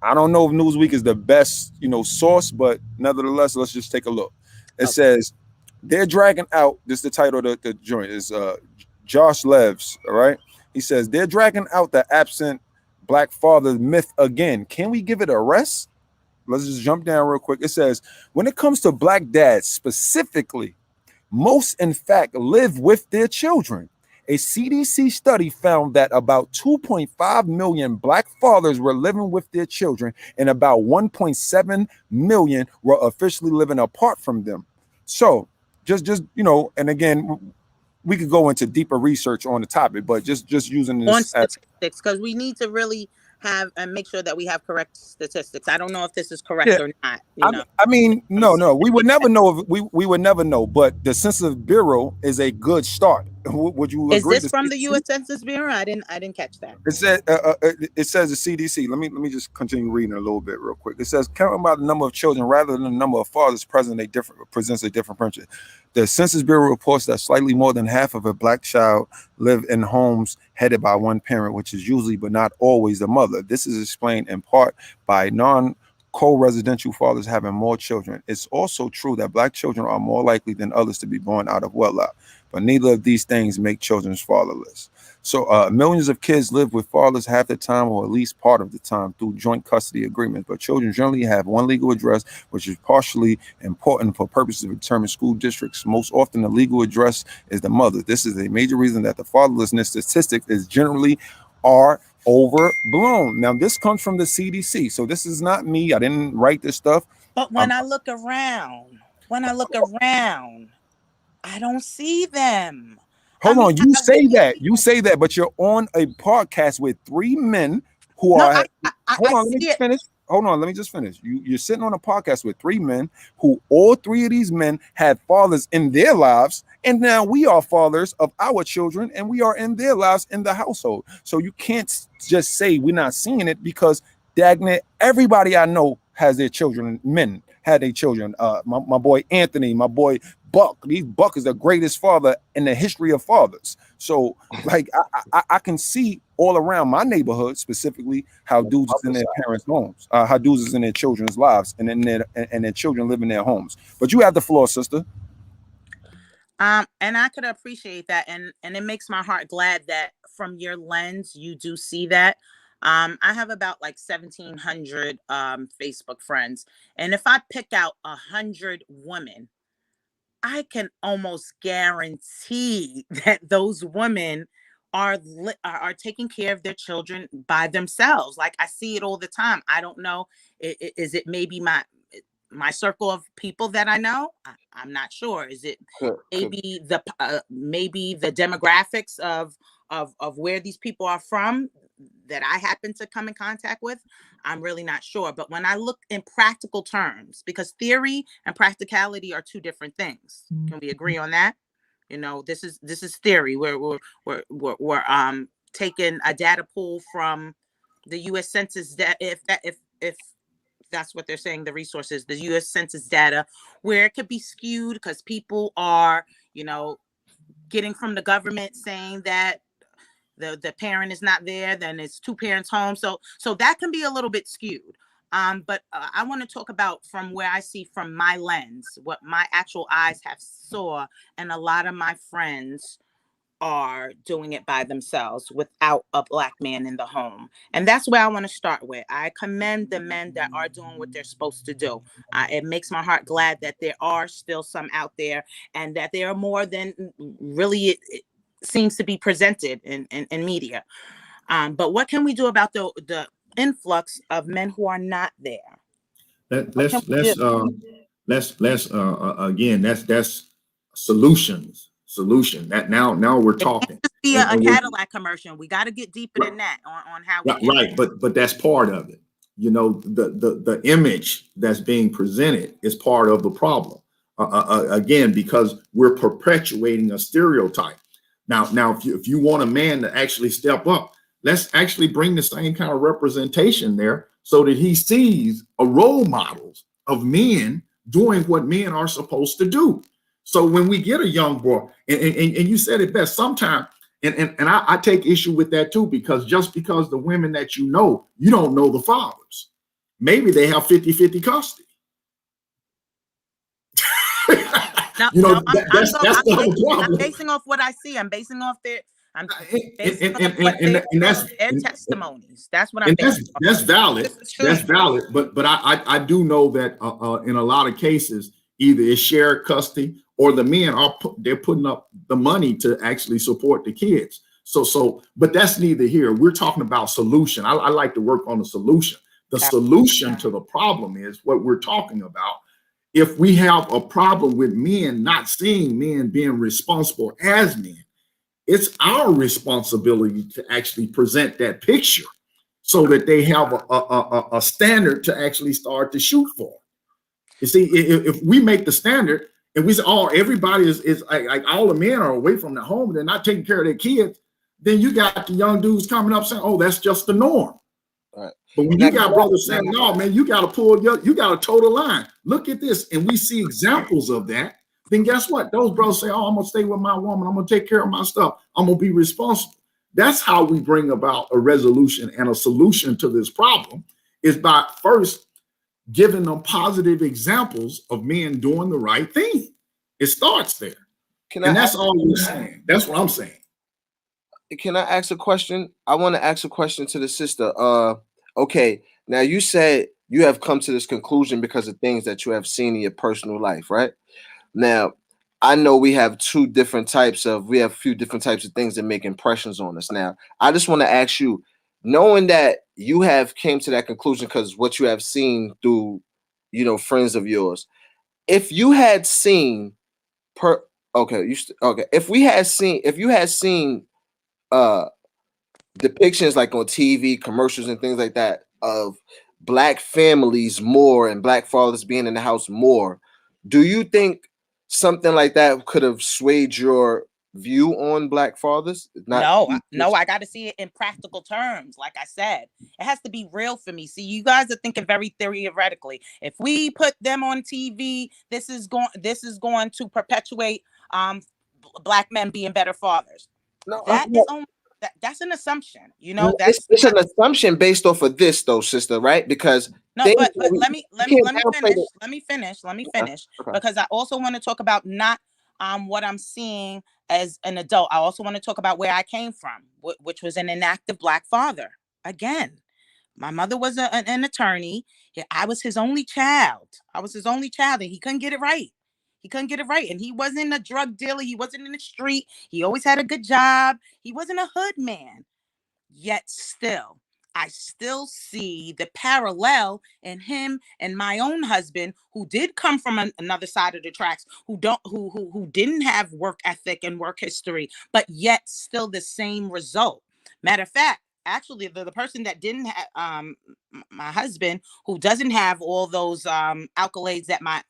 I don't know if Newsweek is the best, source, but nevertheless, let's just take a look. It says they're dragging out. This is the title of the joint is Josh Levs. All right. He says they're dragging out the absent Black father myth again. Can we give it a rest? Let's just jump down real quick. It says when it comes to Black dads specifically, most in fact live with their children. A CDC study found that about 2.5 million Black fathers were living with their children, and about 1.7 million were officially living apart from them. So just and again, we could go into deeper research on the topic, but just using this on statistics, because we need to really have and make sure that we have correct statistics. I don't know if this is correct or not. I mean, no, we would never know if we would never know, but the Census Bureau is a good start. Would you Is agree? this from the U.S. Census Bureau? I didn't catch that. It says the CDC. Let me just continue reading a little bit real quick. It says counting by the number of children rather than the number of fathers presents a different picture. The Census Bureau reports that slightly more than half of a black child live in homes headed by one parent, which is usually but not always the mother. This is explained in part by co-residential fathers having more children. It's also true that black children are more likely than others to be born out of wedlock, but neither of these things make children fatherless. So millions of kids live with fathers half the time or at least part of the time through joint custody agreements, but children generally have one legal address, which is partially important for purposes of determining school districts. Most often the legal address is the mother. This is a major reason that the fatherlessness statistics is generally are overblown. Now, this comes from the CDC, so this is not me. I didn't write this stuff. But when I look around, I don't see them. Hold on, you say that, but you're on a podcast with three men who are. Hold on, let me finish. Hold on, let me just finish. You're sitting on a podcast with three men who all three of these men had fathers in their lives, and now we are fathers of our children, and we are in their lives in the household. So you can't just say we're not seeing it because, daggone it, everybody I know has their children. Men had their children. My boy Anthony, my boy Buck. Buck is the greatest father in the history of fathers. So, like, I can see all around my neighborhood, specifically, how dudes is in their parents' homes, how dudes is in their children's lives, and their children live in their homes. But you have the floor, sister. And I could appreciate that, and it makes my heart glad that from your lens you do see that. I have about like 1,700 Facebook friends, and if I pick out 100 women, I can almost guarantee that those women are taking care of their children by themselves. Like, I see it all the time. I don't know. Is it maybe my circle of people that I know? I'm not sure. Is it maybe the demographics of where these people are from that I happen to come in contact with? I'm really not sure. But when I look in practical terms, because theory and practicality are two different things. Can we agree on that? You know, this is theory. We're taking a data pool from the U.S. Census that if that's what they're saying, the resources, the U.S. Census data, where it could be skewed because people are, getting from the government saying that the parent is not there, then it's two parents home. So that can be a little bit skewed. But I want to talk about from where I see from my lens, what my actual eyes have saw, and a lot of my friends are doing it by themselves without a black man in the home. And that's where I want to start with. I commend the men that are doing what they're supposed to do. It makes my heart glad that there are still some out there, and that there are more than really it seems to be presented in media. But what can we do about the influx of men who are not there? Let's again, that's solution. That now we're talking. It be a Cadillac commercial. We got to get deeper than that on how we right. But that's part of it. The image that's being presented is part of the problem. Again, because we're perpetuating a stereotype. Now, if you want a man to actually step up, let's actually bring the same kind of representation there so that he sees a role models of men doing what men are supposed to do. So when we get a young boy, and you said it best, sometimes, and I take issue with that too, because just because the women that you don't know the fathers. Maybe they have 50-50 custody. That's the whole problem. I'm basing off what I see. I'm basing off their testimonies. That's what I'm basing off. That's valid. That's valid. But I do know that in a lot of cases, either it's shared custody or the men they're putting up the money to actually support the kids. So, but that's neither here. We're talking about solution. I like to work on the solution. The solution to the problem is what we're talking about. If we have a problem with men not seeing men being responsible as men, it's our responsibility to actually present that picture so that they have a standard to actually start to shoot for. You see, if we make the standard and we say, oh, everybody is like all the men are away from the home, they're not taking care of their kids, then you got the young dudes coming up saying, oh, that's just the norm. Right. But when you got brothers saying, no, man, you got to you got to toe the line. Look at this. And we see examples of that. Then guess what? Those brothers say, oh, I'm going to stay with my woman. I'm going to take care of my stuff. I'm going to be responsible. That's how we bring about a resolution and a solution to this problem, is by first giving them positive examples of men doing the right thing. It starts there. And that's all we're saying. That's what I'm saying. Can I ask a question? I want to ask a question to the sister. Okay, now you said you have come to this conclusion because of things that you have seen in your personal life, right? Now, I know we have a few different types of things that make impressions on us. Now, I just want to ask you, knowing that you have came to that conclusion because what you have seen through, friends of yours, if you had seen if you had seen depictions like on TV, commercials and things like that of black families more and black fathers being in the house more, do you think something like that could have swayed your view on black fathers? No, I got to see it in practical terms. Like I said, it has to be real for me. See, you guys are thinking very theoretically. If we put them on TV, this is going to perpetuate black men being better fathers. No, that's an assumption, it's an assumption based off of this, though, sister, right? Because no, but let me finish. Okay. Because I also want to talk about not what I'm seeing as an adult. I also want to talk about where I came from, which was an inactive black father. Again, my mother was an attorney. I was his only child. And he couldn't get it right. And he wasn't a drug dealer. He wasn't in the street. He always had a good job. He wasn't a hood man. Yet still, I still see the parallel in him and my own husband, who did come from another side of the tracks, who didn't have work ethic and work history, but yet still the same result. Matter of fact, actually, the person that didn't have my husband, who doesn't have all those accolades that my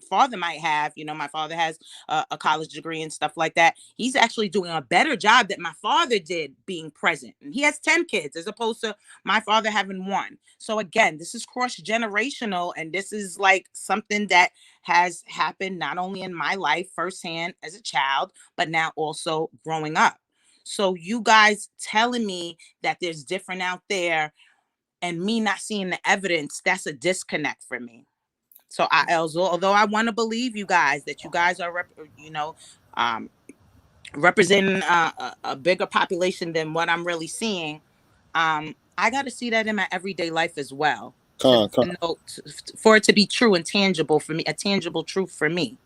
father might have, my father has a college degree and stuff like that. He's actually doing a better job that my father did being present. And he has 10 kids as opposed to my father having 1. So again, this is cross-generational, and this is like something that has happened not only in my life firsthand as a child, but now also growing up. So you guys telling me that there's different out there and me not seeing the evidence, that's a disconnect for me. So although I want to believe you guys that you guys are, representing a bigger population than what I'm really seeing, I got to see that in my everyday life as well. For it to be true and tangible for me, a tangible truth for me.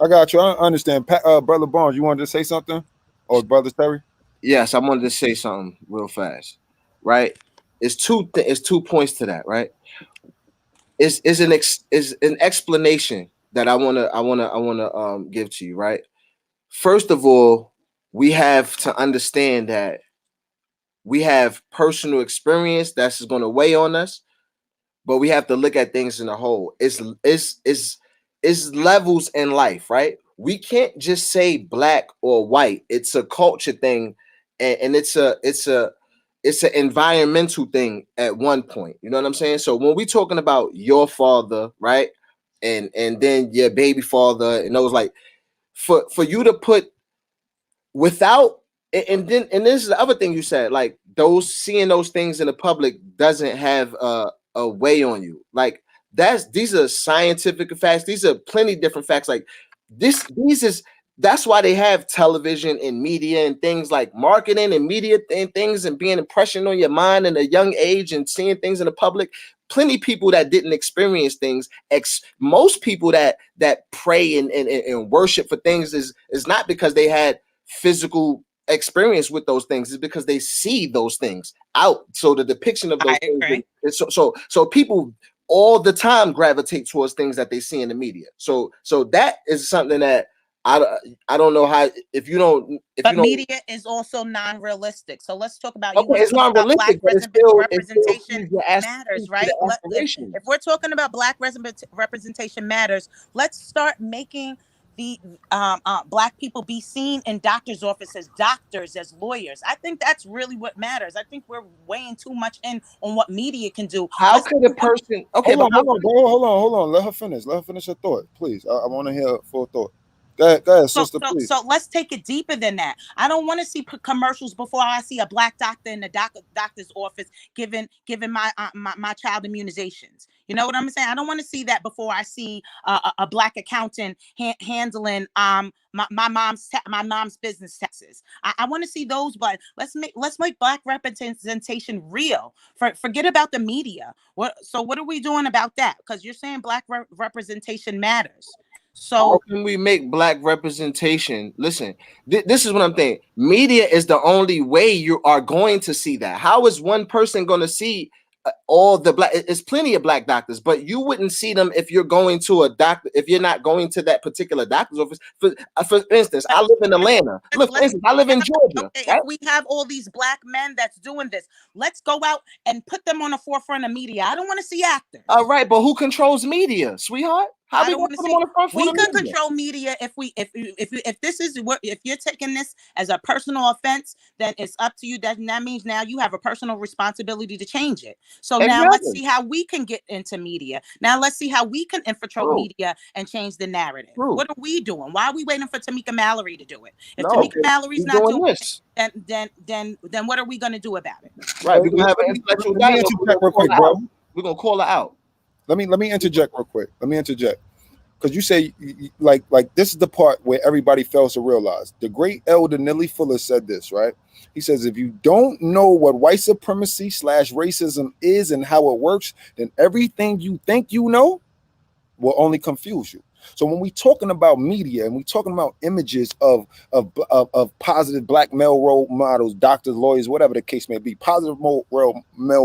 I got you. I understand. Brother Barnes, you wanted to say something? Or Brother Terry? Yes, I wanted to say something real fast. Right? It's two points to that, right? Is an explanation that I wanna give to you, right? First of all, we have to understand that we have personal experience that's going to weigh on us, but we have to look at things in a whole. It's levels in life, right? We can't just say black or white. It's a culture thing, and it's an environmental thing at one point. You know what I'm saying? So when we're talking about your father, right, and then your baby father, and those, like, for you to put without, and this is the other thing you said, like, seeing those things in the public doesn't have a way on you. Like, these are scientific facts. These are plenty different facts. Like that's why they have television and media and things like marketing and media and things, and being impression on your mind at a young age and seeing things in the public. Plenty people that didn't experience things. Most people that pray and worship for things is not because they had physical experience with those things. It's because they see those things out. So the depiction of those things. So people all the time gravitate towards things that they see in the media. So that is something that I don't know how if you don't media is also non-realistic. So let's talk about okay, it's not realistic, but it still representation feeds your matters, right? aspirations. If we're talking about Black representation matters, let's start making the Black people be seen in doctors' offices, doctors, as lawyers. I think that's really what matters. I think we're weighing too much in on what media can do. How could a person? Okay, hold on, bro. Hold on. Let her finish. Let her finish her thought, please. I want to hear her full thought. Go ahead, sister, please. So let's take it deeper than that. I don't want to see commercials before I see a Black doctor in the doctor's office giving my child immunizations. You know what I'm saying? I don't want to see that before I see a Black accountant handling my mom's business taxes. I want to see those, but let's make Black representation real. Forget about the media. What are we doing about that? Because you're saying Black representation matters. So how can we make Black representation? Listen, this is what I'm thinking. Media is the only way you are going to see that. How is one person going to see all the Black? It's plenty of Black doctors, but you wouldn't see them if you're going to a doctor. If you're not going to that particular doctor's office. For instance, I live in Atlanta. Look, for instance, I live in Georgia. Okay, right? If we have all these Black men that's doing this, let's go out and put them on the forefront of media. I don't want to see actors. All right, but who controls media, sweetheart? How we going to put them on the front? We can control media if this is what, if you're taking this as a personal offense, then it's up to you. That means now you have a personal responsibility to change it. So now let's see how we can get into media. Now let's see how we can infiltrate media and change the narrative. What are we doing? Why are we waiting for Tamika Mallory to do it? If Tamika Mallory's not doing this, then what are we going to do about it? Right, we're gonna have an intellectual dialogue. We're gonna call her out. Let me interject real quick. Because you say like this is the part where everybody fails to realize. The great elder Nelly Fuller said this, right? He says, if you don't know what white supremacy / racism is and how it works, then everything you think you know will only confuse you. So when we talking about media and we talking about images of positive Black male role models, doctors, lawyers, whatever the case may be, positive male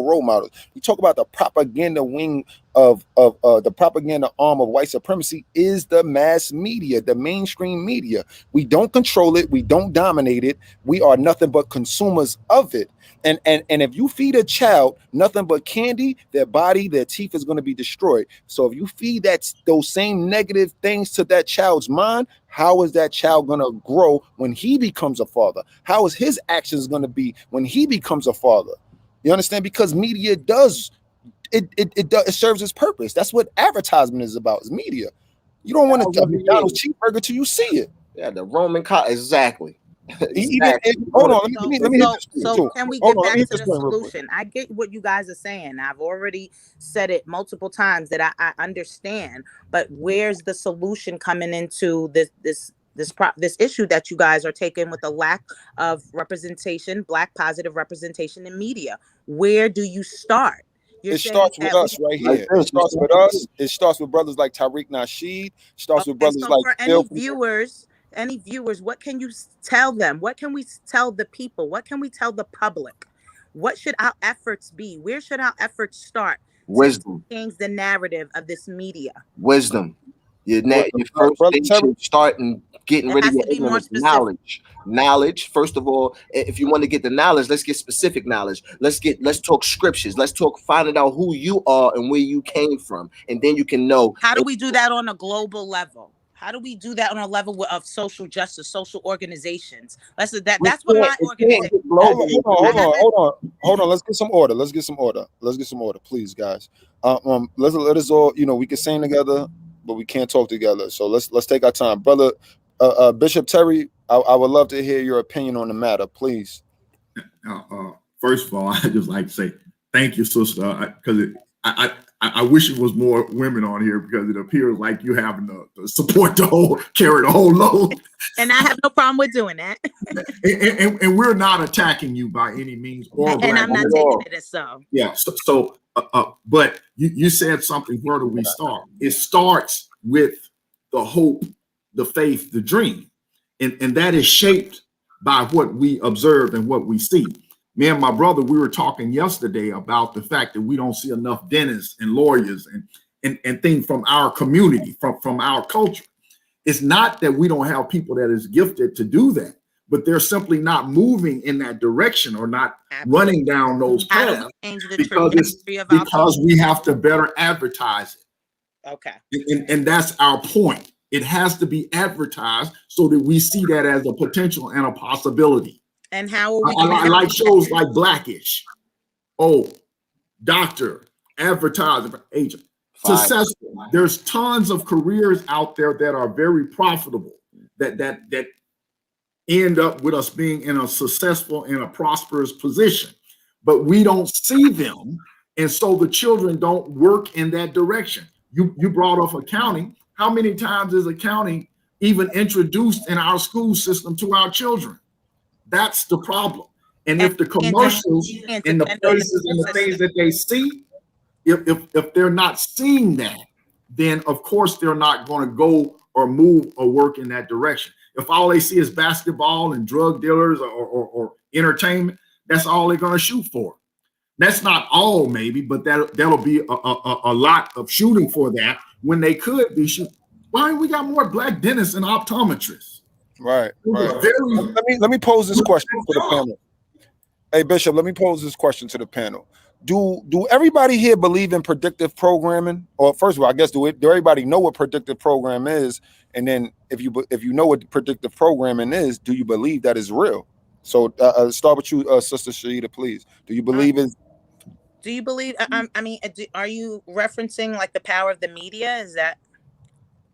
role models, we talk about the propaganda wing of the propaganda arm of white supremacy is the mass media, the mainstream media. We don't control it. We don't dominate it. We are nothing but consumers of it. And if you feed a child nothing but candy, their body, their teeth is going to be destroyed. So if you feed those same negative things to that child's mind, how is that child going to grow when he becomes a father? How is his actions going to be when he becomes a father? You understand? Because media does it serves its purpose. That's what advertisement is about. Is media. You don't want to McDonald's cheeseburger till you see it. Yeah, the Roman exactly. Hold on. So can we get back to the solution? I get what you guys are saying. I've already said it multiple times that I understand. But where's the solution coming into this issue that you guys are taking with the lack of representation, Black positive representation in media? Where do you start? It starts with us right here. It starts with us. It starts with brothers like Tariq Nasheed. It starts with brothers like for any viewers, what can you tell them? What can we tell the people? What can we tell the public? What should our efforts be? Where should our efforts start? Wisdom. To change the narrative of this media. Wisdom. Your first thing should start and getting rid of your ignorance. Knowledge. First of all, if you want to get the knowledge, let's get specific knowledge. Let's talk scriptures. Let's talk finding out who you are and where you came from, and then you can know. How do we do that on a global level? How do we do that on a level of social justice, social organizations? That's what my organization. Hold on. Let's get some order. Please, guys. Let us all. We can sing together, but we can't talk together. So let's take our time, brother. Bishop Terry, I would love to hear your opinion on the matter, please. First of all, I just like to say thank you, sister, because I wish it was more women on here because it appears like you having to support carry the whole load. And I have no problem with doing that. and we're not attacking you by any means. And I'm not taking it as so. Yeah. So but you said something. Where do we start? It starts with the hope, the faith, the dream, and that is shaped by what we observe and what we see. Me and my brother, we were talking yesterday about the fact that we don't see enough dentists and lawyers and things from our community, from our culture. It's not that we don't have people that is gifted to do that, but they're simply not moving in that direction or not running down those paths because we have to better advertise it. Okay. And that's our point. It has to be advertised so that we see that as a potential and a possibility. And how are we I like shows like Blackish. Oh, doctor, advertiser, agent. Successful. There's tons of careers out there that are very profitable that end up with us being in a successful and a prosperous position, but we don't see them, and so the children don't work in that direction. You brought up accounting. How many times is accounting even introduced in our school system to our children? That's the problem. And if the commercials and the places and the things that they see, if they're not seeing that, then of course they're not going to go or move or work in that direction. If all they see is basketball and drug dealers or entertainment, that's all they're going to shoot for. That's not all, maybe, but that'll be a lot of shooting for that when they could be shooting. Why we got more black dentists and optometrists? Right. Let me pose this question to the panel. Hey, Bishop, let me pose this question to the panel. Do everybody here believe in predictive programming? Or first of all, I guess do everybody know what predictive program is? And then if you know what predictive programming is, do you believe that is real? So start with you, Sister Shaida, please. Do you believe in? Do you believe? I mean, are you referencing like the power of the media? Is that?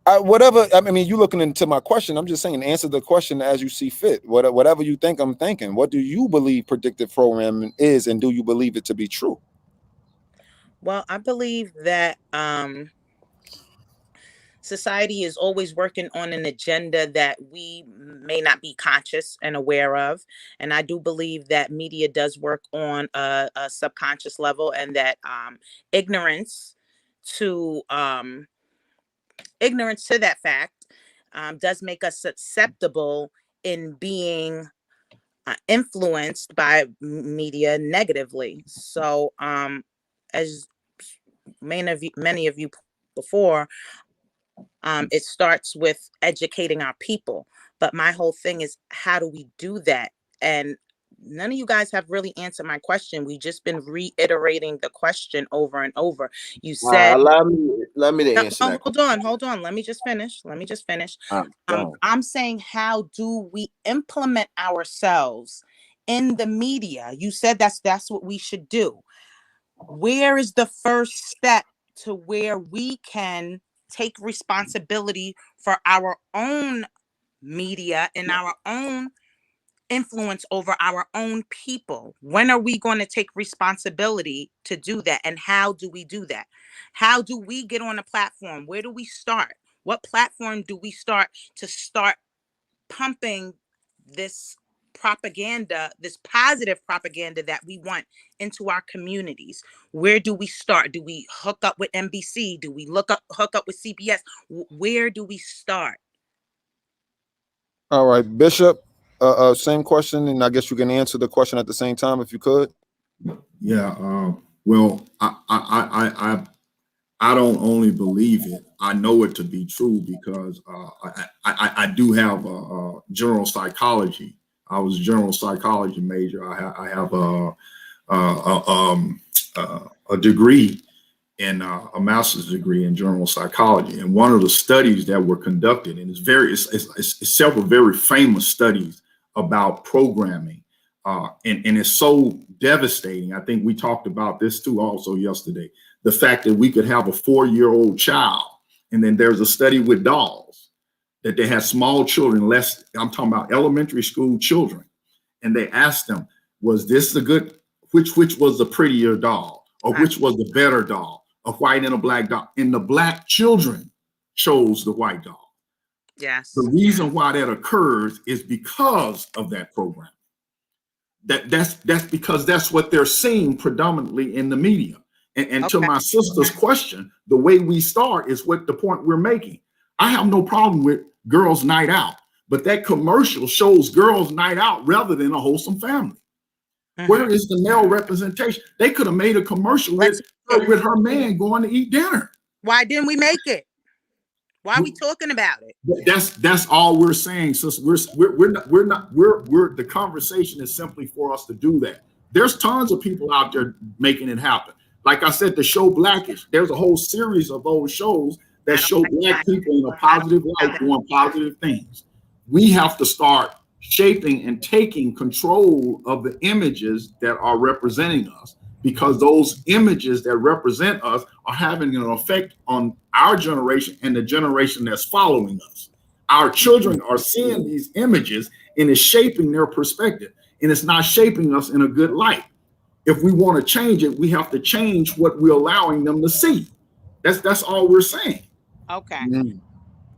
Whatever. I mean, you looking into my question. I'm just saying, answer the question as you see fit. Whatever you think I'm thinking. What do you believe predictive programming is, and do you believe it to be true? Well, I believe that society is always working on an agenda that we may not be conscious and aware of. And I do believe that media does work on a subconscious level, and that ignorance to that fact does make us susceptible in being influenced by media negatively. So as many of you before, it starts with educating our people. But my whole thing is, how do we do that? And none of you guys have really answered my question. We've just been reiterating the question over and over. You said, allow me to answer that. Hold on. Let me just finish. I'm saying, how do we implement ourselves in the media? You said that's what we should do. Where is the first step to where we can take responsibility for our own media and our own influence over our own people? When are we going to take responsibility to do that? And how do we do that? How do we get on a platform? Where do we start? What platform do we start pumping this propaganda, this positive propaganda that we want into our communities? Where do we start? Do we hook up with NBC? Do we hook up with CBS? Where do we start? All right, Bishop, same question, and I guess you can answer the question at the same time if you could. Yeah, well, I don't only believe it, I know it to be true because I do have general psychology. I was a general psychology major. I have a degree in a master's degree in general psychology. And one of the studies that were conducted, and it's several very famous studies about programming, and it's so devastating. I think we talked about this too also yesterday. The fact that we could have a 4-year-old child, and then there's a study with dolls that they had small children, I'm talking about elementary school children, and they asked them, was this the good, which was the prettier doll, or which was the better doll, a white and a black doll? And the black children chose the white doll. Yes. The reason why that occurs is because of that program. That's because that's what they're seeing predominantly in the media. And to my sister's question, the way we start is what the point we're making. I have no problem with girls' night out, but that commercial shows girls' night out rather than a wholesome family. Mm-hmm. Where is the male representation? They could have made a commercial with her man going to eat dinner. Why didn't we make it? Why are we talking about it? That's all we're saying. So we're the conversation is simply for us to do that. There's tons of people out there making it happen. Like I said, the show Blackish, there's a whole series of those shows that show black people in a positive light doing positive things. We have to start shaping and taking control of the images that are representing us, because those images that represent us are having an effect on our generation and the generation that's following us. Our children are seeing these images and it's shaping their perspective, and it's not shaping us in a good light. If we want to change it, we have to change what we're allowing them to see. That's all we're saying. Okay.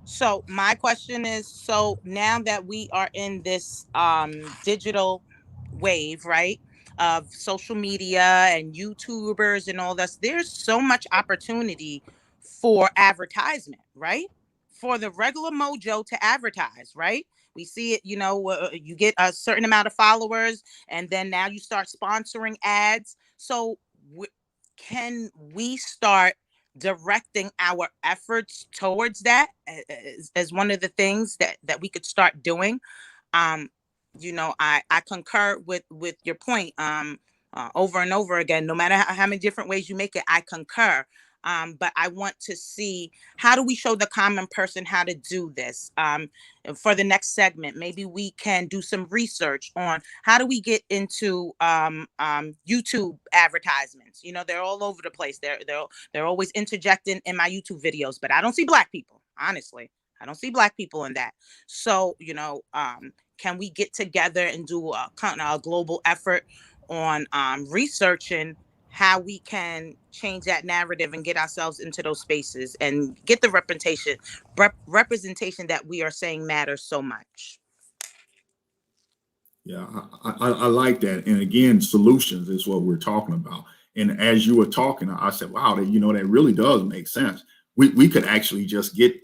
So my question is, so now that we are in this digital wave, right, of social media and YouTubers and all this, there's so much opportunity for advertisement, right? For the regular mojo to advertise, right? We see it, you get a certain amount of followers, and then now you start sponsoring ads. So can we start directing our efforts towards that as one of the things that we could start doing? I concur with your point over and over again. No matter how many different ways you make it, I concur. But I want to see, how do we show the common person how to do this? For the next segment, maybe we can do some research on how do we get into YouTube advertisements. They're all over the place. They're always interjecting in my YouTube videos, but I don't see Black people. Honestly, I don't see Black people in that. So, can we get together and do a global effort on researching how we can change that narrative and get ourselves into those spaces and get the representation that we are saying matters so much? Yeah, I like that. And again, solutions is what we're talking about. And as you were talking, I said, wow, that really does make sense. We could actually just get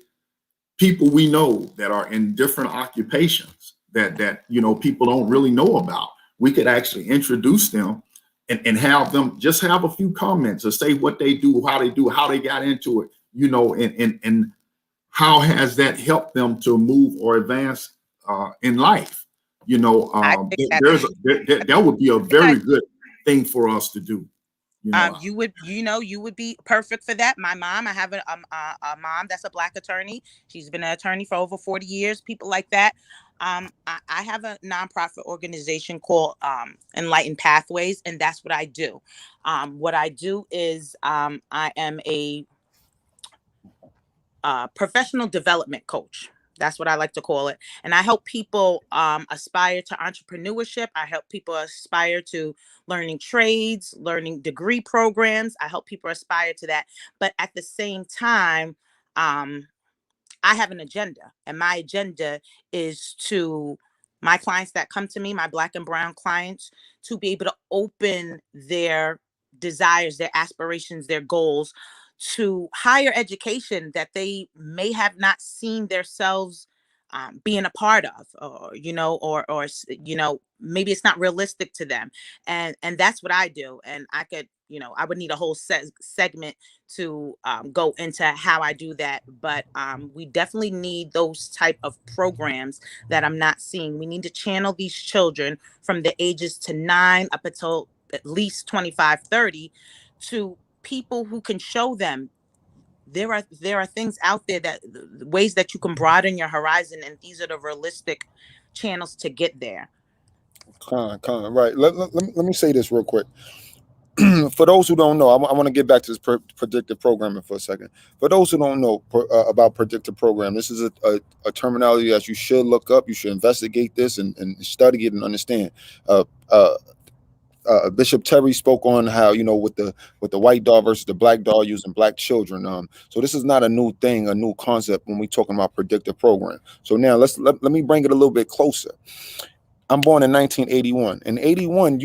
people we know that are in different occupations that people don't really know about. We could actually introduce them and have them just have a few comments or say what they do, how they got into it, and how has that helped them to move or advance in life. That would be a very good thing for us to do. You would be perfect for that. My mom, I have a mom that's a Black attorney. She's been an attorney for over 40 years, people like that. I have a nonprofit organization called Enlightened Pathways, and that's what I do. What I do is I am a professional development coach. That's what I like to call it. And I help people aspire to entrepreneurship. I help people aspire to learning trades, learning degree programs. I help people aspire to that. But at the same time, I have an agenda, and my agenda is to my clients that come to me, my Black and brown clients, to be able to open their desires, their aspirations, their goals to higher education that they may have not seen themselves being a part of, or maybe it's not realistic to them, and that's what I do. And I could, I would need a whole segment to go into how I do that, but we definitely need those type of programs that I'm not seeing. We need to channel these children from the ages to 9 up until at least 25, 30 to people who can show them there are things out there, that ways that you can broaden your horizon, and these are the realistic channels to get there. Right. Let me say this real quick. For those who don't know, I want to get back to this predictive programming for a second. For those who don't know about predictive programming, this is a terminology that you should look up. You should investigate this and study it and understand. Bishop Terry spoke on how, with the white dog versus the black dog using Black children. So this is not a new thing, a new concept when we're talking about predictive program. So now let me bring it a little bit closer. I'm born in 1981. In 81,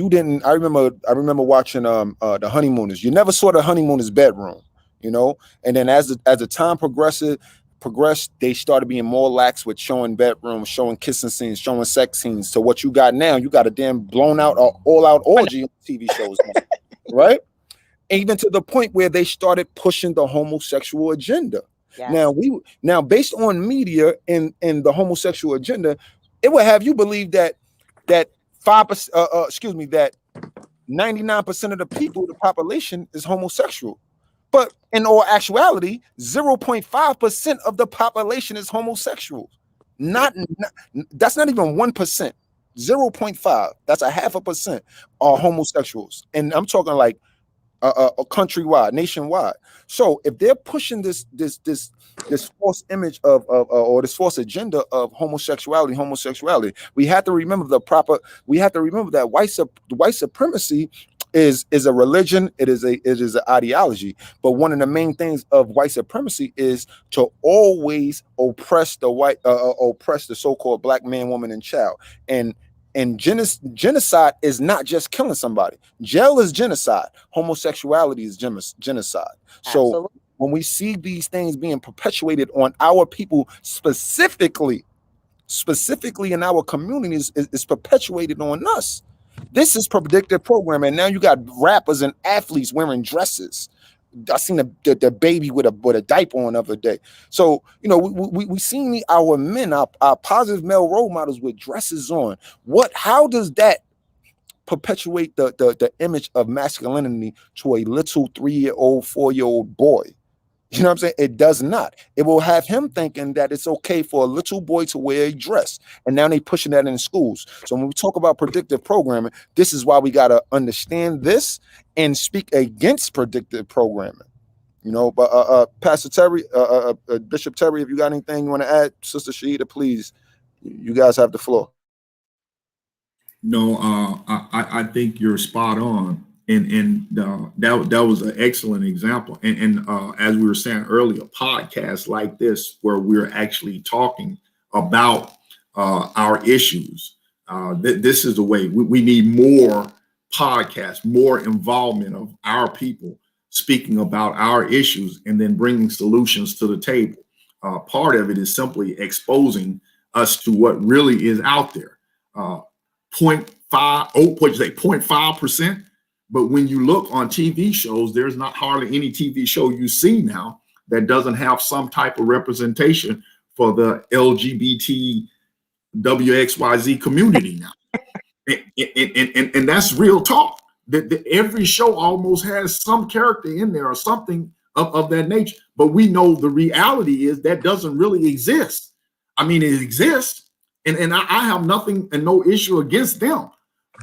I remember watching the Honeymooners. You never saw the Honeymooners' bedroom, and then as the time progressed, they started being more lax with showing bedrooms, showing kissing scenes, showing sex scenes. So what you got now, you got a damn blown out, all out orgy on TV shows, right? Even to the point where they started pushing the homosexual agenda. Yes. Now based on media and the homosexual agenda, it would have you believe that 5%, that 99% of the people, the population, is homosexual. But in all actuality, 0.5% of the population is homosexual. That's not even 1%. 0.5. That's a 0.5% are homosexuals, and I'm talking like countrywide, nationwide. So if they're pushing this false image of or this false agenda of homosexuality, we have to remember that white supremacy is a religion. It is an ideology. But one of the main things of white supremacy is to always oppress the so-called black man, woman, and child. And genocide is not just killing somebody. Jail is genocide. Homosexuality is genocide. Absolutely. So when we see these things being perpetuated on our people, specifically in our communities, is perpetuated on us. This is predictive programming. Now you got rappers and athletes wearing dresses. I seen the baby with a diaper on the other day. So we seen our men, our positive male role models with dresses on. How does that perpetuate the image of masculinity to a little 3-year-old, 4-year-old boy? You know what I'm saying? It does not. It will have him thinking that it's okay for a little boy to wear a dress. And now they pushing that in schools. So when we talk about predictive programming, this is why we got to understand this and speak against predictive programming. But Pastor Terry, Bishop Terry, if you got anything you want to add, Sister Shaida, please, you guys have the floor. No, I think you're spot on. And that was an excellent example. And as we were saying earlier, podcasts like this, where we're actually talking about our issues, this is the way we need more podcasts, more involvement of our people speaking about our issues and then bringing solutions to the table. Part of it is simply exposing us to what really is out there. 0.5%. But when you look on TV shows, there's not hardly any TV show you see now that doesn't have some type of representation for the LGBT WXYZ community now. And that's real talk. Every show almost has some character in there or something of that nature. But we know the reality is that doesn't really exist. I mean, it exists. And I have nothing and no issue against them.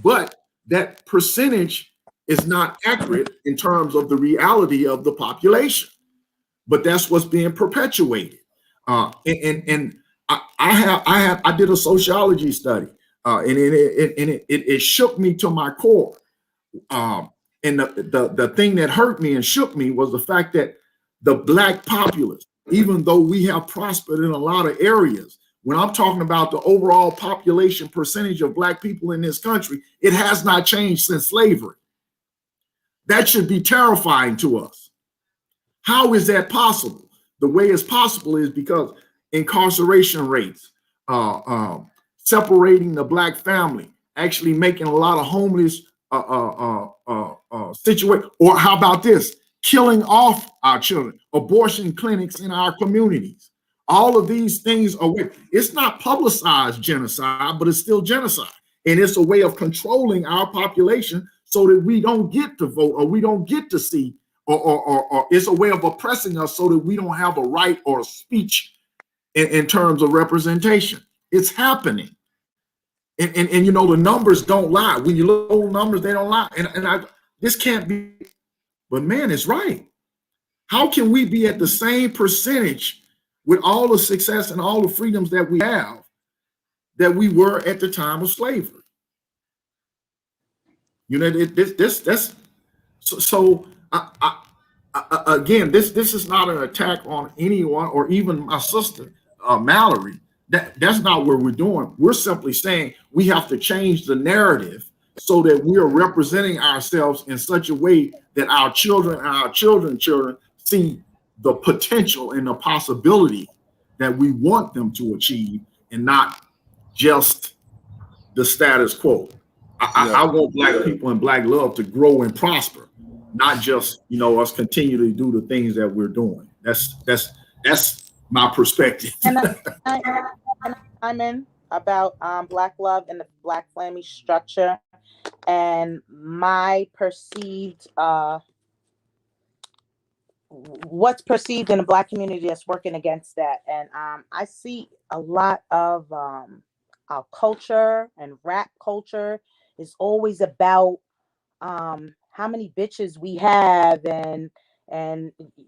But that percentage is not accurate in terms of the reality of the population, but that's what's being perpetuated. I did a sociology study, and it shook me to my core. And the thing that hurt me and shook me was the fact that the Black populace, even though we have prospered in a lot of areas, when I'm talking about the overall population percentage of Black people in this country, it has not changed since slavery. That should be terrifying to us. How is that possible? The way it's possible is because incarceration rates, separating the Black family, actually making a lot of homeless situations. Or how about this? Killing off our children, abortion clinics in our communities. All of these things are, it's not publicized genocide, but it's still genocide. And it's a way of controlling our population so that we don't get to vote or we don't get to see, or it's a way of oppressing us so that we don't have a right or a speech in terms of representation. It's happening. And the numbers don't lie. When you look at numbers, they don't lie. This can't be, but man, it's right. How can we be at the same percentage with all the success and all the freedoms that we have that we were at the time of slavery? Again, this is not an attack on anyone or even my sister, Mallory. That's not what we're doing. We're simply saying we have to change the narrative so that we are representing ourselves in such a way that our children and our children's children see the potential and the possibility that we want them to achieve and not just the status quo. I want Black people and Black love to grow and prosper, not just us continue to do the things that we're doing. That's That's my perspective. And I'm in about Black love and the Black family structure, and my perceived what's perceived in the Black community that's working against that. And I see a lot of our culture and rap culture is always about how many bitches we have, and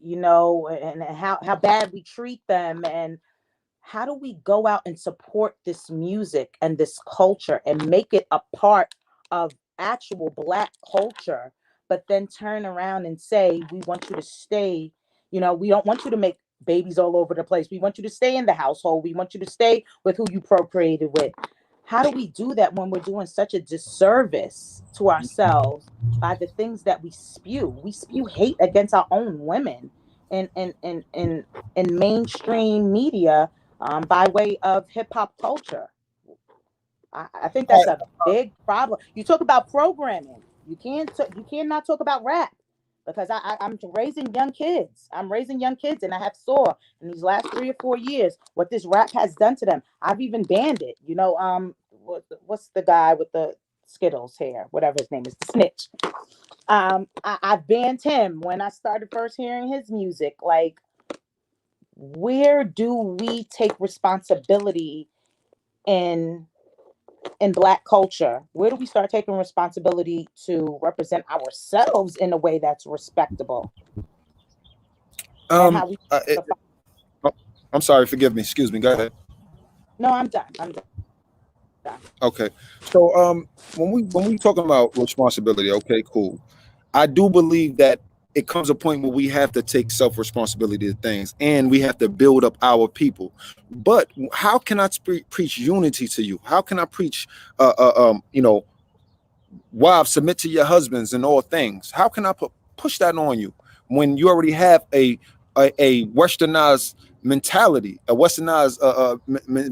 you know, and how bad we treat them, and how do we go out and support this music and this culture and make it a part of actual Black culture, but then turn around and say, we want you to stay, you know, we don't want you to make babies all over the place. We want you to stay in the household. We want you to stay with who you procreated with. How do we do that when we're doing such a disservice to ourselves by the things that we spew? We spew hate against our own women in mainstream media, by way of hip hop culture. I think that's a big problem. You talk about programming. You cannot talk about rap, because I'm raising young kids. I'm raising young kids, and I have saw in these last 3 or 4 years what this rap has done to them. I've even banned it. You know, what's the guy with the Skittles hair? Whatever his name is, the Snitch. I banned him when I started first hearing his music. Like, where do we take responsibility in Black culture? Where do we start taking responsibility to represent ourselves in a way that's respectable? I'm sorry, forgive me. Excuse me. Go ahead. No, I'm done. Okay. So when we talking about responsibility, okay, cool. I do believe that it comes a point where we have to take self-responsibility of things, and we have to build up our people. But how can I preach unity to you? How can I preach, you know, wives, submit to your husbands in all things? How can I push that on you when you already have a westernized mentality, a westernized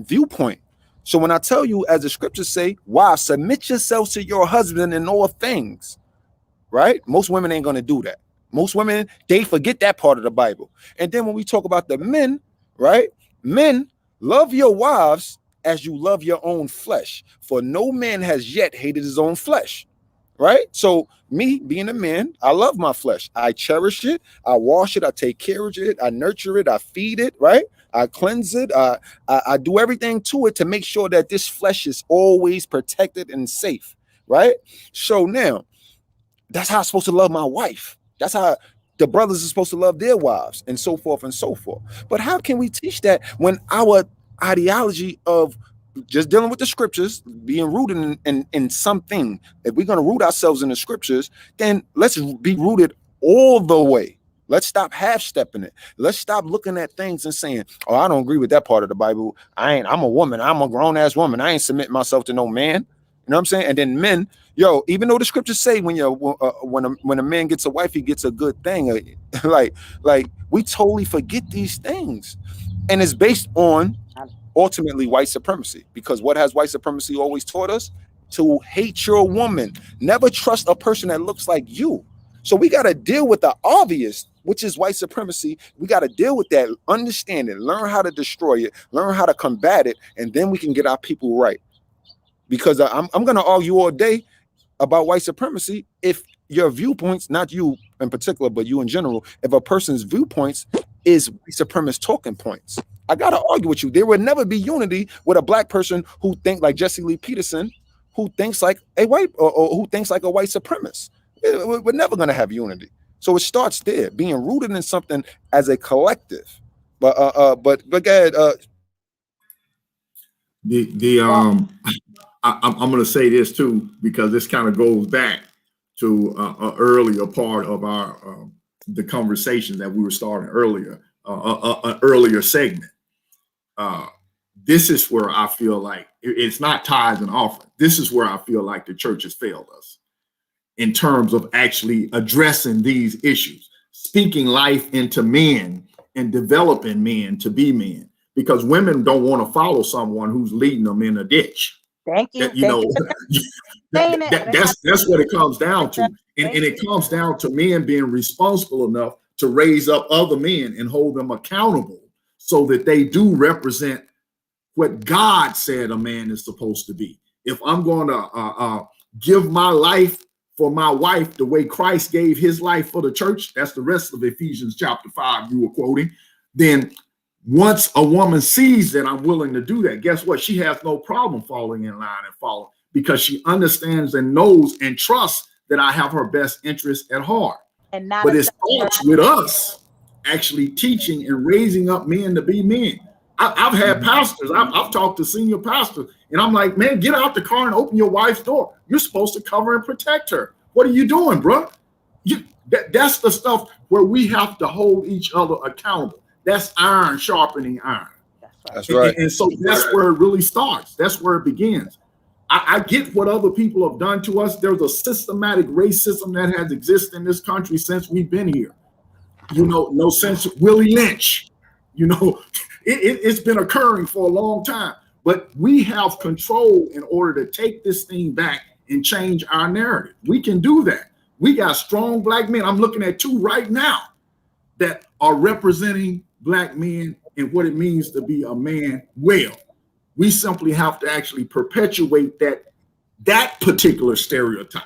viewpoint? So when I tell you, as the scriptures say, wives, submit yourselves to your husband in all things, right? Most women ain't going to do that. Most women, they forget that part of the Bible. And then when we talk about the men, right? Men, love your wives as you love your own flesh. For no man has yet hated his own flesh, right? So me being a man, I love my flesh. I cherish it. I wash it. I take care of it. I nurture it. I feed it, right? I cleanse it. I do everything to it to make sure that this flesh is always protected and safe, right? So now, that's how I'm supposed to love my wife. That's how the brothers are supposed to love their wives, and so forth and so forth. But how can we teach that when our ideology of just dealing with the scriptures, being rooted in something, if we're going to root ourselves in the scriptures, then let's be rooted all the way. Let's stop half-stepping it. Let's stop looking at things and saying, oh, I don't agree with that part of the Bible. I'm a woman. I'm a grown-ass woman. I ain't submitting myself to no man. You know what I'm saying? And then men, yo, even though the scriptures say when a man gets a wife, he gets a good thing. like we totally forget these things, and it's based on ultimately white supremacy. Because what has white supremacy always taught us? To hate your woman. Never trust a person that looks like you. So we got to deal with the obvious, which is white supremacy. We got to deal with that, understand it, learn how to destroy it, learn how to combat it, and then we can get our people right. Because I'm going to argue all day about white supremacy if your viewpoints, not you in particular, but you in general, if a person's viewpoints is white supremacist talking points. I got to argue with you. There would never be unity with a black person who think like Jesse Lee Peterson, who thinks like a white or who thinks like a white supremacist. We're never going to have unity. So it starts there, being rooted in something as a collective. But go ahead. I'm going to say this too, because this kind of goes back to an earlier part of our the conversation that we were starting earlier, an earlier segment. This is where I feel like it's not tithes and offering. This is where I feel like the church has failed us in terms of actually addressing these issues, speaking life into men and developing men to be men, because women don't want to follow someone who's leading them in a ditch. Thank you. That's what it comes down to. And it comes down to men being responsible enough to raise up other men and hold them accountable so that they do represent what God said a man is supposed to be. If I'm going to give my life for my wife the way Christ gave his life for the church, that's the rest of Ephesians chapter 5 you were quoting, then once a woman sees that I'm willing to do that, guess what? She has no problem falling in line and following, because she understands and knows and trusts that I have her best interest at heart. And not but it starts with us actually teaching and raising up men to be men. I've had pastors, I've talked to senior pastors, and I'm like, man, get out the car and open your wife's door. You're supposed to cover and protect her. What are you doing, bro? That's the stuff where we have to hold each other accountable. That's iron sharpening iron. That's right. And so that's where it really starts. That's where it begins. I get what other people have done to us. There's a systematic racism that has existed in this country since we've been here. You know, no sense Willie Lynch. You know, it's been occurring for a long time. But we have control in order to take this thing back and change our narrative. We can do that. We got strong black men. I'm looking at two right now that are representing black men and what it means to be a man well. We simply have to actually perpetuate that particular stereotype.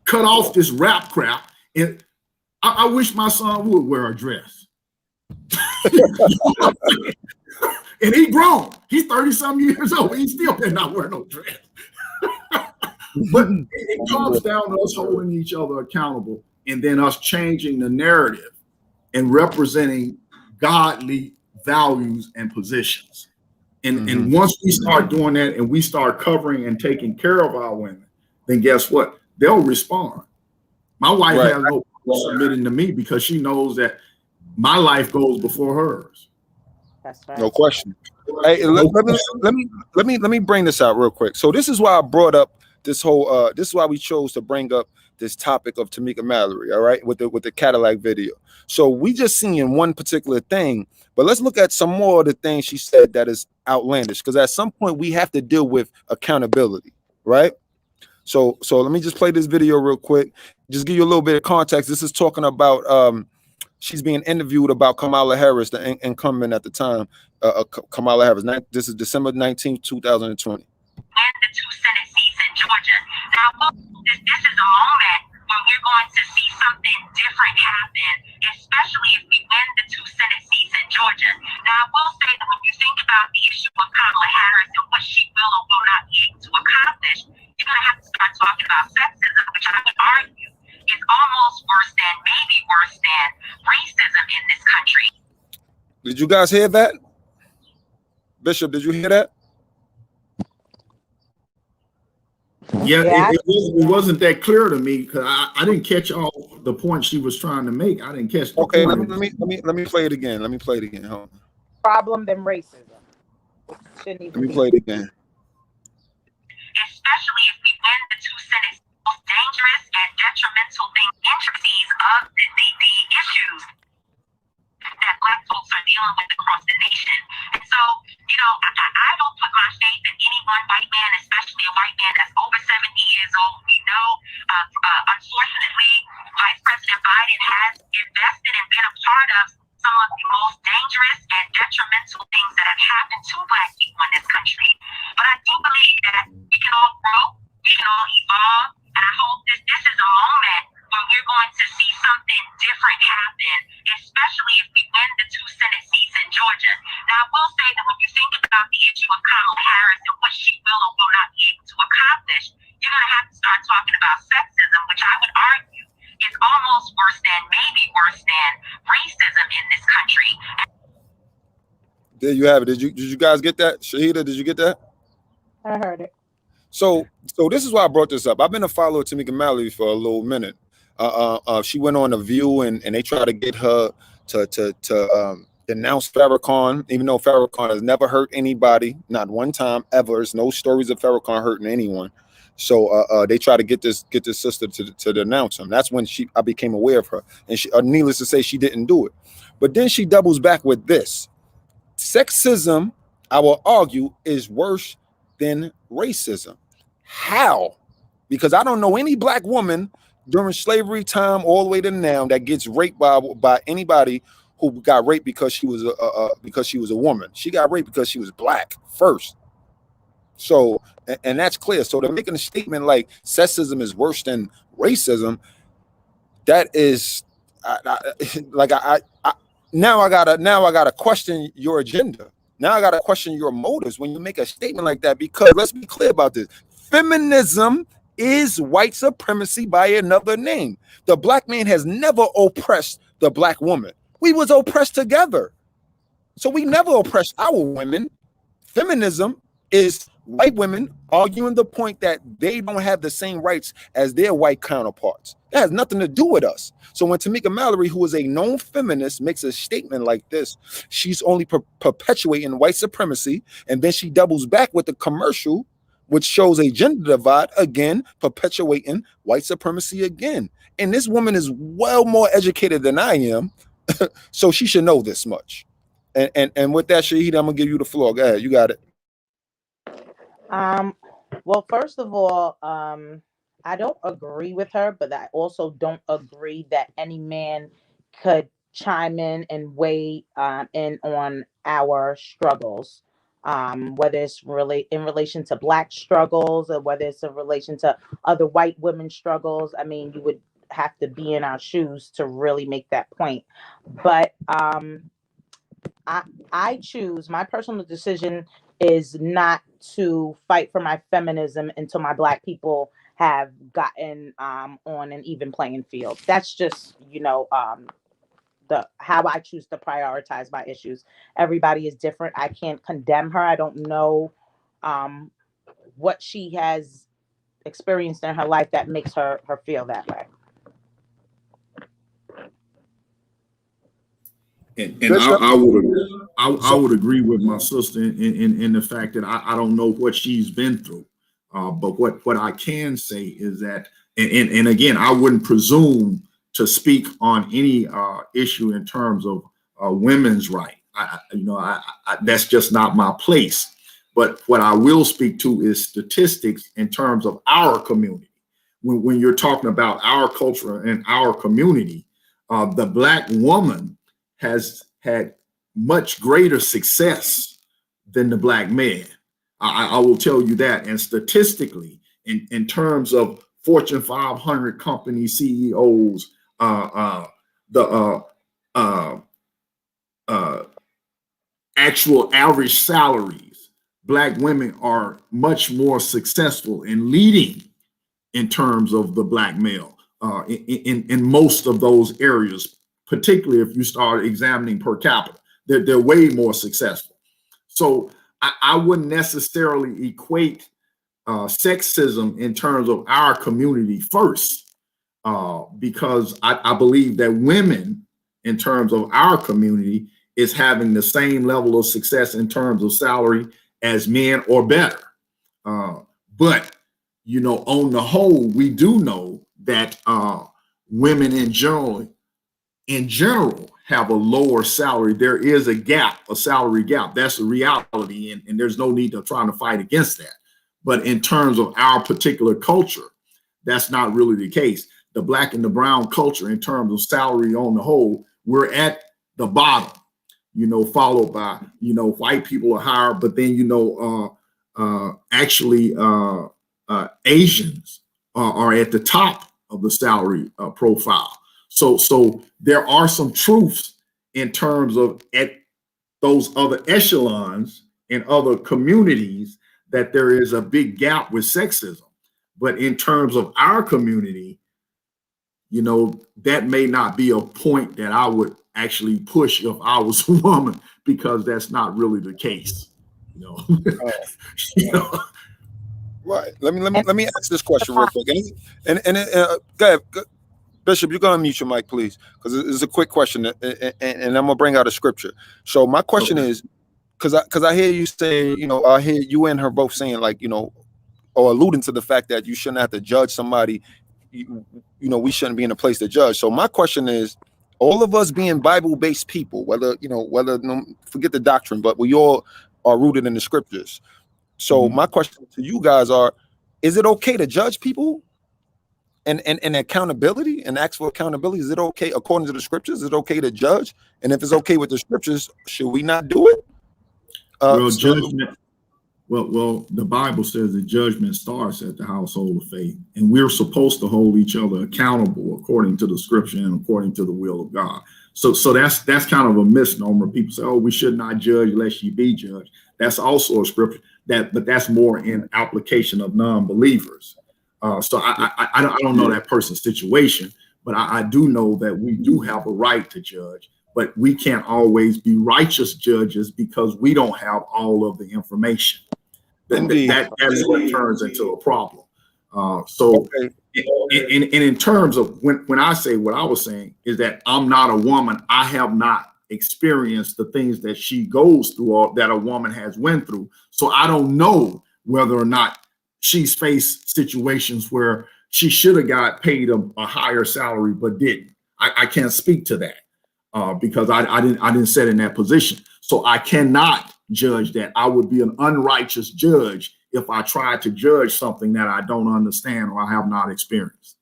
Cut off this rap crap. And I wish my son would wear a dress. And he grown. He's 30-some years old. He still better not wear no dress. But it comes down to us holding each other accountable, and then us changing the narrative and representing godly values and positions. And once we start doing that and we start covering and taking care of our women, then guess what? They'll respond. My wife has no problem submitting to me because she knows that my life goes before hers. That's right. No question. Hey, let me bring this out real quick. So this is why I brought up this whole this is why we chose to bring up this topic of Tamika Mallory, all right, with the Cadillac video. So we just seen one particular thing, but let's look at some more of the things she said that is outlandish, because at some point we have to deal with accountability, right? So let me just play this video real quick, just give you a little bit of context. This is talking about she's being interviewed about Kamala Harris, the incumbent at the time. Kamala Harris. This is December 19th, 2020. And the 2 Senate seats in Georgia. Now, this is a moment when we're going to see something different happen, especially if we win the 2 Senate seats in Georgia. Now, I will say that when you think about the issue of Kamala Harris and what she will or will not be able to accomplish, you're going to have to start talking about sexism, which I would argue is almost worse than, maybe worse than, racism in this country. Did you guys hear that? Bishop, did you hear that? Yeah, it wasn't that clear to me because I didn't catch all the points she was trying to make. I didn't catch the okay, point. let me play it again. Let me play it again. Hold on. Problem than racism. Let me play it again. Especially if we win the 2 Senate, most dangerous and detrimental intricacies of the issues that Black folks are dealing with across the nation. And so, you know, I don't put my faith in any one white man, especially a white man that's over 70 years old. We know, unfortunately, Vice President Biden has invested and been a part of some of the most dangerous and detrimental things that have happened to Black people in this country. But I do believe that we can all grow, we can all evolve, and I hope this is a moment where we're going to see something different happen, especially if we win the 2 Senate seats in Georgia. Now, I will say that when you think about the issue of Kamala Harris and what she will or will not be able to accomplish, you're going to have to start talking about sexism, which I would argue is almost worse than, maybe worse than, racism in this country. There you have it. Did you guys get that? Shahida, did you get that? I heard it. So this is why I brought this up. I've been a follower of Tamika Mallory for a little minute. She went on The View and they tried to get her to denounce Farrakhan, even though Farrakhan has never hurt anybody, not one time ever. There's no stories of Farrakhan hurting anyone. So they try to get this sister to denounce him. That's when I became aware of her. And needless to say, she didn't do it. But then she doubles back with this. Sexism, I will argue, is worse than racism. How? Because I don't know any Black woman during slavery time all the way to now that gets raped by anybody who got raped because she was a woman. She got raped because she was black first. So, and that's clear. So they're making a statement like sexism is worse than racism. That is, now I gotta question your agenda. Now I gotta question your motives when you make a statement like that. Because let's be clear about this: feminism is white supremacy by another name. The black man has never oppressed the black woman. We was oppressed together, so we never oppressed our women. Feminism is white women arguing the point that they don't have the same rights as their white counterparts. That has nothing to do with us. So when Tamika Mallory, who is a known feminist, makes a statement like this, she's only perpetuating white supremacy, and then she doubles back with the commercial, which shows a gender divide, again, perpetuating white supremacy again. And this woman is well more educated than I am, so she should know this much. And with that, Shahid, I'm gonna give you the floor. Go ahead, you got it. Well, first of all, I don't agree with her, but I also don't agree that any man could chime in and weigh in on our struggles. Whether it's really in relation to black struggles or whether it's in relation to other white women's struggles. I mean, you would have to be in our shoes to really make that point. But I choose, my personal decision is not to fight for my feminism until my black people have gotten on an even playing field. That's just, the how I choose to prioritize my issues. Everybody is different. I can't condemn her. I don't know what she has experienced in her life that makes her feel that way. And I would agree with my sister in the fact that I don't know what she's been through. But what I can say is that, and again, I wouldn't presume to speak on any issue in terms of women's right. That's just not my place. But what I will speak to is statistics in terms of our community. When you're talking about our culture and our community, the black woman has had much greater success than the black man. I will tell you that. And statistically, in terms of Fortune 500 company CEOs, actual average salaries, black women are much more successful in leading in terms of the black male in most of those areas, particularly if you start examining per capita. They're way more successful. So I wouldn't necessarily equate sexism in terms of our community first, because I believe that women, in terms of our community, is having the same level of success in terms of salary as men or better. But, on the whole, we do know that women in general have a lower salary. There is a gap, a salary gap. That's a reality, and there's no need to try to fight against that. But in terms of our particular culture, that's not really the case. The black and the brown culture, in terms of salary on the whole, we're at the bottom, followed by, white people are higher, but then, Asians are at the top of the salary profile. So there are some truths in terms of at those other echelons in other communities that there is a big gap with sexism. But in terms of our community, that may not be a point that I would actually push if I was a woman, because that's not really the case. Right. Let me ask this question real quick. And go ahead, Bishop, you're gonna mute your mic, please, because it's a quick question, and I'm gonna bring out a scripture. So my question is, because I hear you say, I hear you and her both saying, like, or alluding to the fact that you shouldn't have to judge somebody. We shouldn't be in a place to judge. So my question is, all of us being Bible-based people, whether forget the doctrine, but we all are rooted in the scriptures. So my question to you guys is it okay to judge people? and accountability and ask for accountability. Is it okay according to the scriptures? Is it okay to judge? And if it's okay with the scriptures, should we not do it? Well, judgment. Well, the Bible says that judgment starts at the household of faith, and we're supposed to hold each other accountable according to the scripture and according to the will of God. So that's kind of a misnomer. People say, "Oh, we should not judge lest ye be judged." That's also a scripture but that's more in application of non-believers. So I don't know that person's situation, but I do know that we do have a right to judge, but we can't always be righteous judges because we don't have all of the information. That is what turns into a problem. In terms of when I say what I was saying is that I'm not a woman, I have not experienced the things that she goes through or that a woman has went through. So I don't know whether or not she's faced situations where she should have got paid a higher salary but didn't. I can't speak to that because I didn't sit in that position. So I cannot judge that. I would be an unrighteous judge if I tried to judge something that I don't understand or I have not experienced.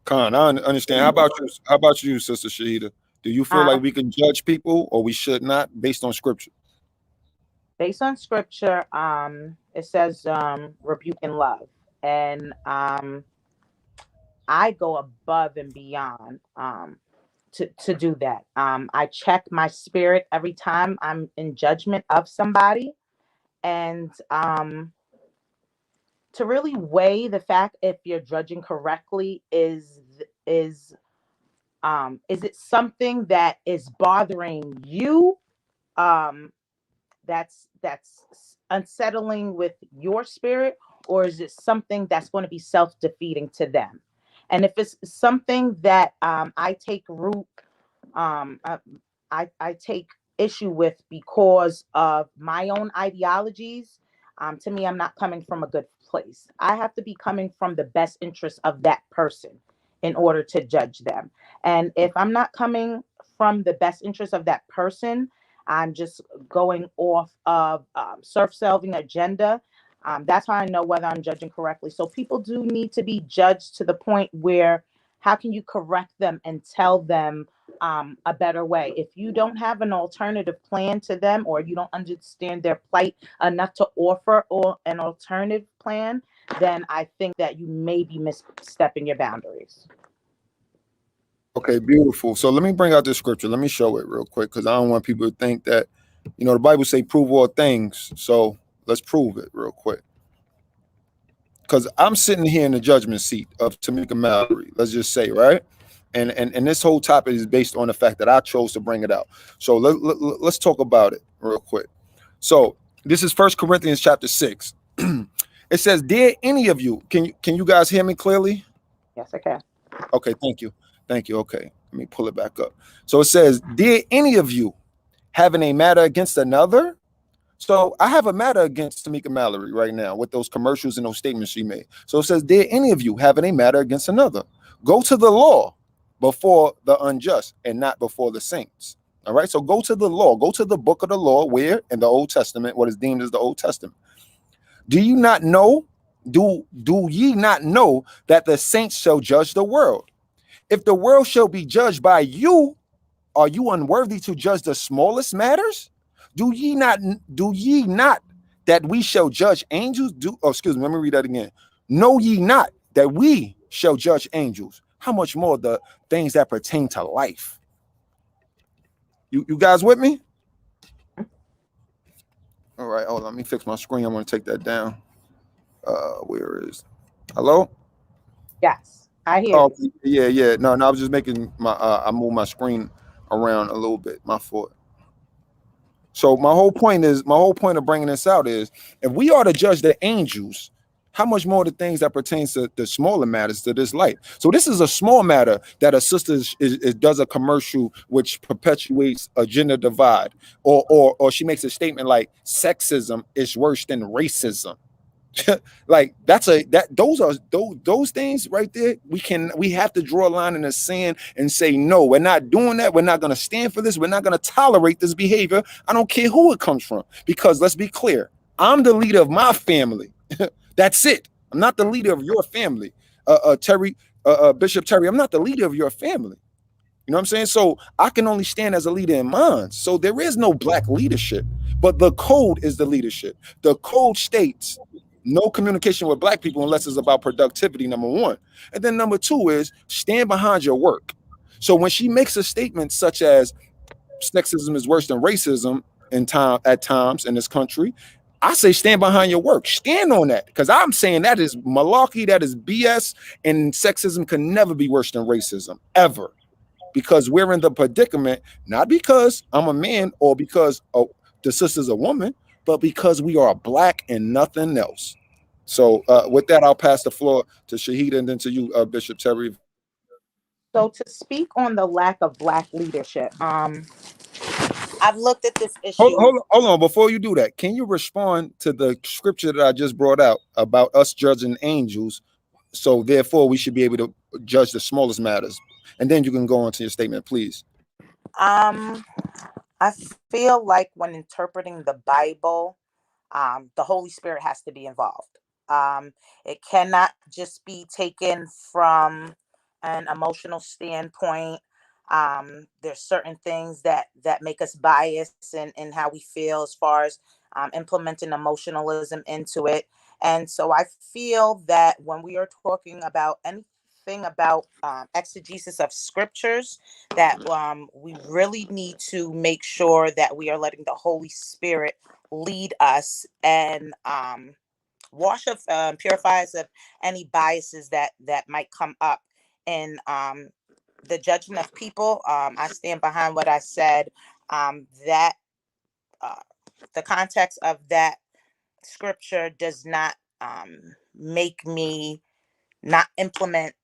Khan, I understand. How about you, Sister Shahida? Do you feel like we can judge people or we should not based on scripture? Based on scripture, it says rebuke in love. And I go above and beyond to do that. I check my spirit every time I'm in judgment of somebody, and to really weigh the fact if you're judging correctly is it something that is bothering you, that's unsettling with your spirit, or is it something that's going to be self-defeating to them? And if it's something that I take root, I take issue with because of my own ideologies, to me, I'm not coming from a good place. I have to be coming from the best interest of that person in order to judge them. And if I'm not coming from the best interest of that person, I'm just going off of self-serving agenda. That's how I know whether I'm judging correctly. So people do need to be judged to the point where how can you correct them and tell them a better way? If you don't have an alternative plan to them, or you don't understand their plight enough to offer or an alternative plan, then I think that you may be misstepping your boundaries. Okay, beautiful. So let me bring out this scripture. Let me show it real quick because I don't want people to think that, the Bible say prove all things. So let's prove it real quick. Because I'm sitting here in the judgment seat of Tamika Mallory, let's just say, right? And this whole topic is based on the fact that I chose to bring it out. So let's talk about it real quick. So this is 1 Corinthians chapter 6. It says, "Did any of you," can you guys hear me clearly? Yes, I can. Okay, thank you. Okay, let me pull it back up. So it says, "Did any of you having a matter against another?" So I have a matter against Tamika Mallory right now with those commercials and those statements she made. So it says, "Did any of you having a matter against another? Go to the law before the unjust and not before the saints." All right. So go to the law, go to the book of the law, where in the Old Testament, what is deemed as the Old Testament. Do you not know? Do ye not know that the saints shall judge the world? If the world shall be judged by you, are you unworthy to judge the smallest matters? Do ye not that we shall judge angels? Excuse me, let me read that again. Know ye not that we shall judge angels? How much more the things that pertain to life? You guys with me? All right, hold on, let me fix my screen. I want to take that down. Where is hello? Yes, I hear you. Yeah. No, I was just making my I moved my screen around a little bit. My fault. So my whole point of bringing this out is, if we are to judge the angels, how much more the things that pertains to the smaller matters to this life. So this is a small matter that a sister does a commercial which perpetuates a gender divide, or she makes a statement like sexism is worse than racism. Like those things right there. We have to draw a line in the sand and say, no, we're not doing that. We're not going to stand for this. We're not going to tolerate this behavior. I don't care who it comes from, because let's be clear, I'm the leader of my family. That's it. I'm not the leader of your family. Terry, Bishop Terry, I'm not the leader of your family. You know what I'm saying? So I can only stand as a leader in mine. So there is no black leadership, but the code is the leadership. The code states no communication with black people unless it's about productivity, number one. And then number two is stand behind your work. So when she makes a statement such as sexism is worse than racism at times in this country, I say stand behind your work. Stand on that, because I'm saying that is malarkey, that is BS, and sexism can never be worse than racism, ever. Because we're in the predicament, not because I'm a man or because the sister's a woman, but because we are black and nothing else. So with that, I'll pass the floor to Shahida and then to you, Bishop Terry. So to speak on the lack of black leadership, I've looked at this issue. Hold on. Before you do that, can you respond to the scripture that I just brought out about us judging angels? So therefore, we should be able to judge the smallest matters. And then you can go on to your statement, please. I feel like when interpreting the Bible, the Holy Spirit has to be involved. It cannot just be taken from an emotional standpoint. There's certain things that make us biased in how we feel as far as implementing emotionalism into it. And so I feel that when we are talking about anything about exegesis of scriptures, that we really need to make sure that we are letting the Holy Spirit lead us and wash of purify us of any biases that might come up in the judgment of people. I stand behind what I said, that the context of that scripture does not make me not implement,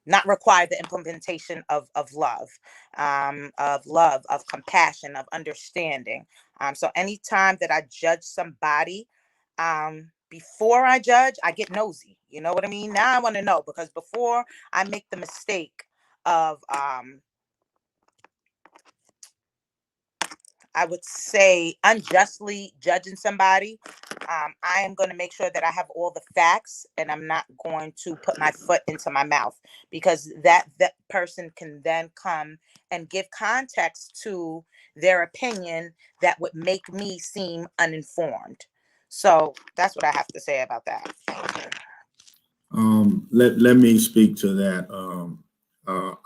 not require the implementation of love, of compassion, of understanding. So anytime that I judge somebody, before I judge, I get nosy. You know what I mean? Now I want to know, because before I make the mistake of I would say unjustly judging somebody, I am going to make sure that I have all the facts, and I'm not going to put my foot into my mouth, because that person can then come and give context to their opinion that would make me seem uninformed. So that's what I have to say about that. Let me speak to that.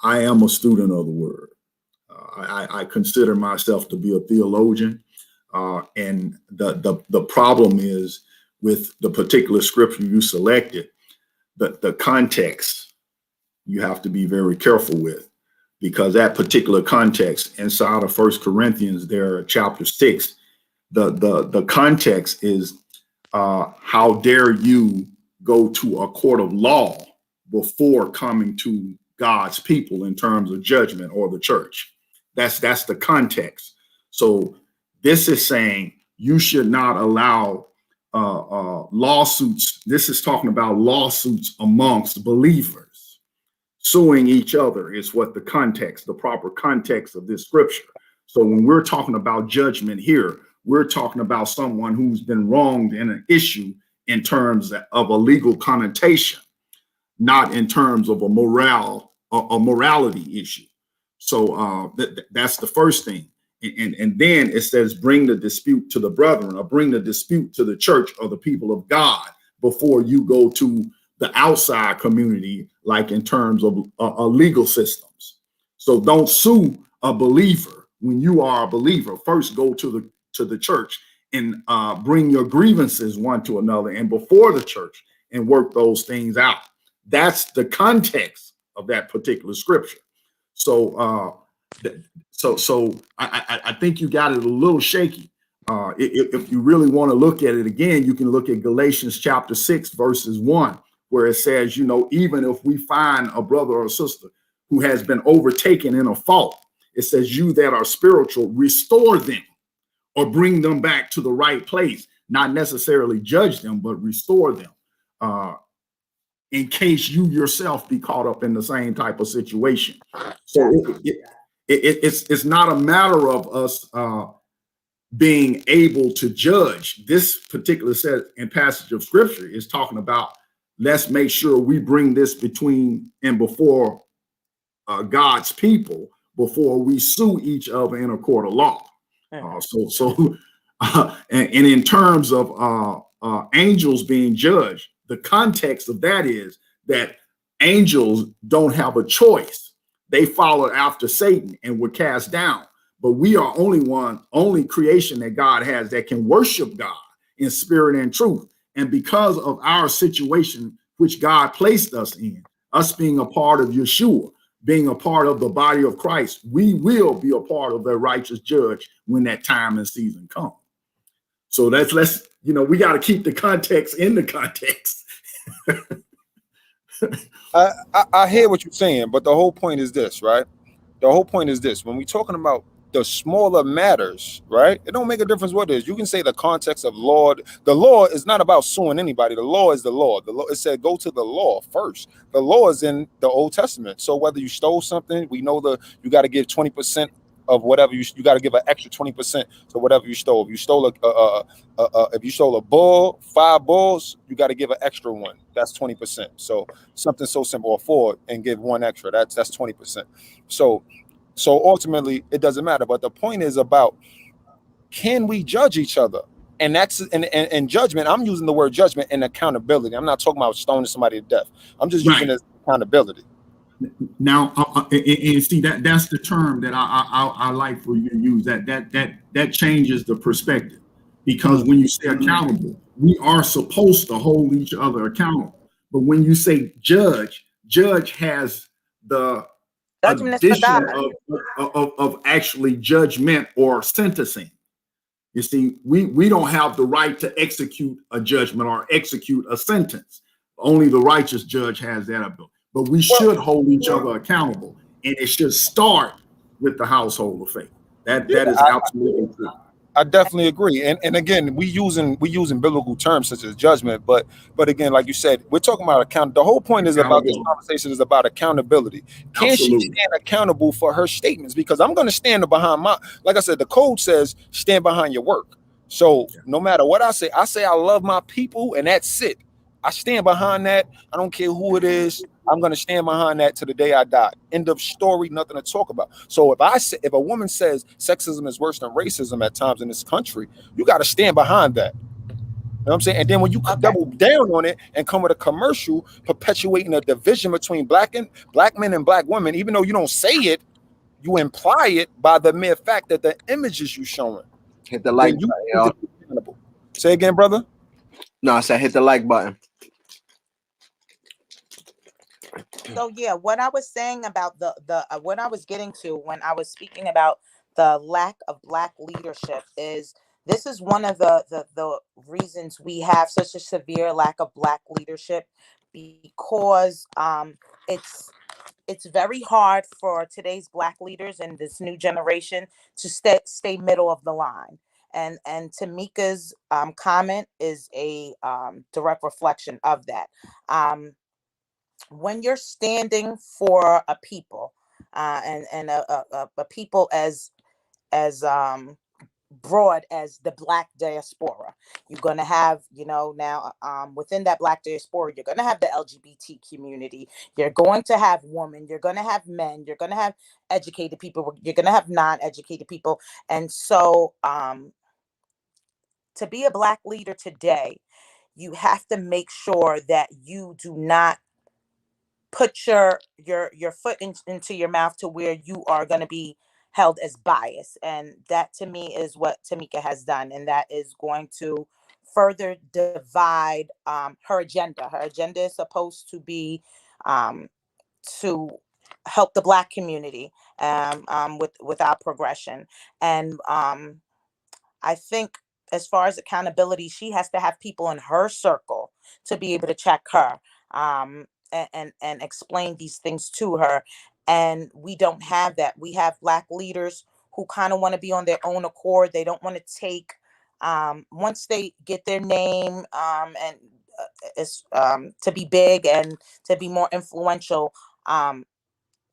I am a student of the word. I consider myself to be a theologian, and the problem is with the particular scripture you selected, the context you have to be very careful with, because that particular context inside of 1 Corinthians, there, chapter 6, the context is how dare you go to a court of law before coming to God's people in terms of judgment, or the church. That's the context. So this is saying you should not allow lawsuits. This is talking about lawsuits amongst believers. Suing each other is what the context, the proper context of this scripture. So when we're talking about judgment here, we're talking about someone who's been wronged in an issue in terms of a legal connotation, not in terms of a morality issue. So that's the first thing. And then it says, bring the dispute to the brethren, or bring the dispute to the church or the people of God before you go to the outside community, like in terms of legal systems. So don't sue a believer when you are a believer. First, go to the church and bring your grievances one to another and before the church and work those things out. That's the context of that particular scripture. So I think you got it a little shaky. If you really want to look at it again, you can look at Galatians chapter 6, verses 1, where it says, even if we find a brother or sister who has been overtaken in a fault, it says, you that are spiritual, restore them or bring them back to the right place, not necessarily judge them, but restore them. In case you yourself be caught up in the same type of situation. So it's not a matter of us being able to judge. This particular set and passage of scripture is talking about let's make sure we bring this between and before God's people before we sue each other in a court of law. And in terms of angels being judged, the context of that is that angels don't have a choice. They followed after Satan and were cast down. But we are only creation that God has that can worship God in spirit and truth. And because of our situation, which God placed us in, us being a part of Yeshua, being a part of the body of Christ, we will be a part of the righteous judge when that time and season comes. So let's we got to keep the context in the context. I hear what you're saying, but the whole point is this, right? The whole point is this: when we're talking about the smaller matters, right? It don't make a difference what it is. You can say the context of law. The law is not about suing anybody. The law is the law. The law, it said go to the law first. The law is in the Old Testament. So whether you stole something, we know you got to give 20% of whatever you got to give an extra 20% to whatever you stole. If you stole if you stole a bull, 5 bulls, you got to give an extra one. That's 20%. So something so simple, or 4 and give 1 extra. That's 20%. So ultimately, it doesn't matter. But the point is about, can we judge each other? And that's and judgment. I'm using the word judgment and accountability. I'm not talking about stoning somebody to death. I'm just using it as accountability. Now, and see that's the term that I like for you to use. That changes the perspective, because when you say accountable, we are supposed to hold each other accountable. But when you say judge has the addition of actually judgment or sentencing. You see, we don't have the right to execute a judgment or execute a sentence. Only the righteous judge has that ability. But we should hold each other accountable, and it should start with the household of faith. That is absolutely true. I definitely agree. And again, we using biblical terms such as judgment, but again, like you said, we're talking about the whole point is about this conversation is about accountability. Can she stand accountable for her statements? Because I'm going to stand behind like I said, the code says stand behind your work. So no matter what I say I love my people, and that's it. I stand behind that. I don't care who it is. I'm going to stand behind that to the day I die. End of story, nothing to talk about. So if a woman says sexism is worse than racism at times in this country, you got to stand behind that. You know what I'm saying? And then when you double down on it and come with a commercial perpetuating a division between black men and black women, even though you don't say it, you imply it by the mere fact that the images you showing. Hit the like button, y'all. Say again, brother. No, I said hit the like button. So yeah, what I was saying about the what I was getting to when I was speaking about the lack of black leadership is this is one of the reasons we have such a severe lack of black leadership, because it's very hard for today's black leaders and this new generation to stay middle of the line. And Tamika's comment is a direct reflection of that. When you're standing for a people, and a people as broad as the black diaspora, you're going to have, now within that black diaspora, you're going to have the LGBT community, you're going to have women, you're going to have men, you're going to have educated people, you're going to have non-educated people. And so to be a black leader today, you have to make sure that you do not put your foot into your mouth to where you are going to be held as biased. And that to me is what Tamika has done, and that is going to further divide her agenda. Her agenda is supposed to be to help the black community with our progression. And I think as far as accountability, she has to have people in her circle to be able to check her and explain these things to her. And we don't have that. We have black leaders who kind of want to be on their own accord. They don't want to take, once they get their name and to be big and to be more influential,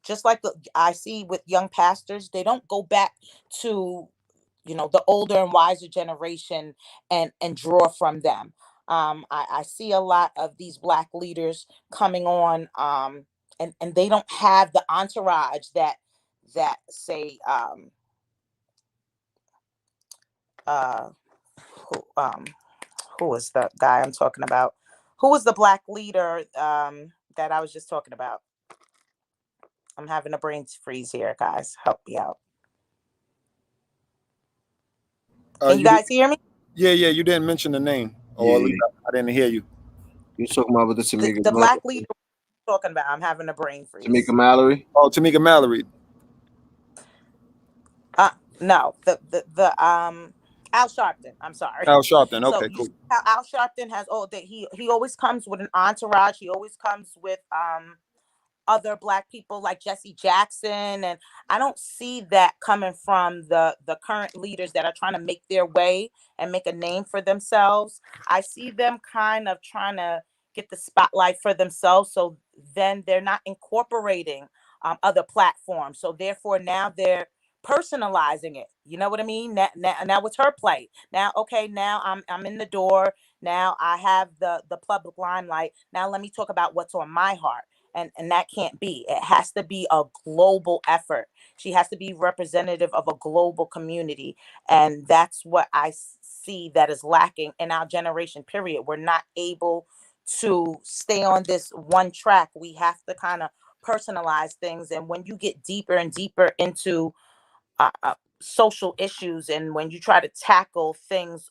just like I see with young pastors, they don't go back to the older and wiser generation and draw from them. I see a lot of these Black leaders coming on, and they don't have the entourage that say uh, who, um, who is the guy I'm talking about? Who was the Black leader that I was just talking about? I'm having a brain freeze here, guys. Help me out. Can you guys hear me? Yeah, you didn't mention the name. Or at least I didn't hear you. You talking about with the Tamika? The Black leader we're talking about. I'm having a brain freeze. Tamika Mallory. Oh, Tamika Mallory. No, the Al Sharpton. I'm sorry. Al Sharpton. Okay, So cool. Al Sharpton has he always comes with an entourage. He always comes with other Black people like Jesse Jackson, and I don't see that coming from the current leaders that are trying to make their way and make a name for themselves. I see them kind of trying to get the spotlight for themselves, so then they're not incorporating other platforms. So therefore now they're personalizing it. You know what I mean? Now it's her plate. Now, okay, now I'm in the door. Now I have the public limelight. Now let me talk about what's on my heart. And that can't be. It has to be a global effort. She has to be representative of a global community. And that's what I see that is lacking in our generation, period. We're not able to stay on this one track. We have to kind of personalize things. And when you get deeper and deeper into social issues, and when you try to tackle things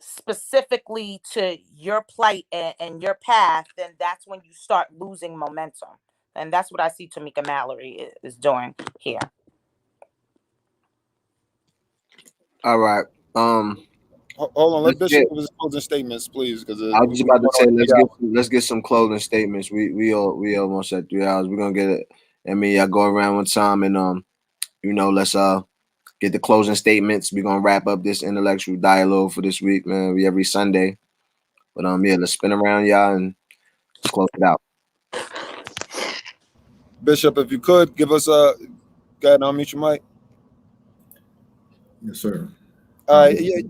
specifically to your plight and your path, then that's when you start losing momentum. And that's what I see Tamika Mallory is doing here. All right. Hold on. Let Bishop give his closing statements, please. Because I was about to say, let's get some closing statements. We almost at 3 hours. We're gonna get it. I mean, I go around one time and let's get the closing statements. We're gonna wrap up this intellectual dialogue for this week, man. We every Sunday. But let's spin around, y'all, and let's close it out. Bishop, if you could give us go ahead and unmute your mic. Yes, sir. All right. Yeah.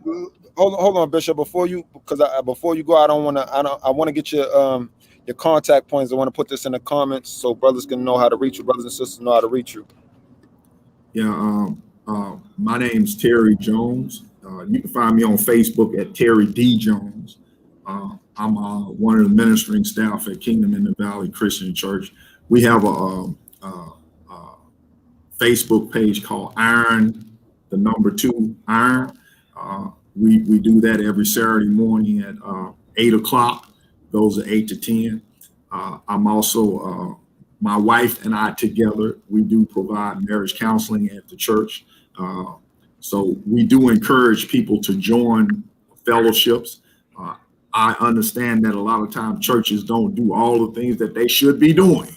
Hold on, Bishop. Before you go, I want to get your contact points. I want to put this in the comments so brothers can know how to reach you. Brothers and sisters know how to reach you. Yeah. My name's Terry Jones. You can find me on Facebook at Terry D. Jones. I'm one of the ministering staff at Kingdom in the Valley Christian Church. We have a Facebook page called Iron, the number 2 Iron. We do that every Saturday morning at 8 o'clock. Goes at 8 to 10. I'm also my wife and I together. We do provide marriage counseling at the church. So we do encourage people to join fellowships. I understand that a lot of times churches don't do all the things that they should be doing.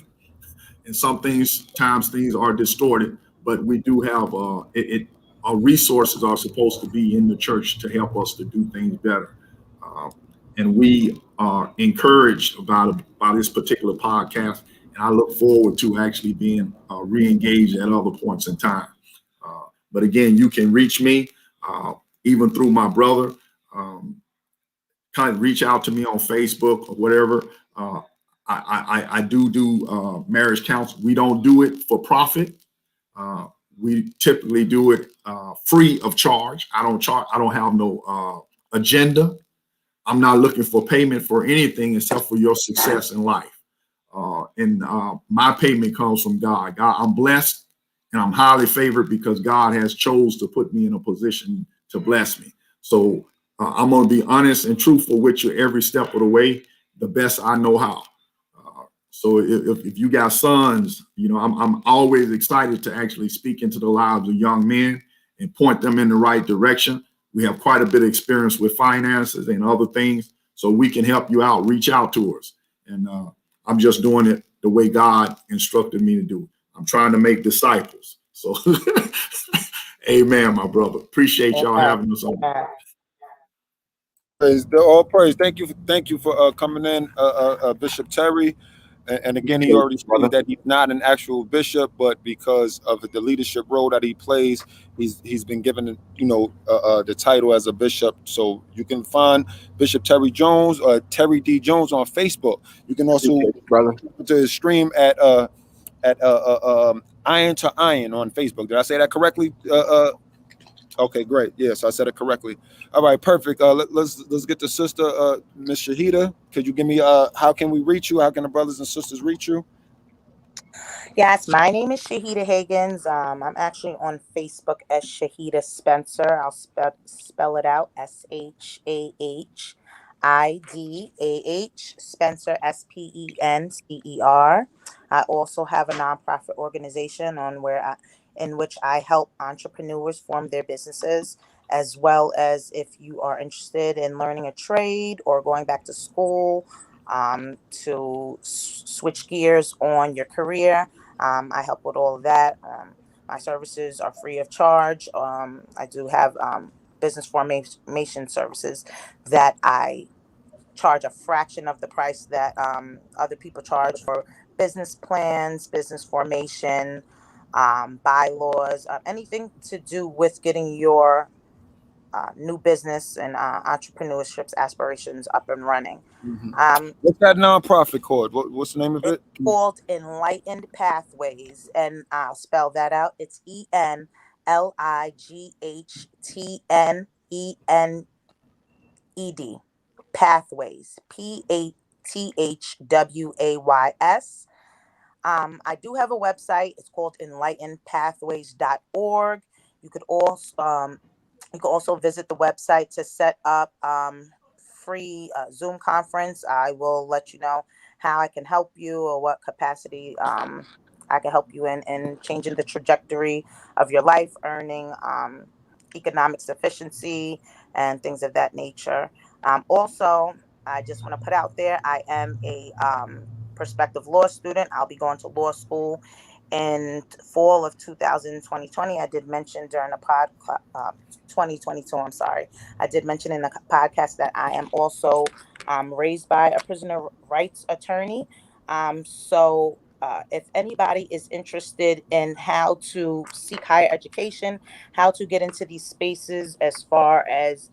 And sometimes things are distorted, but we do have our resources are supposed to be in the church to help us to do things better. And we are encouraged by this particular podcast. And I look forward to actually being re-engaged at other points in time. But again, you can reach me even through my brother. Kind of reach out to me on Facebook or whatever. I do marriage counsel. We don't do it for profit. We typically do it free of charge. I don't charge. I don't have no agenda. I'm not looking for payment for anything except for your success in life. And my payment comes from God. I'm blessed and I'm highly favored because God has chose to put me in a position to bless me. So I'm going to be honest and truthful with you every step of the way, the best I know how. So if you got sons, I'm always excited to actually speak into the lives of young men and point them in the right direction. We have quite a bit of experience with finances and other things, so we can help you out. Reach out to us. And I'm just doing it the way God instructed me to do it. I'm trying to make disciples. So, amen, my brother. Appreciate y'all having us on. Praise. All praise. Thank you for coming in, Bishop Terry. And again, he already stated that he's not an actual bishop, but because of the leadership role that he plays, he's been given, the title as a bishop. So you can find Bishop Terry Jones or Terry D. Jones on Facebook. You can also brother to his stream at Iron to Iron on Facebook. Did I say that correctly? Okay, great. Yes, I said it correctly. All right, perfect. Let's get to Sister Miss Shahida. Could you give me how can we reach you? How can the brothers and sisters reach you? Yes, my name is Shahida Higgins. I'm actually on Facebook as Shahida Spencer. I'll spell it out SHAHIDAH Spencer SPENCER. I also have a nonprofit organization in which I help entrepreneurs form their businesses, as well as if you are interested in learning a trade or going back to school to switch gears on your career. I help with all of that. My services are free of charge. I do have business formation services that I charge a fraction of the price that other people charge for business plans, business formation, bylaws, anything to do with getting your new business and entrepreneurship's aspirations up and running. What's that nonprofit called? What's the name of it? It's called Enlightened Pathways, and I'll spell that out. It's ENLIGHTNENED. Pathways. PATHWAYS. I do have a website. It's called enlightenedpathways.org. You could also visit the website to set up free Zoom conference. I will let you know how I can help you or what capacity I can help you in changing the trajectory of your life, earning economic sufficiency and things of that nature. Also, I just want to put out there, I am a prospective law student. I'll be going to law school in fall of 2020. I did mention during the 2022, I'm sorry. I did mention in the podcast that I am also raised by a prisoner rights attorney. So if anybody is interested in how to seek higher education, how to get into these spaces as far as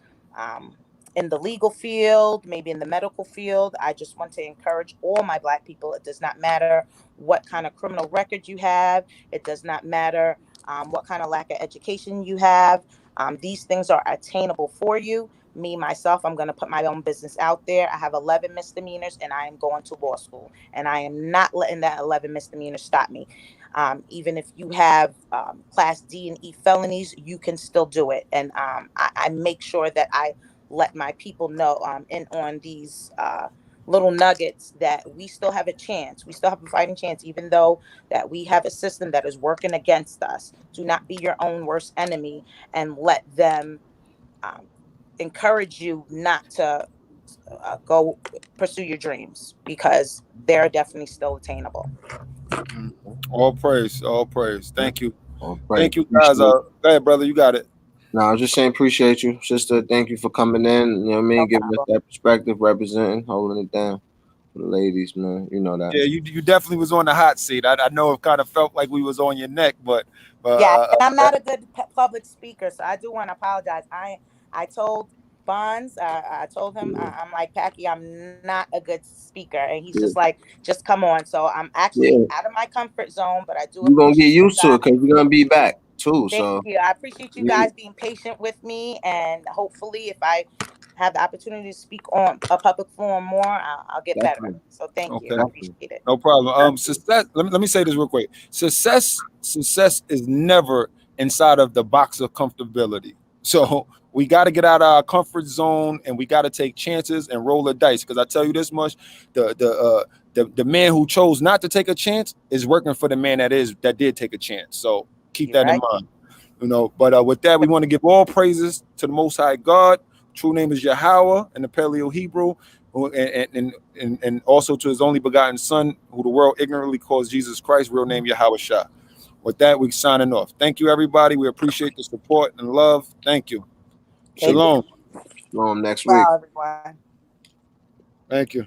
in the legal field, maybe in the medical field, I just want to encourage all my Black people. It does not matter what kind of criminal record you have. It does not matter what kind of lack of education you have. These things are attainable for you. Me, myself, I'm going to put my own business out there. I have 11 misdemeanors and I am going to law school. And I am not letting that 11 misdemeanors stop me. Even if you have class D and E felonies, you can still do it. And I make sure that I let my people know in on these little nuggets that we still have a chance. We still have a fighting chance, even though that we have a system that is working against us. Do not be your own worst enemy and let them encourage you not to go pursue your dreams, because they're definitely still attainable. All praise, all praise. Thank you. Thank you, guys. Go ahead, brother. You got it. No, I was just saying, appreciate you, sister. Thank you for coming in. You know what I mean? Giving us that perspective, representing, holding it down for the ladies, man. You know that. Yeah, you definitely was on the hot seat. I know it kind of felt like we was on your neck, but yeah, and I'm not a good public speaker, so I do want to apologize. I told Bonds, I told him, I'm like, Packy, I'm not a good speaker, and he's just like, just come on. So I'm actually out of my comfort zone, but I do. You're gonna get used to it because you're gonna be back too. Thank you. I appreciate you guys being patient with me, and hopefully, if I have the opportunity to speak on a public forum more, I'll get better. So thank you. I appreciate it. No problem. Success. Let me say this real quick. Success is never inside of the box of comfortability. So we got to get out of our comfort zone, and we got to take chances and roll the dice. Because I tell you this much: the man who chose not to take a chance is working for the man that did take a chance. So keep that in mind. But with that, we want to give all praises to the Most High God. True name is Yahweh in the Paleo Hebrew, and also to His only begotten Son, who the world ignorantly calls Jesus Christ, real name Yahweh Shah. With that, we're signing off. Thank you, everybody. We appreciate the support and love. Thank you. Shalom. Shalom next week. Bye, everyone. Thank you.